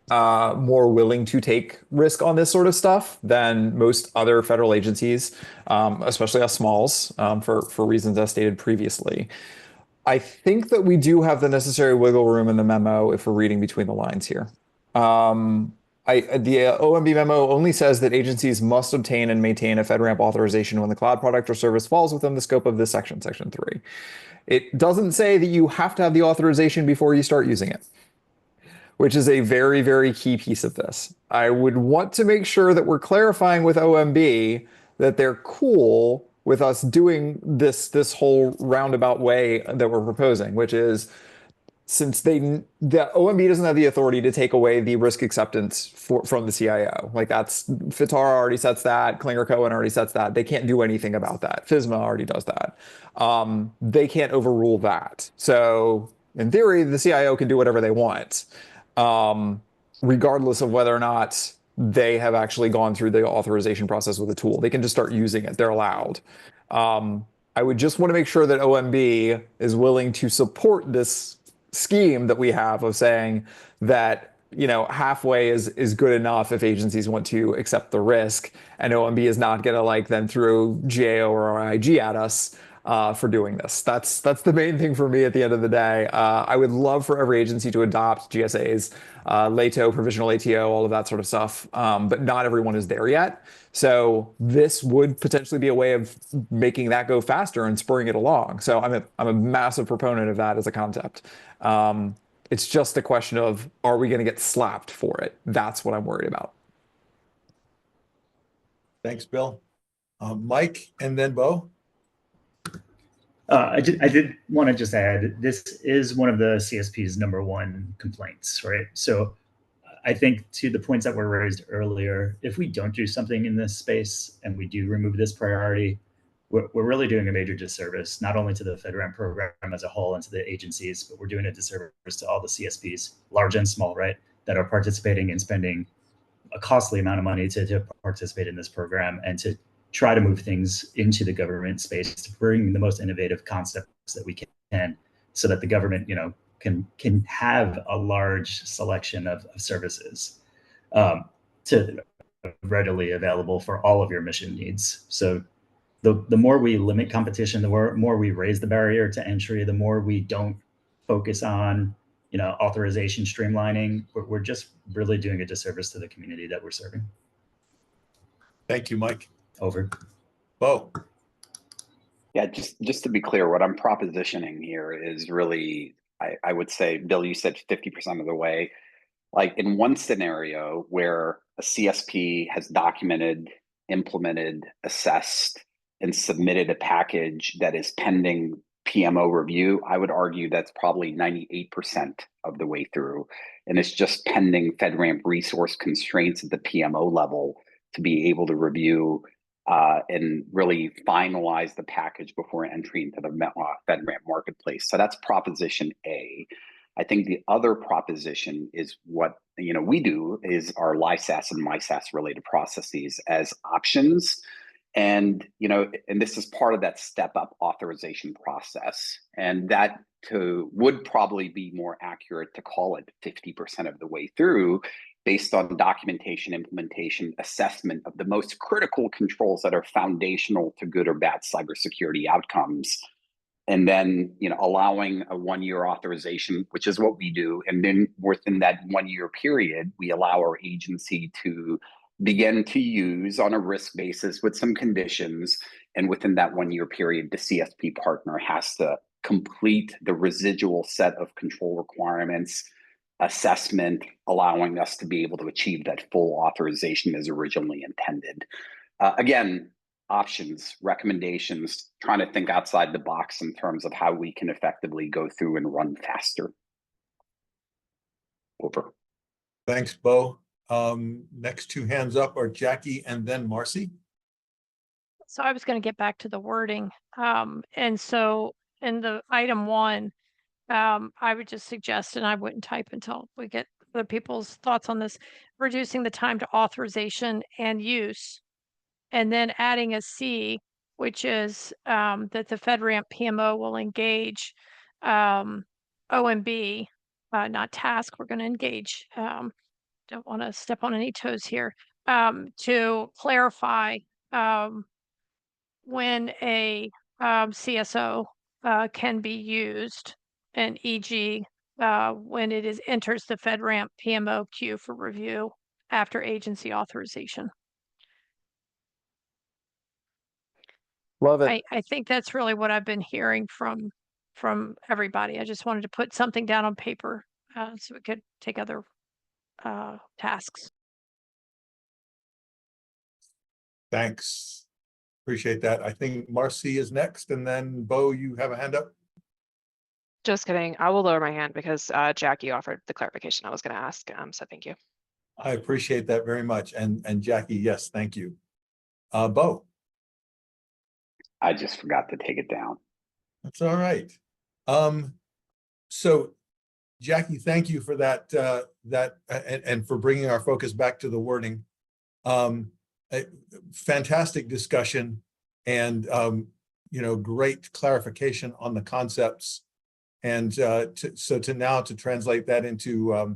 S7: more willing to take risk on this sort of stuff than most other federal agencies, especially us smalls, for reasons as stated previously. I think that we do have the necessary wiggle room in the memo if we're reading between the lines here. The OMB memo only says that agencies must obtain and maintain a FedRAMP authorization when the cloud product or service falls within the scope of this section, section 3. It doesn't say that you have to have the authorization before you start using it, which is a very, very key piece of this. I would want to make sure that we're clarifying with OMB that they're cool with us doing this whole roundabout way that we're proposing, which is since the OMB doesn't have the authority to take away the risk acceptance from the CIO. Like that's, FITAR already sets that, Klinger-Cohen already sets that. They can't do anything about that. FSMA already does that. They can't overrule that. So in theory, the CIO can do whatever they want, regardless of whether or not they have actually gone through the authorization process with the tool. They can just start using it. They're allowed. I would just want to make sure that OMB is willing to support this scheme that we have of saying that, halfway is good enough if agencies want to accept the risk, and OMB is not going to then throw GAO or IG at us for doing this. That's the main thing for me at the end of the day. I would love for every agency to adopt GSA's LATO, provisional ATO, all of that sort of stuff, but not everyone is there yet. So this would potentially be a way of making that go faster and spurring it along. So I'm a massive proponent of that as a concept. It's just a question of, are we going to get slapped for it? That's what I'm worried about.
S6: Thanks, Bill. Mike and then Bo.
S9: I did want to just add, this is one of the CSP's #1 complaints, right? So I think to the points that were raised earlier, if we don't do something in this space and we do remove this priority, we're really doing a major disservice, not only to the FedRAMP program as a whole and to the agencies, but we're doing a disservice to all the CSPs, large and small, right, that are participating and spending a costly amount of money to participate in this program and to try to move things into the government space to bring the most innovative concepts that we can, so that the government, can have a large selection of services to readily available for all of your mission needs. So the more we limit competition, the more we raise the barrier to entry, the more we don't focus on authorization streamlining, we're just really doing a disservice to the community that we're serving.
S6: Thank you, Mike.
S9: Over.
S6: Bo.
S10: Yeah, just to be clear, what I'm propositioning here is really, I would say, Bill, you said 50% of the way. Like in one scenario where a CSP has documented, implemented, assessed, and submitted a package that is pending PMO review, I would argue that's probably 98% of the way through. And it's just pending FedRAMP resource constraints at the PMO level to be able to review and really finalize the package before entry into the FedRAMP marketplace. So that's proposition A. I think the other proposition is what we do is our LISAS and MISAS related processes as options. And and this is part of that step up authorization process. And that would probably be more accurate to call it 50% of the way through, based on documentation, implementation, assessment of the most critical controls that are foundational to good or bad cybersecurity outcomes. And then, allowing a 1-year authorization, which is what we do. And then within that 1-year period, we allow our agency to begin to use on a risk basis with some conditions. And within that 1-year period, the CSP partner has to complete the residual set of control requirements, assessment, allowing us to be able to achieve that full authorization as originally intended. Again, options, recommendations, trying to think outside the box in terms of how we can effectively go through and run faster. Over.
S6: Thanks, Bo. Next two hands up are Jackie and then Marcy.
S13: So I was going to get back to the wording. And so in the item 1, I would just suggest, and I wouldn't type until we get other people's thoughts on this, reducing the time to authorization and use, and then adding a C, which is that the FedRAMP PMO will engage OMB, not task. We're going to engage. Don't want to step on any toes here, to clarify when a CSO can be used, and e.g. When it enters the FedRAMP PMO queue for review after agency authorization.
S7: Love it.
S13: I think that's really what I've been hearing from everybody. I just wanted to put something down on paper so we could take other tasks.
S6: Thanks. Appreciate that. I think Marcy is next, and then Bo, you have a hand up.
S8: Just kidding. I will lower my hand because Jackie offered the clarification I was going to ask. So thank you.
S6: I appreciate that very much. And Jackie, yes, thank you. Bo.
S10: I just forgot to take it down.
S6: That's all right. So Jackie, thank you for that, and for bringing our focus back to the wording. Fantastic discussion and, great clarification on the concepts. And to translate that into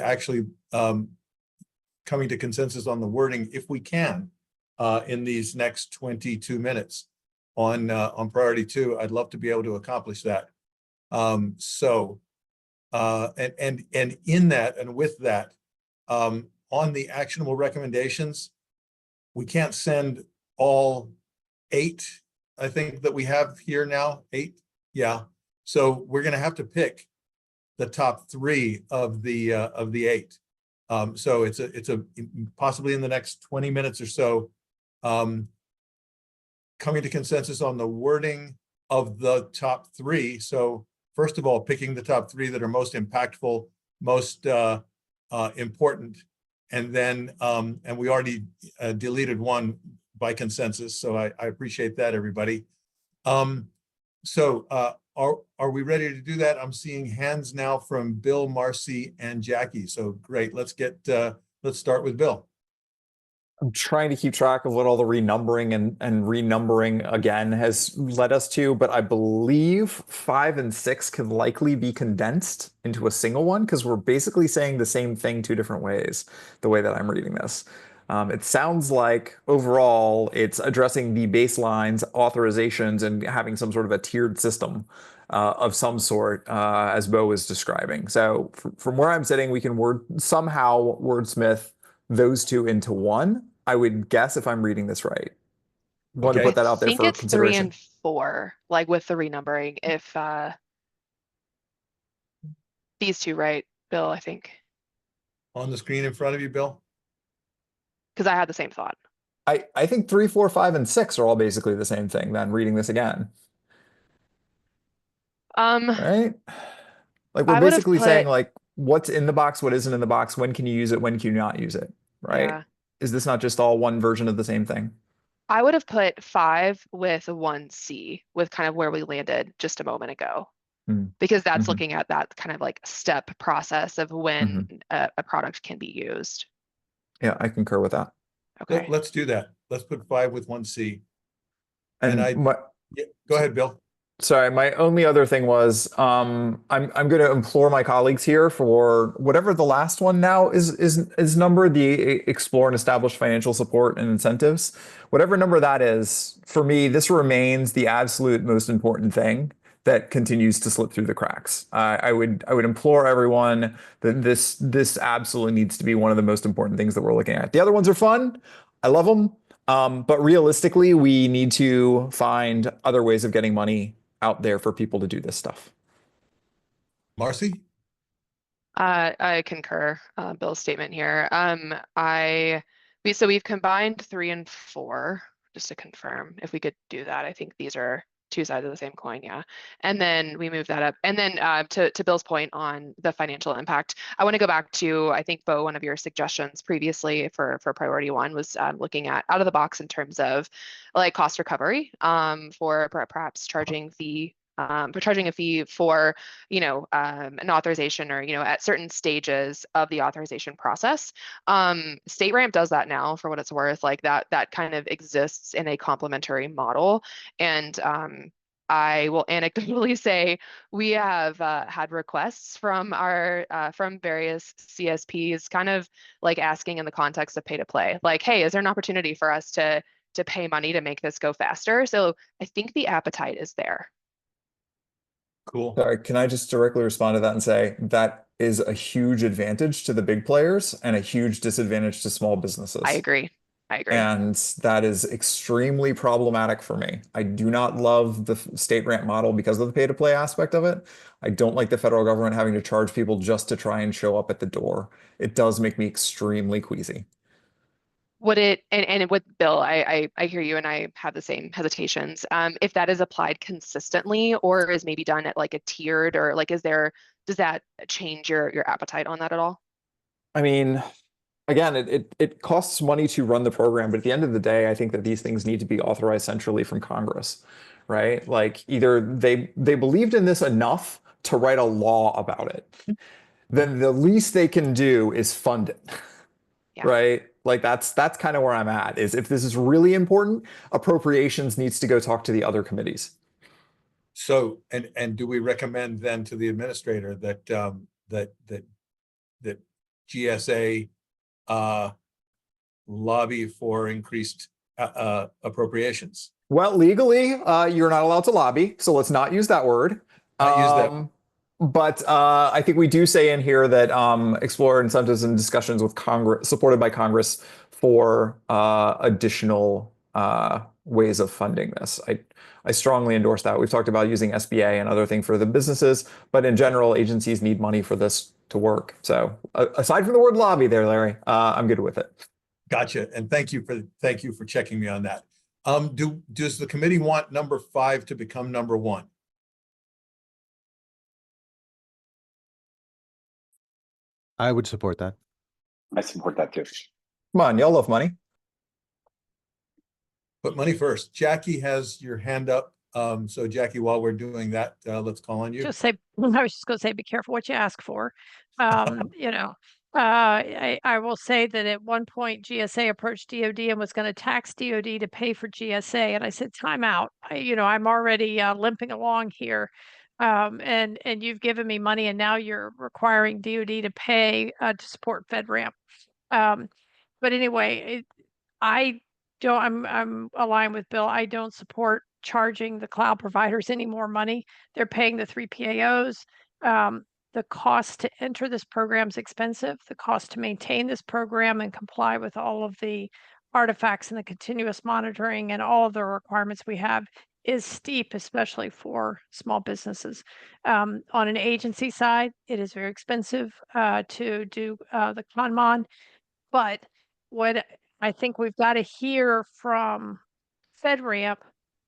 S6: actually coming to consensus on the wording, if we can, in these next 22 minutes on priority 2, I'd love to be able to accomplish that. And in that and with that, on the actionable recommendations, we can't send all 8, I think, that we have here now. 8, yeah. So we're going to have to pick the top 3 of the 8. So it's a possibly in the next 20 minutes or so, coming to consensus on the wording of the top three. So first of all, picking the top three that are most impactful, most important, and then and we already deleted one by consensus, so I appreciate that, everybody. So are we ready to do that? I'm seeing hands now from Bill, Marcy, and Jackie. So great. Let's start with Bill.
S7: I'm trying to keep track of what all the renumbering and renumbering again has led us to, but I believe 5 and 6 can likely be condensed into a single one because we're basically saying the same thing two different ways, the way that I'm reading this. It sounds like overall it's addressing the baselines, authorizations, and having some sort of a tiered system of some sort, as Bo was describing. So from where I'm sitting, we can somehow wordsmith those two into one. I would guess if I'm reading this right. Want to put that out there for
S8: I think it's 3
S7: consideration.
S8: and 4, like with the renumbering. If these two, right, Bill? I think
S6: On the screen in front of you, Bill.
S8: because I had the same thought.
S7: I think 3, 4, 5, and 6 are all basically the same thing. Then reading this again, right? Like we're basically saying like what's in the box, what isn't in the box, when can you use it, when can you not use it, right?
S8: Yeah.
S7: Is this not just all one version of the same thing?
S8: I would have put 5 with 1C with kind of where we landed just a moment ago. Because that's looking at that kind of like step process of when a product can be used.
S7: Yeah, I concur with that.
S8: Okay.
S6: Let's do that. Let's put 5 with 1C.
S7: And
S6: go ahead, Bill.
S7: Sorry, my only other thing was I'm going to implore my colleagues here for whatever the last one now is numbered, the explore and establish financial support and incentives. Whatever number that is, for me, this remains the absolute most important thing that continues to slip through the cracks. I would implore everyone that this absolutely needs to be one of the most important things that we're looking at. The other ones are fun. I love them. But realistically, we need to find other ways of getting money out there for people to do this stuff.
S6: Marcy?
S8: I concur Bill's statement here. So we've combined 3 and 4 just to confirm if we could do that. I think these are two sides of the same coin, yeah. And then we move that up. And then to Bill's point on the financial impact, I want to go back to, I think, Bo, one of your suggestions previously for priority 1 was looking at out of the box in terms of like cost recovery for perhaps charging a fee for, an authorization or, at certain stages of the authorization process. State Ramp does that now, for what it's worth. Like that kind of exists in a complementary model. And I will anecdotally say we have had requests from from various CSPs kind of like asking in the context of pay to play, like, hey, is there an opportunity for us to pay money to make this go faster? So I think the appetite is there.
S6: Cool.
S7: Sorry, can I just directly respond to that and say that is a huge advantage to the big players and a huge disadvantage to small businesses.
S8: I agree.
S7: And that is extremely problematic for me. I do not love the state grant model because of the pay to play aspect of it. I don't like the federal government having to charge people just to try and show up at the door. It does make me extremely queasy.
S8: And with Bill, I hear you, and I have the same hesitations. If that is applied consistently or is maybe done at like a tiered, or like, does that change your appetite on that at all?
S7: I mean, again, it costs money to run the program, but at the end of the day, I think that these things need to be authorized centrally from Congress, right? Like either they believed in this enough to write a law about it, then the least they can do is fund it. Yeah. Right? Like that's kind of where I'm at, is if this is really important, appropriations needs to go talk to the other committees.
S6: So, and do we recommend then to the administrator that that GSA lobby for increased appropriations?
S7: Well, legally, you're not allowed to lobby, so let's not use that word.
S6: Not use that.
S7: But I think we do say in here that explore incentives and discussions with Congress, supported by Congress, for additional ways of funding this. I strongly endorse that. We've talked about using SBA and other things for the businesses, but in general, agencies need money for this to work. So aside from the word lobby there, Larry, I'm good with it.
S6: Gotcha. And thank you for checking me on that. Does the committee want number 5 to become number 1?
S2: I would support that.
S10: I support that too.
S7: Come on, y'all love money.
S6: Put money first. Jackie has your hand up. So Jackie, while we're doing that, let's call on you.
S13: Just say, I was just going to say, be careful what you ask for. You know, I will say that at one point GSA approached DOD and was going to tax DOD to pay for GSA. And I said, time out. I'm already limping along here. And you've given me money and now you're requiring DOD to pay to support FedRAMP. But anyway, I'm aligned with Bill. I don't support charging the cloud providers any more money. They're paying the 3 PAOs. The cost to enter this program is expensive. The cost to maintain this program and comply with all of the artifacts and the continuous monitoring and all of the requirements we have is steep, especially for small businesses. On an agency side, it is very expensive to do the ConMon, but what I think we've got to hear from FedRAMP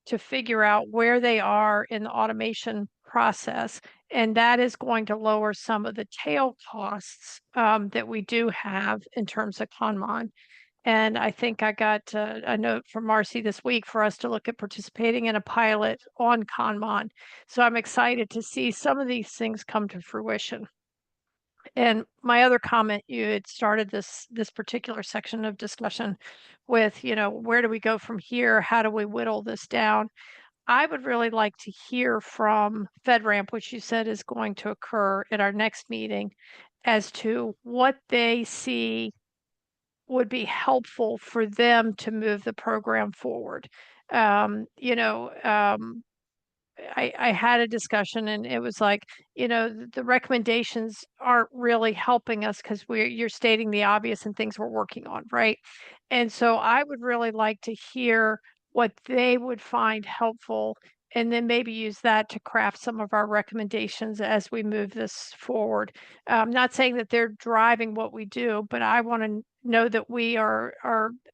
S13: to figure out where they are in the automation process. And that is going to lower some of the tail costs that we do have in terms of ConMon. And I think I got a note from Marcy this week for us to look at participating in a pilot on ConMon. So I'm excited to see some of these things come to fruition. And my other comment, you had started this particular section of discussion with, where do we go from here? How do we whittle this down? I would really like to hear from FedRAMP, which you said is going to occur at our next meeting, as to what they see would be helpful for them to move the program forward. I had a discussion and it was like, the recommendations aren't really helping us because you're stating the obvious and things we're working on, right? And so I would really like to hear what they would find helpful and then maybe use that to craft some of our recommendations as we move this forward. I'm not saying that they're driving what we do, but I want to know that we are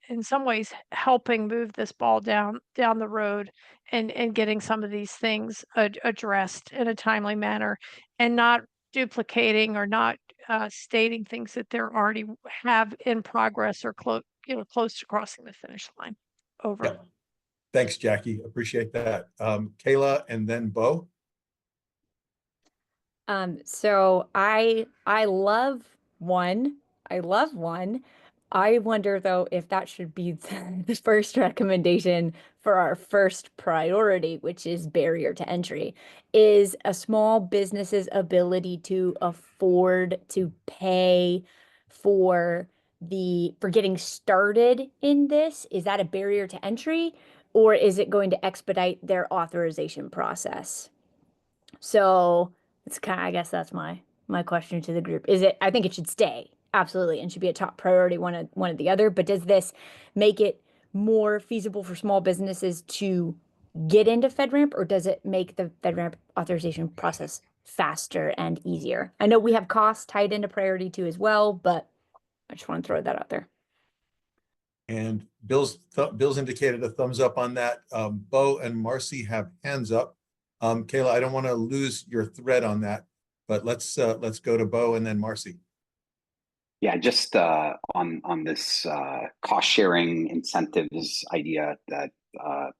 S13: in some ways helping move this ball down the road and getting some of these things addressed in a timely manner and not duplicating or not stating things that they already have in progress or close to crossing the finish line. Over.
S6: Yeah. Thanks, Jackie. Appreciate that. Kayla and then Bo.
S11: So I love one. I love one. I wonder though if that should be the first recommendation for our first priority, which is barrier to entry, is a small business's ability to afford to pay for getting started in this. Is that a barrier to entry, or is it going to expedite their authorization process? So it's I guess that's my question to the group. I think it should stay, absolutely, and should be a top priority, one of the other, but does this make it more feasible for small businesses to get into FedRAMP, or does it make the FedRAMP authorization process faster and easier? I know we have costs tied into priority 2 as well, but I just want to throw that out there.
S6: And Bill's indicated a thumbs up on that. Bo and Marcy have hands up. Kayla, I don't want to lose your thread on that, but let's go to Bo and then Marcy.
S10: Yeah, just on this cost sharing incentives idea that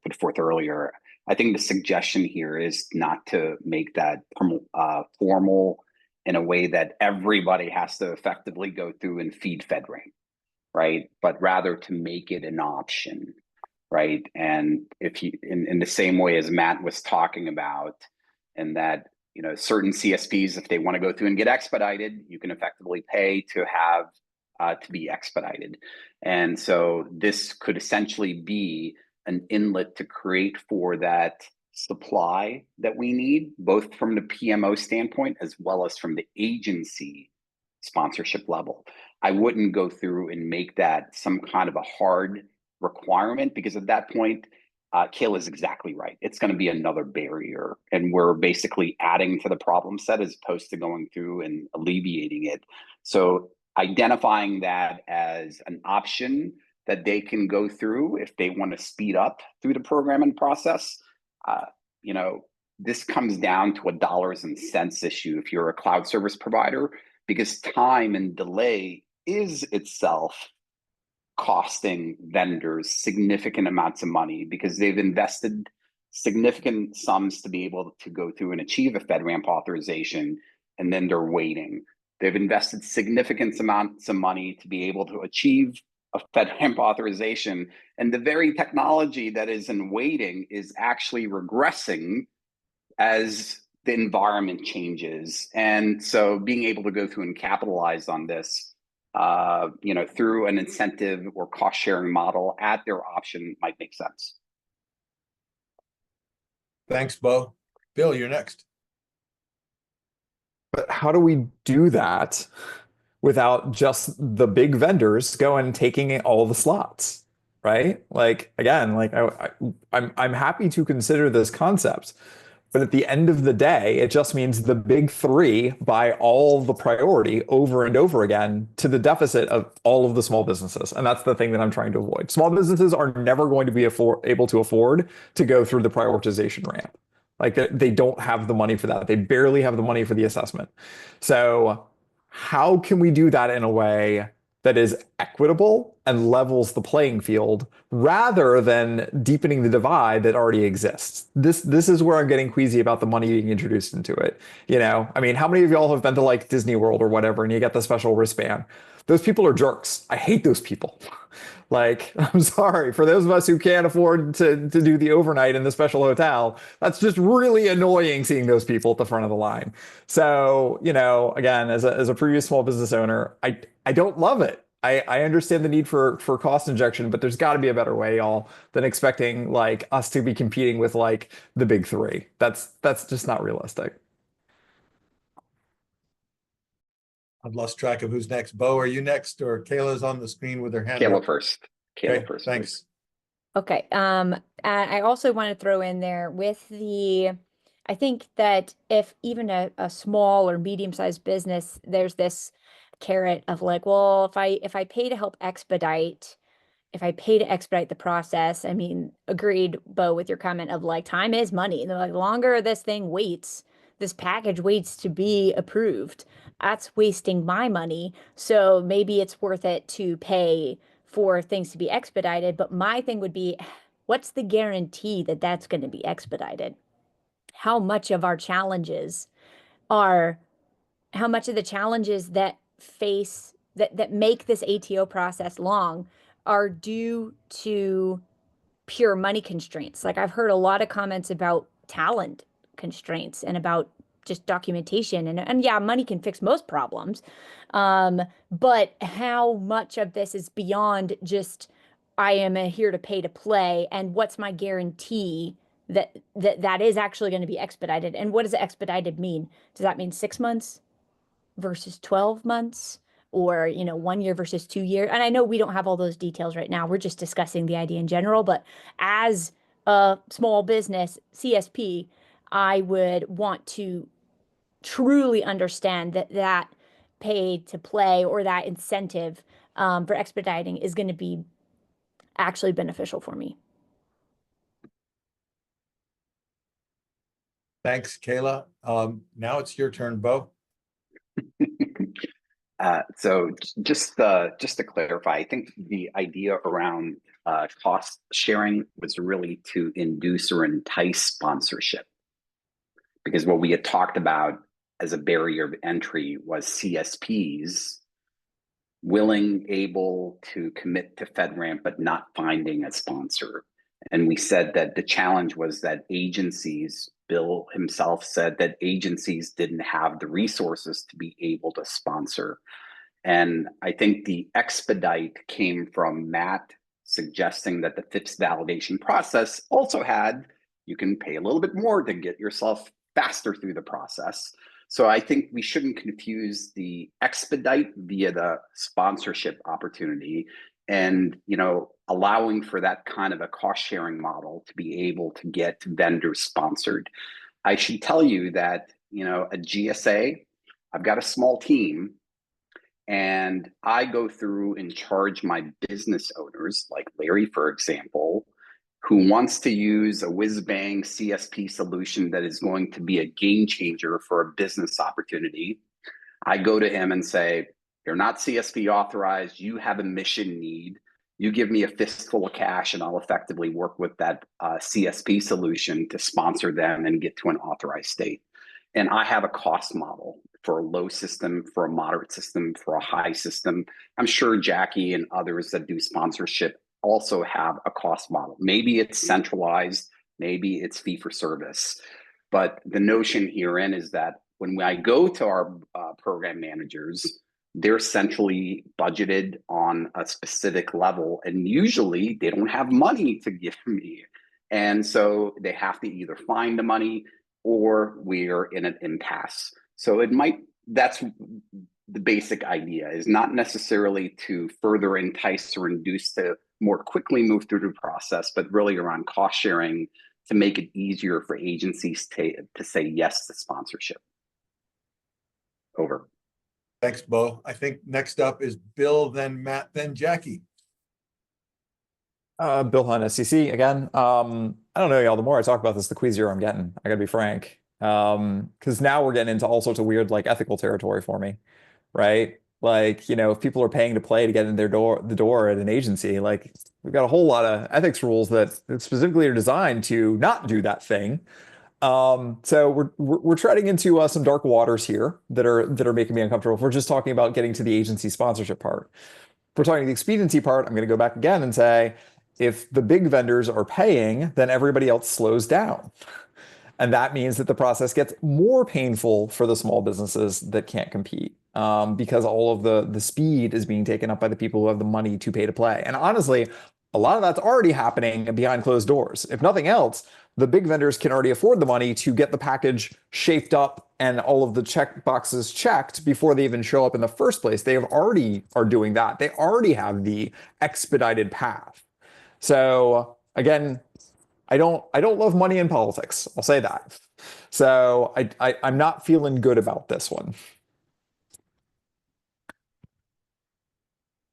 S10: put forth earlier, I think the suggestion here is not to make that formal in a way that everybody has to effectively go through and feed FedRAMP, right? But rather to make it an option, right? And if you, in the same way as Matt was talking about, and that, certain CSPs, if they want to go through and get expedited, you can effectively pay to have to be expedited. And so this could essentially be an inlet to create for that supply that we need, both from the PMO standpoint as well as from the agency sponsorship level. I wouldn't go through and make that some kind of a hard requirement, because at that point, Kayla is exactly right. It's going to be another barrier, and we're basically adding to the problem set as opposed to going through and alleviating it. So identifying that as an option that they can go through if they want to speed up through the program and process. You know, this comes down to a dollars and cents issue if you're a cloud service provider, because time and delay is itself costing vendors significant amounts of money, because they've invested significant sums to be able to go through and achieve a FedRAMP authorization, and then they're waiting. They've invested significant amounts of money to be able to achieve a FedRAMP authorization, and the very technology that is in waiting is actually regressing as the environment changes. And so being able to go through and capitalize on this, you know, through an incentive or cost sharing model at their option might make sense.
S6: Thanks, Bo. Bill, you're next.
S7: But how do we do that without just the big vendors going and taking all the slots, right? Like, again, like I'm happy to consider this concept, but at the end of the day, it just means the big three buy all the priority over and over again to the deficit of all of the small businesses. And that's the thing that I'm trying to avoid. Small businesses are never going to be able to afford to go through the prioritization ramp. Like, they don't have the money for that. They barely have the money for the assessment. So how can we do that in a way that is equitable and levels the playing field rather than deepening the divide that already exists? This is where I'm getting queasy about the money being introduced into it. You know, I mean, how many of y'all have been to like Disney World or whatever, and you get the special wristband? Those people are jerks. I hate those people. Like, I'm sorry, for those of us who can't afford to do the overnight in the special hotel, that's just really annoying seeing those people at the front of the line. So, you know, again, as a previous small business owner, I don't love it. I understand the need for cost injection, but there's got to be a better way, y'all, than expecting like us to be competing with like the big three. That's just not realistic.
S6: I've lost track of who's next. Bo, are you next, or Kayla's on the screen with her hand
S10: Kayla
S6: up?
S10: first.
S6: Okay,
S10: First.
S6: thanks.
S10: Please.
S11: Okay. And I also want to throw in there with I think that if even a small or medium-sized business, there's this carrot of like, well, if I pay to help expedite, if I pay to expedite the process, I mean, agreed, Bo, with your comment of like, time is money. The longer this thing waits, this package waits to be approved, that's wasting my money. So maybe it's worth it to pay for things to be expedited. But my thing would be, what's the guarantee that that's going to be expedited? How much of the challenges that that make this ATO process long are due to pure money constraints? Like, I've heard a lot of comments about talent constraints and about just documentation, and yeah, money can fix most problems. But how much of this is beyond just, I am here to pay to play, and what's my guarantee that is actually going to be expedited? And what does expedited mean? Does that mean 6 months versus 12 months? Or, you know, 1 year versus 2 years? And I know we don't have all those details right now. We're just discussing the idea in general. But as a small business CSP, I would want to truly understand that pay to play, or that incentive for expediting, is going to be actually beneficial for me.
S6: Thanks, Kayla. Now it's your turn, Bo.
S10: So just to clarify, I think the idea around cost sharing was really to induce or entice sponsorship, because what we had talked about as a barrier of entry was CSPs willing, able to commit to FedRAMP, but not finding a sponsor. And we said that the challenge was that agencies, Bill himself said that agencies didn't have the resources to be able to sponsor. And I think the expedite came from Matt suggesting that the FIPS validation process also had, you can pay a little bit more to get yourself faster through the process. So I think we shouldn't confuse the expedite via the sponsorship opportunity, and, you know, allowing for that kind of a cost sharing model to be able to get vendors sponsored. I should tell you that, you know, a GSA, I've got a small team, And I go through and charge my business owners, like Larry, for example, who wants to use a whiz-bang CSP solution that is going to be a game changer for a business opportunity. I go to him and say, you're not CSP authorized, you have a mission need, you give me a fistful of cash and I'll effectively work with that CSP solution to sponsor them and get to an authorized state. And I have a cost model for a low system, for a moderate system, for a high system. I'm sure Jackie and others that do sponsorship also have a cost model. Maybe it's centralized, maybe it's fee for service. But the notion herein is that when I go to our program managers, they're centrally budgeted on a specific level, and usually they don't have money to give me. And so they have to either find the money or we're in an impasse. So that's the basic idea, is not necessarily to further entice or induce to more quickly move through the process, but really around cost sharing to make it easier for agencies to say yes to sponsorship. Over.
S6: Thanks, Bo. I think next up is Bill, then Matt, then Jackie.
S7: Bill Hunt, SEC again. I don't know, y'all. The more I talk about this, the queasier I'm getting. I gotta be frank. Because now we're getting into all sorts of weird, like, ethical territory for me, right? Like, you know, if people are paying to play to get in the door at an agency, like, we've got a whole lot of ethics rules that specifically are designed to not do that thing. So we're treading into some dark waters here that are making me uncomfortable. If we're just talking about getting to the agency sponsorship part. If we're talking the expediency part, I'm going to go back again and say, if the big vendors are paying, then everybody else slows down. And that means that the process gets more painful for the small businesses that can't compete, because all of the speed is being taken up by the people who have the money to pay to play. And honestly, a lot of that's already happening behind closed doors. If nothing else, the big vendors can already afford the money to get the package shaped up and all of the check boxes checked before they even show up in the first place. They already are doing that. They already have the expedited path. So again, I don't love money in politics. I'll say that. So I'm not feeling good about this one.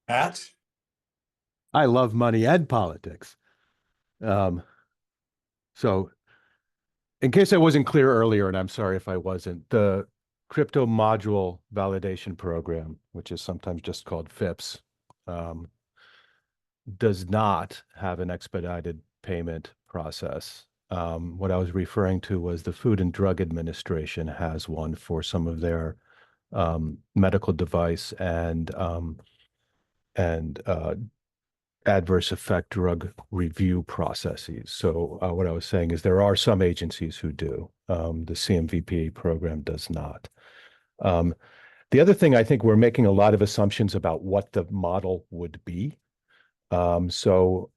S6: Matt?
S2: I love money and politics. So in case I wasn't clear earlier, and I'm sorry if I wasn't, the crypto module validation program, which is sometimes just called FIPS, does not have an expedited payment process. What I was referring to was the Food and Drug Administration has one for some of their medical device and adverse effect drug review processes. So what I was saying is there are some agencies who do. The CMVP program does not. The other thing, I think we're making a lot of assumptions about what the model would be. So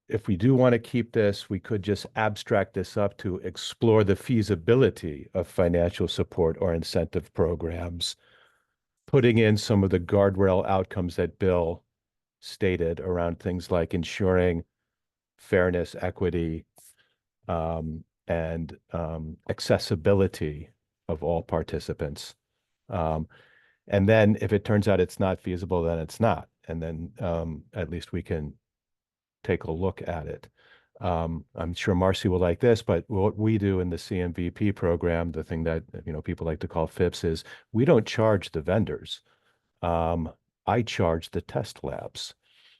S2: if we do want to keep this, we could just abstract this up to explore the feasibility of financial support or incentive programs, putting in some of the guardrail outcomes that Bill stated around things like ensuring fairness, equity, and accessibility of all participants. And then if it turns out it's not feasible, then it's not. And then at least we can take a look at it. I'm sure Marcy will like this, but what we do in the CMVP program, the thing that people like to call FIPS, is we don't charge the vendors. I charge the test labs,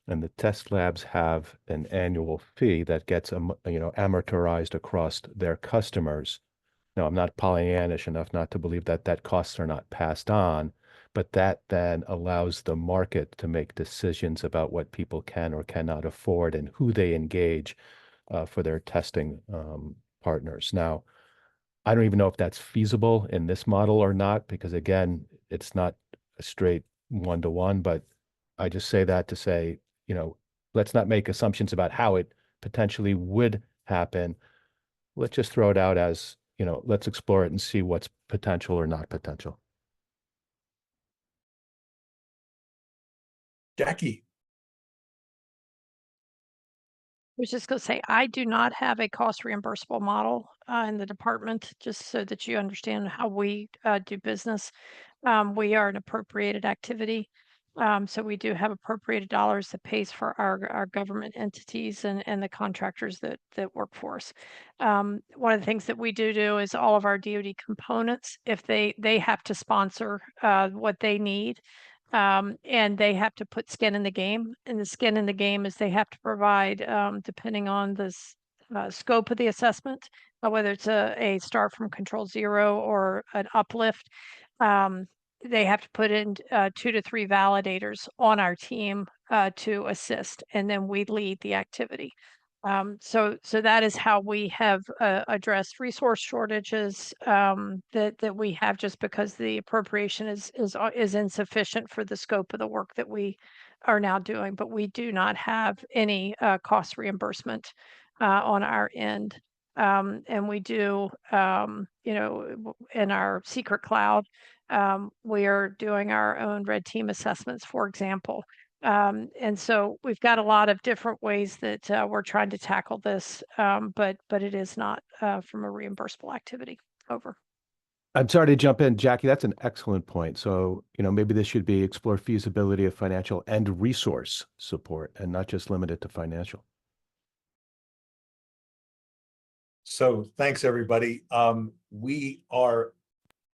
S2: and the test labs have an annual fee that gets amortized across their customers. Now, I'm not Pollyannish enough not to believe that costs are not passed on, but that then allows the market to make decisions about what people can or cannot afford and who they engage for their testing partners. Now, I don't even know if that's feasible in this model or not, because again, it's not a straight one-to-one, but I just say that to say, let's not make assumptions about how it potentially would happen. Let's just throw it out as, let's explore it and see what's potential or not potential.
S6: Jackie?
S13: I was just going to say, I do not have a cost reimbursable model in the department, just so that you understand how we do business. We are an appropriated activity. So we do have appropriated dollars that pays for our government entities and the contractors that work for us. One of the things that we do is all of our DoD components, if they have to sponsor what they need, and they have to put skin in the game. And the skin in the game is they have to provide, depending on the scope of the assessment, whether it's a start from control zero or an uplift. They have to put in 2 to 3 validators on our team to assist, and then we lead the activity. So that is how we have addressed resource shortages that we have, just because the appropriation is insufficient for the scope of the work that we are now doing. But we do not have any cost reimbursement on our end. And we do, in our secret cloud, we are doing our own red team assessments, for example. And so we've got a lot of different ways that we're trying to tackle this, but it is not from a reimbursable activity. Over.
S2: I'm sorry to jump in, Jackie. That's an excellent point. So, maybe this should be explore feasibility of financial and resource support and not just limited to financial.
S6: So thanks, everybody. We are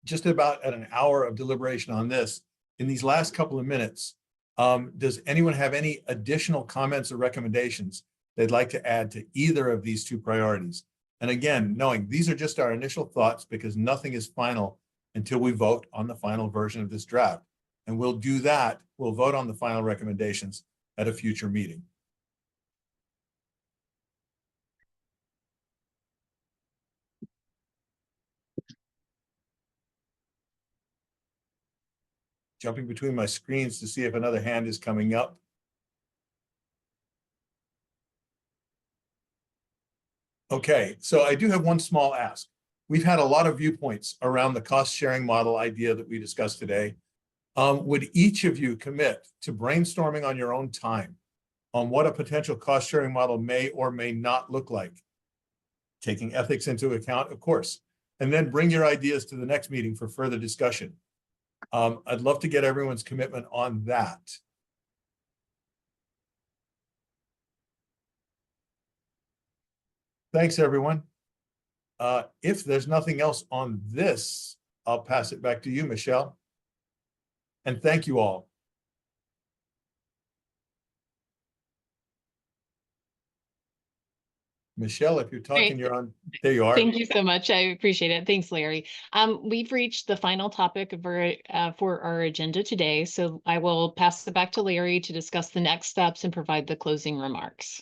S6: just about at an hour of deliberation on this. In these last couple of minutes, does anyone have any additional comments or recommendations they'd like to add to either of these two priorities? And again, knowing these are just our initial thoughts, because nothing is final until we vote on the final version of this draft. And we'll do that. We'll vote on the final recommendations at a future meeting. Jumping between my screens to see if another hand is coming up. Okay, so I do have one small ask. We've had a lot of viewpoints around the cost sharing model idea that we discussed today. Would each of you commit to brainstorming on your own time on what a potential cost sharing model may or may not look like? Taking ethics into account, of course, and then bring your ideas to the next meeting for further discussion. I'd love to get everyone's commitment on that. Thanks, everyone. If there's nothing else on this, I'll pass it back to you, Michelle. And thank you all. Michelle, if you're talking, you're on. There you are.
S1: Thank you so much. I appreciate it. Thanks, Larry. We've reached the final topic of for our agenda today, so I will pass it back to Larry to discuss the next steps and provide the closing remarks.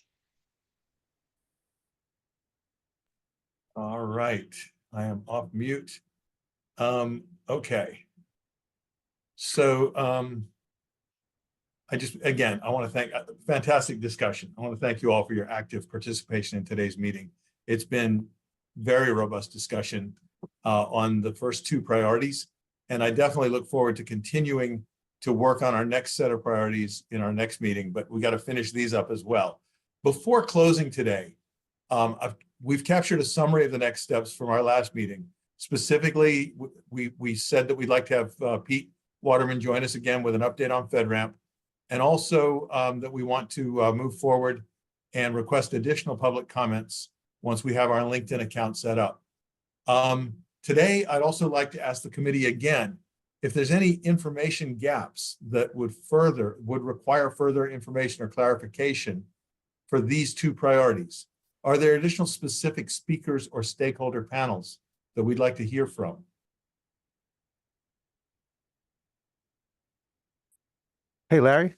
S6: All right, I am off mute. Okay. So I want to thank, fantastic discussion. I want to thank you all for your active participation in today's meeting. It's been very robust discussion on the first two priorities. And I definitely look forward to continuing to work on our next set of priorities in our next meeting, but we got to finish these up as well. Before closing today, we've captured a summary of the next steps from our last meeting. Specifically, we said that we'd like to have Pete Waterman join us again with an update on FedRAMP, and also that we want to move forward and request additional public comments once we have our LinkedIn account set up. Today, I'd also like to ask the committee again, if there's any information gaps that would require further information or clarification for these two priorities. Are there additional specific speakers or stakeholder panels that we'd like to hear from?
S2: Hey, Larry.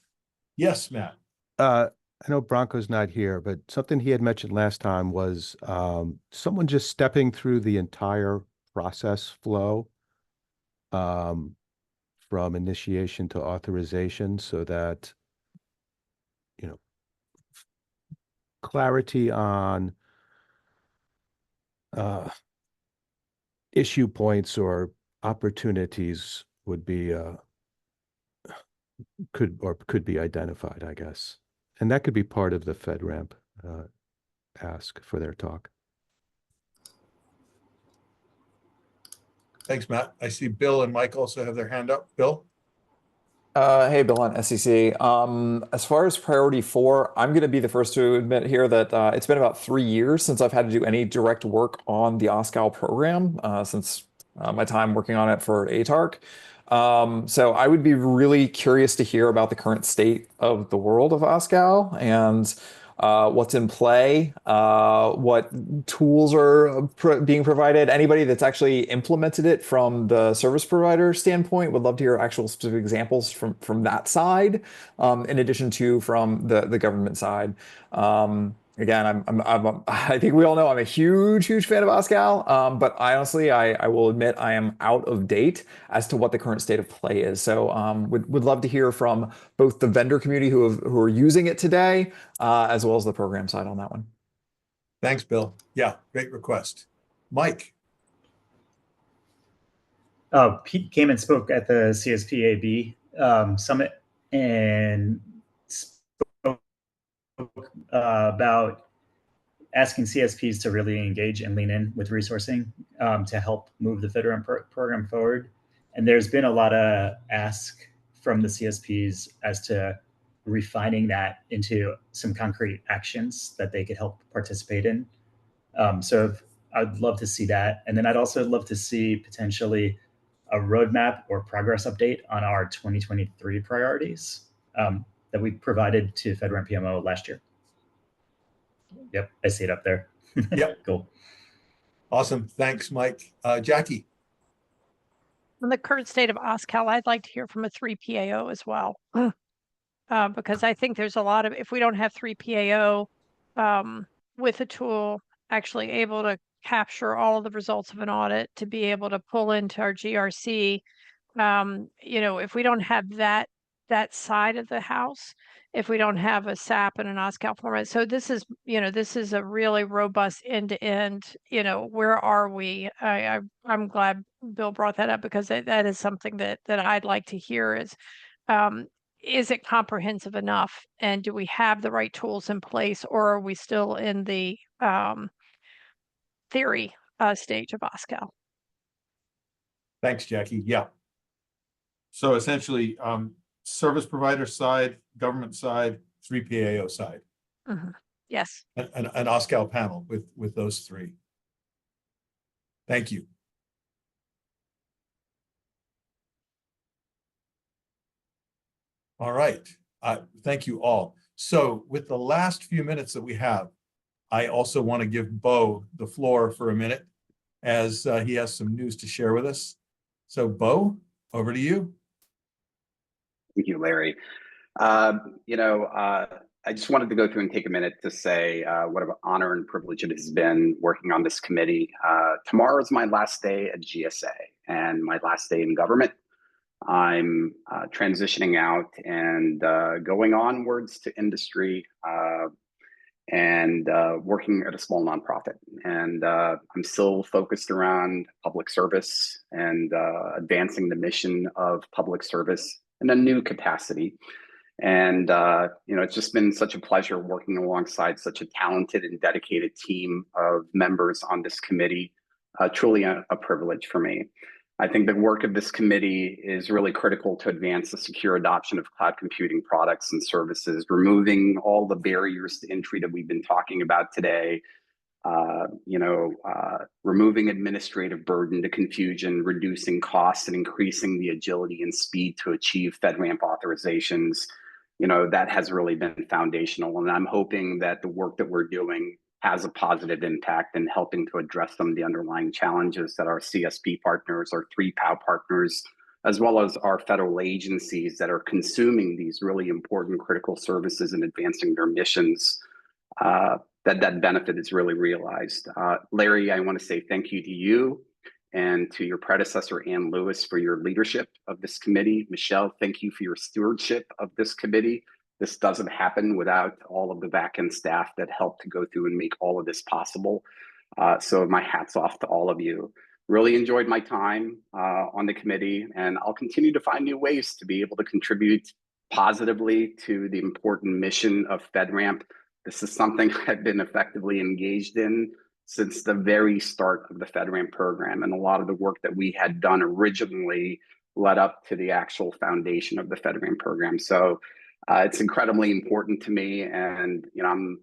S6: Yes, Matt.
S2: I know Bronco's not here, but something he had mentioned last time was someone just stepping through the entire process flow from initiation to authorization, so that, clarity on issue points or opportunities would be could be identified, I guess. And that could be part of the FedRAMP ask for their talk.
S6: Thanks, Matt. I see Bill and Mike also have their hand up. Bill?
S7: Hey, Bill on SEC. As far as priority 4, I'm going to be the first to admit here that it's been about 3 years since I've had to do any direct work on the OSCAL program since my time working on it for ATARC. So I would be really curious to hear about the current state of the world of OSCAL and what's in play, what tools are being provided. Anybody that's actually implemented it from the service provider standpoint would love to hear actual specific examples from that side, in addition to from the government side. Again, I think we all know I'm a huge fan of OSCAL, but I honestly, I will admit I am out of date as to what the current state of play is. So would love to hear from both the vendor community who are using it today, as well as the program side on that one.
S6: Thanks, Bill. Yeah, great request. Mike?
S9: Pete came and spoke at the CSPAB summit and spoke about asking CSPs to really engage and lean in with resourcing to help move the FedRAMP program forward. And there's been a lot of ask from the CSPs as to refining that into some concrete actions that they could help participate in. So I'd love to see that. And then I'd also love to see potentially a roadmap or progress update on our 2023 priorities that we provided to FedRAMP PMO last year. Yep, I see it up there.
S6: Yep.
S9: Cool.
S6: Awesome. Thanks, Mike. Jackie?
S13: On the current state of OSCAL, I'd like to hear from a 3PAO as well. Because I think there's a lot of, if we don't have 3PAO with a tool actually able to capture all of the results of an audit, to be able to pull into our GRC, if we don't have that side of the house, if we don't have a SAP and an OSCAL format. So this is a really robust end-to-end, where are we? I'm glad Bill brought that up, because that is something that I'd like to hear is it comprehensive enough? And do we have the right tools in place, or are we still in the theory stage of OSCAL?
S6: Thanks, Jackie. Yeah. So essentially, service provider side, government side, 3PAO side.
S13: Mm-hmm. Yes.
S6: An OSCAL panel with those 3. Thank you. All right. Thank you all. So with the last few minutes that we have, I also want to give Bo the floor for a minute, as he has some news to share with us. So Bo, over to you.
S10: Thank you, Larry. I just wanted to go through and take a minute to say what an honor and privilege it has been working on this committee. Tomorrow is my last day at GSA and my last day in government. I'm transitioning out and going onwards to industry and working at a small nonprofit. And I'm still focused around public service and advancing the mission of public service in a new capacity. And, it's just been such a pleasure working alongside such a talented and dedicated team of members on this committee. Truly a privilege for me. I think the work of this committee is really critical to advance the secure adoption of cloud computing products and services, removing all the barriers to entry that we've been talking about today, removing administrative burden to confusion, reducing costs, and increasing the agility and speed to achieve FedRAMP authorizations. That has really been foundational. And I'm hoping that the work that we're doing has a positive impact in helping to address some of the underlying challenges that our CSP partners, our 3PAO partners, as well as our federal agencies that are consuming these really important critical services and advancing their missions, that benefit is really realized. Larry, I want to say thank you to you and to your predecessor, Ann Lewis, for your leadership of this committee. Michelle, thank you for your stewardship of this committee. This doesn't happen without all of the back-end staff that helped to go through and make all of this possible. So my hat's off to all of you. Really enjoyed my time on the committee, and I'll continue to find new ways to be able to contribute positively to the important mission of FedRAMP. This is something I've been effectively engaged in since the very start of the FedRAMP program, and a lot of the work that we had done originally led up to the actual foundation of the FedRAMP program. So it's incredibly important to me, and I'm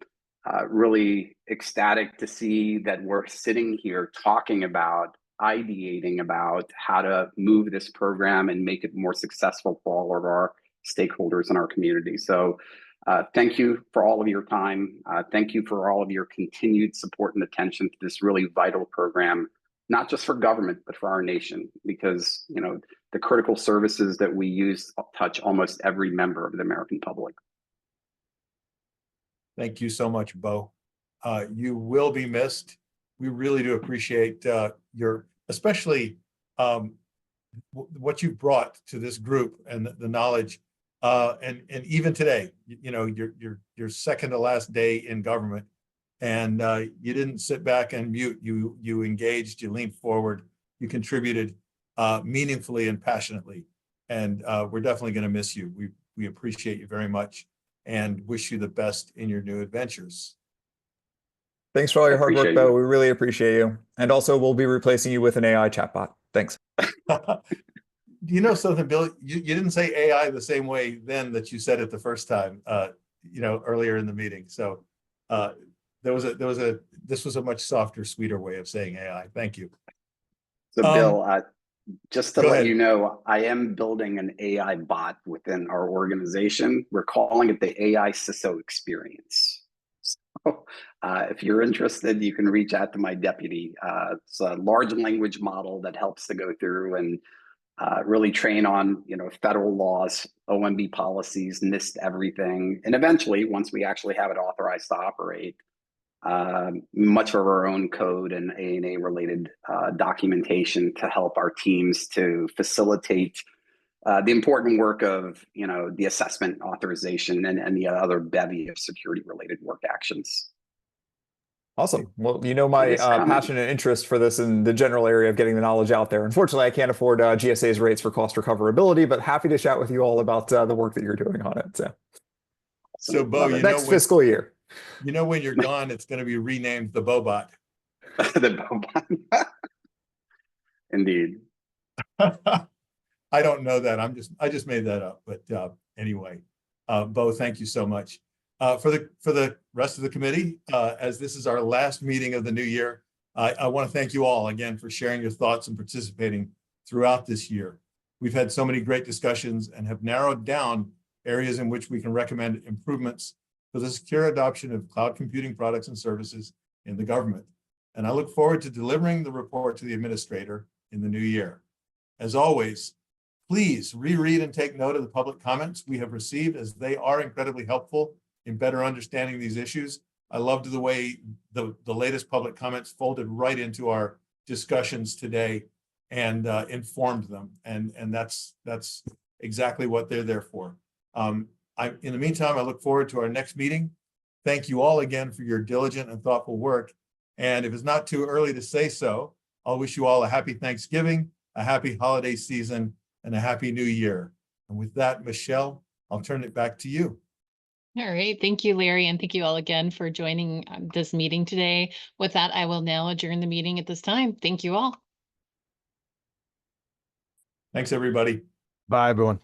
S10: really ecstatic to see that we're sitting here talking about, ideating about how to move this program and make it more successful for all of our stakeholders in our community. So thank you for all of your time. Thank you for all of your continued support and attention to this really vital program, not just for government, but for our nation, because the critical services that we use touch almost every member of the American public.
S6: Thank you so much, Bo. You will be missed. We really do appreciate especially what you brought to this group and the knowledge. And even today, your second to last day in government, and you didn't sit back and mute. You engaged, you leaned forward, you contributed meaningfully and passionately. And we're definitely going to miss you. We appreciate you very much and wish you the best in your new adventures.
S7: Thanks for all your hard work, Bo. We really appreciate you. And also, we'll be replacing you with an AI chatbot. Thanks.
S6: You know something, Bill? You didn't say AI the same way then that you said it the first time, earlier in the meeting. So this was a much softer, sweeter way of saying AI. Thank you.
S10: So Bill, just to let you know, I am building an AI bot within our organization. We're calling it the AI CISO experience. So if you're interested, you can reach out to my deputy. It's a large language model that helps to go through and really train on, federal laws, OMB policies, NIST everything. And eventually, once we actually have it authorized to operate, much of our own code and ANA related documentation to help our teams to facilitate the important work of, the assessment, authorization, and the other bevy of security related work actions.
S7: Awesome. Well, my passion and interest for this in the general area of getting the knowledge out there. Unfortunately, I can't afford GSA's rates for cost recoverability, but happy to chat with you all about the work that you're doing on it.
S6: So Bo,
S7: next fiscal year.
S6: When you're gone, it's going to be renamed the Bobot.
S10: The Bobot. Indeed.
S6: I don't know that. I just made that up. But anyway, Bo, thank you so much. For the rest of the committee, as this is our last meeting of the new year, I want to thank you all again for sharing your thoughts and participating throughout this year. We've had so many great discussions and have narrowed down areas in which we can recommend improvements for the secure adoption of cloud computing products and services in the government. And I look forward to delivering the report to the administrator in the new year. As always, please reread and take note of the public comments we have received, as they are incredibly helpful in better understanding these issues. I loved the way the latest public comments folded right into our discussions today and informed them. And that's exactly what they're there for. In the meantime, I look forward to our next meeting. Thank you all again for your diligent and thoughtful work. And if it's not too early to say so, I'll wish you all a happy Thanksgiving, a happy holiday season, and a happy new year. And with that, Michelle, I'll turn it back to you.
S1: All right. Thank you, Larry. And thank you all again for joining this meeting today. With that, I will now adjourn the meeting at this time. Thank you all.
S6: Thanks, everybody.
S2: Bye, everyone.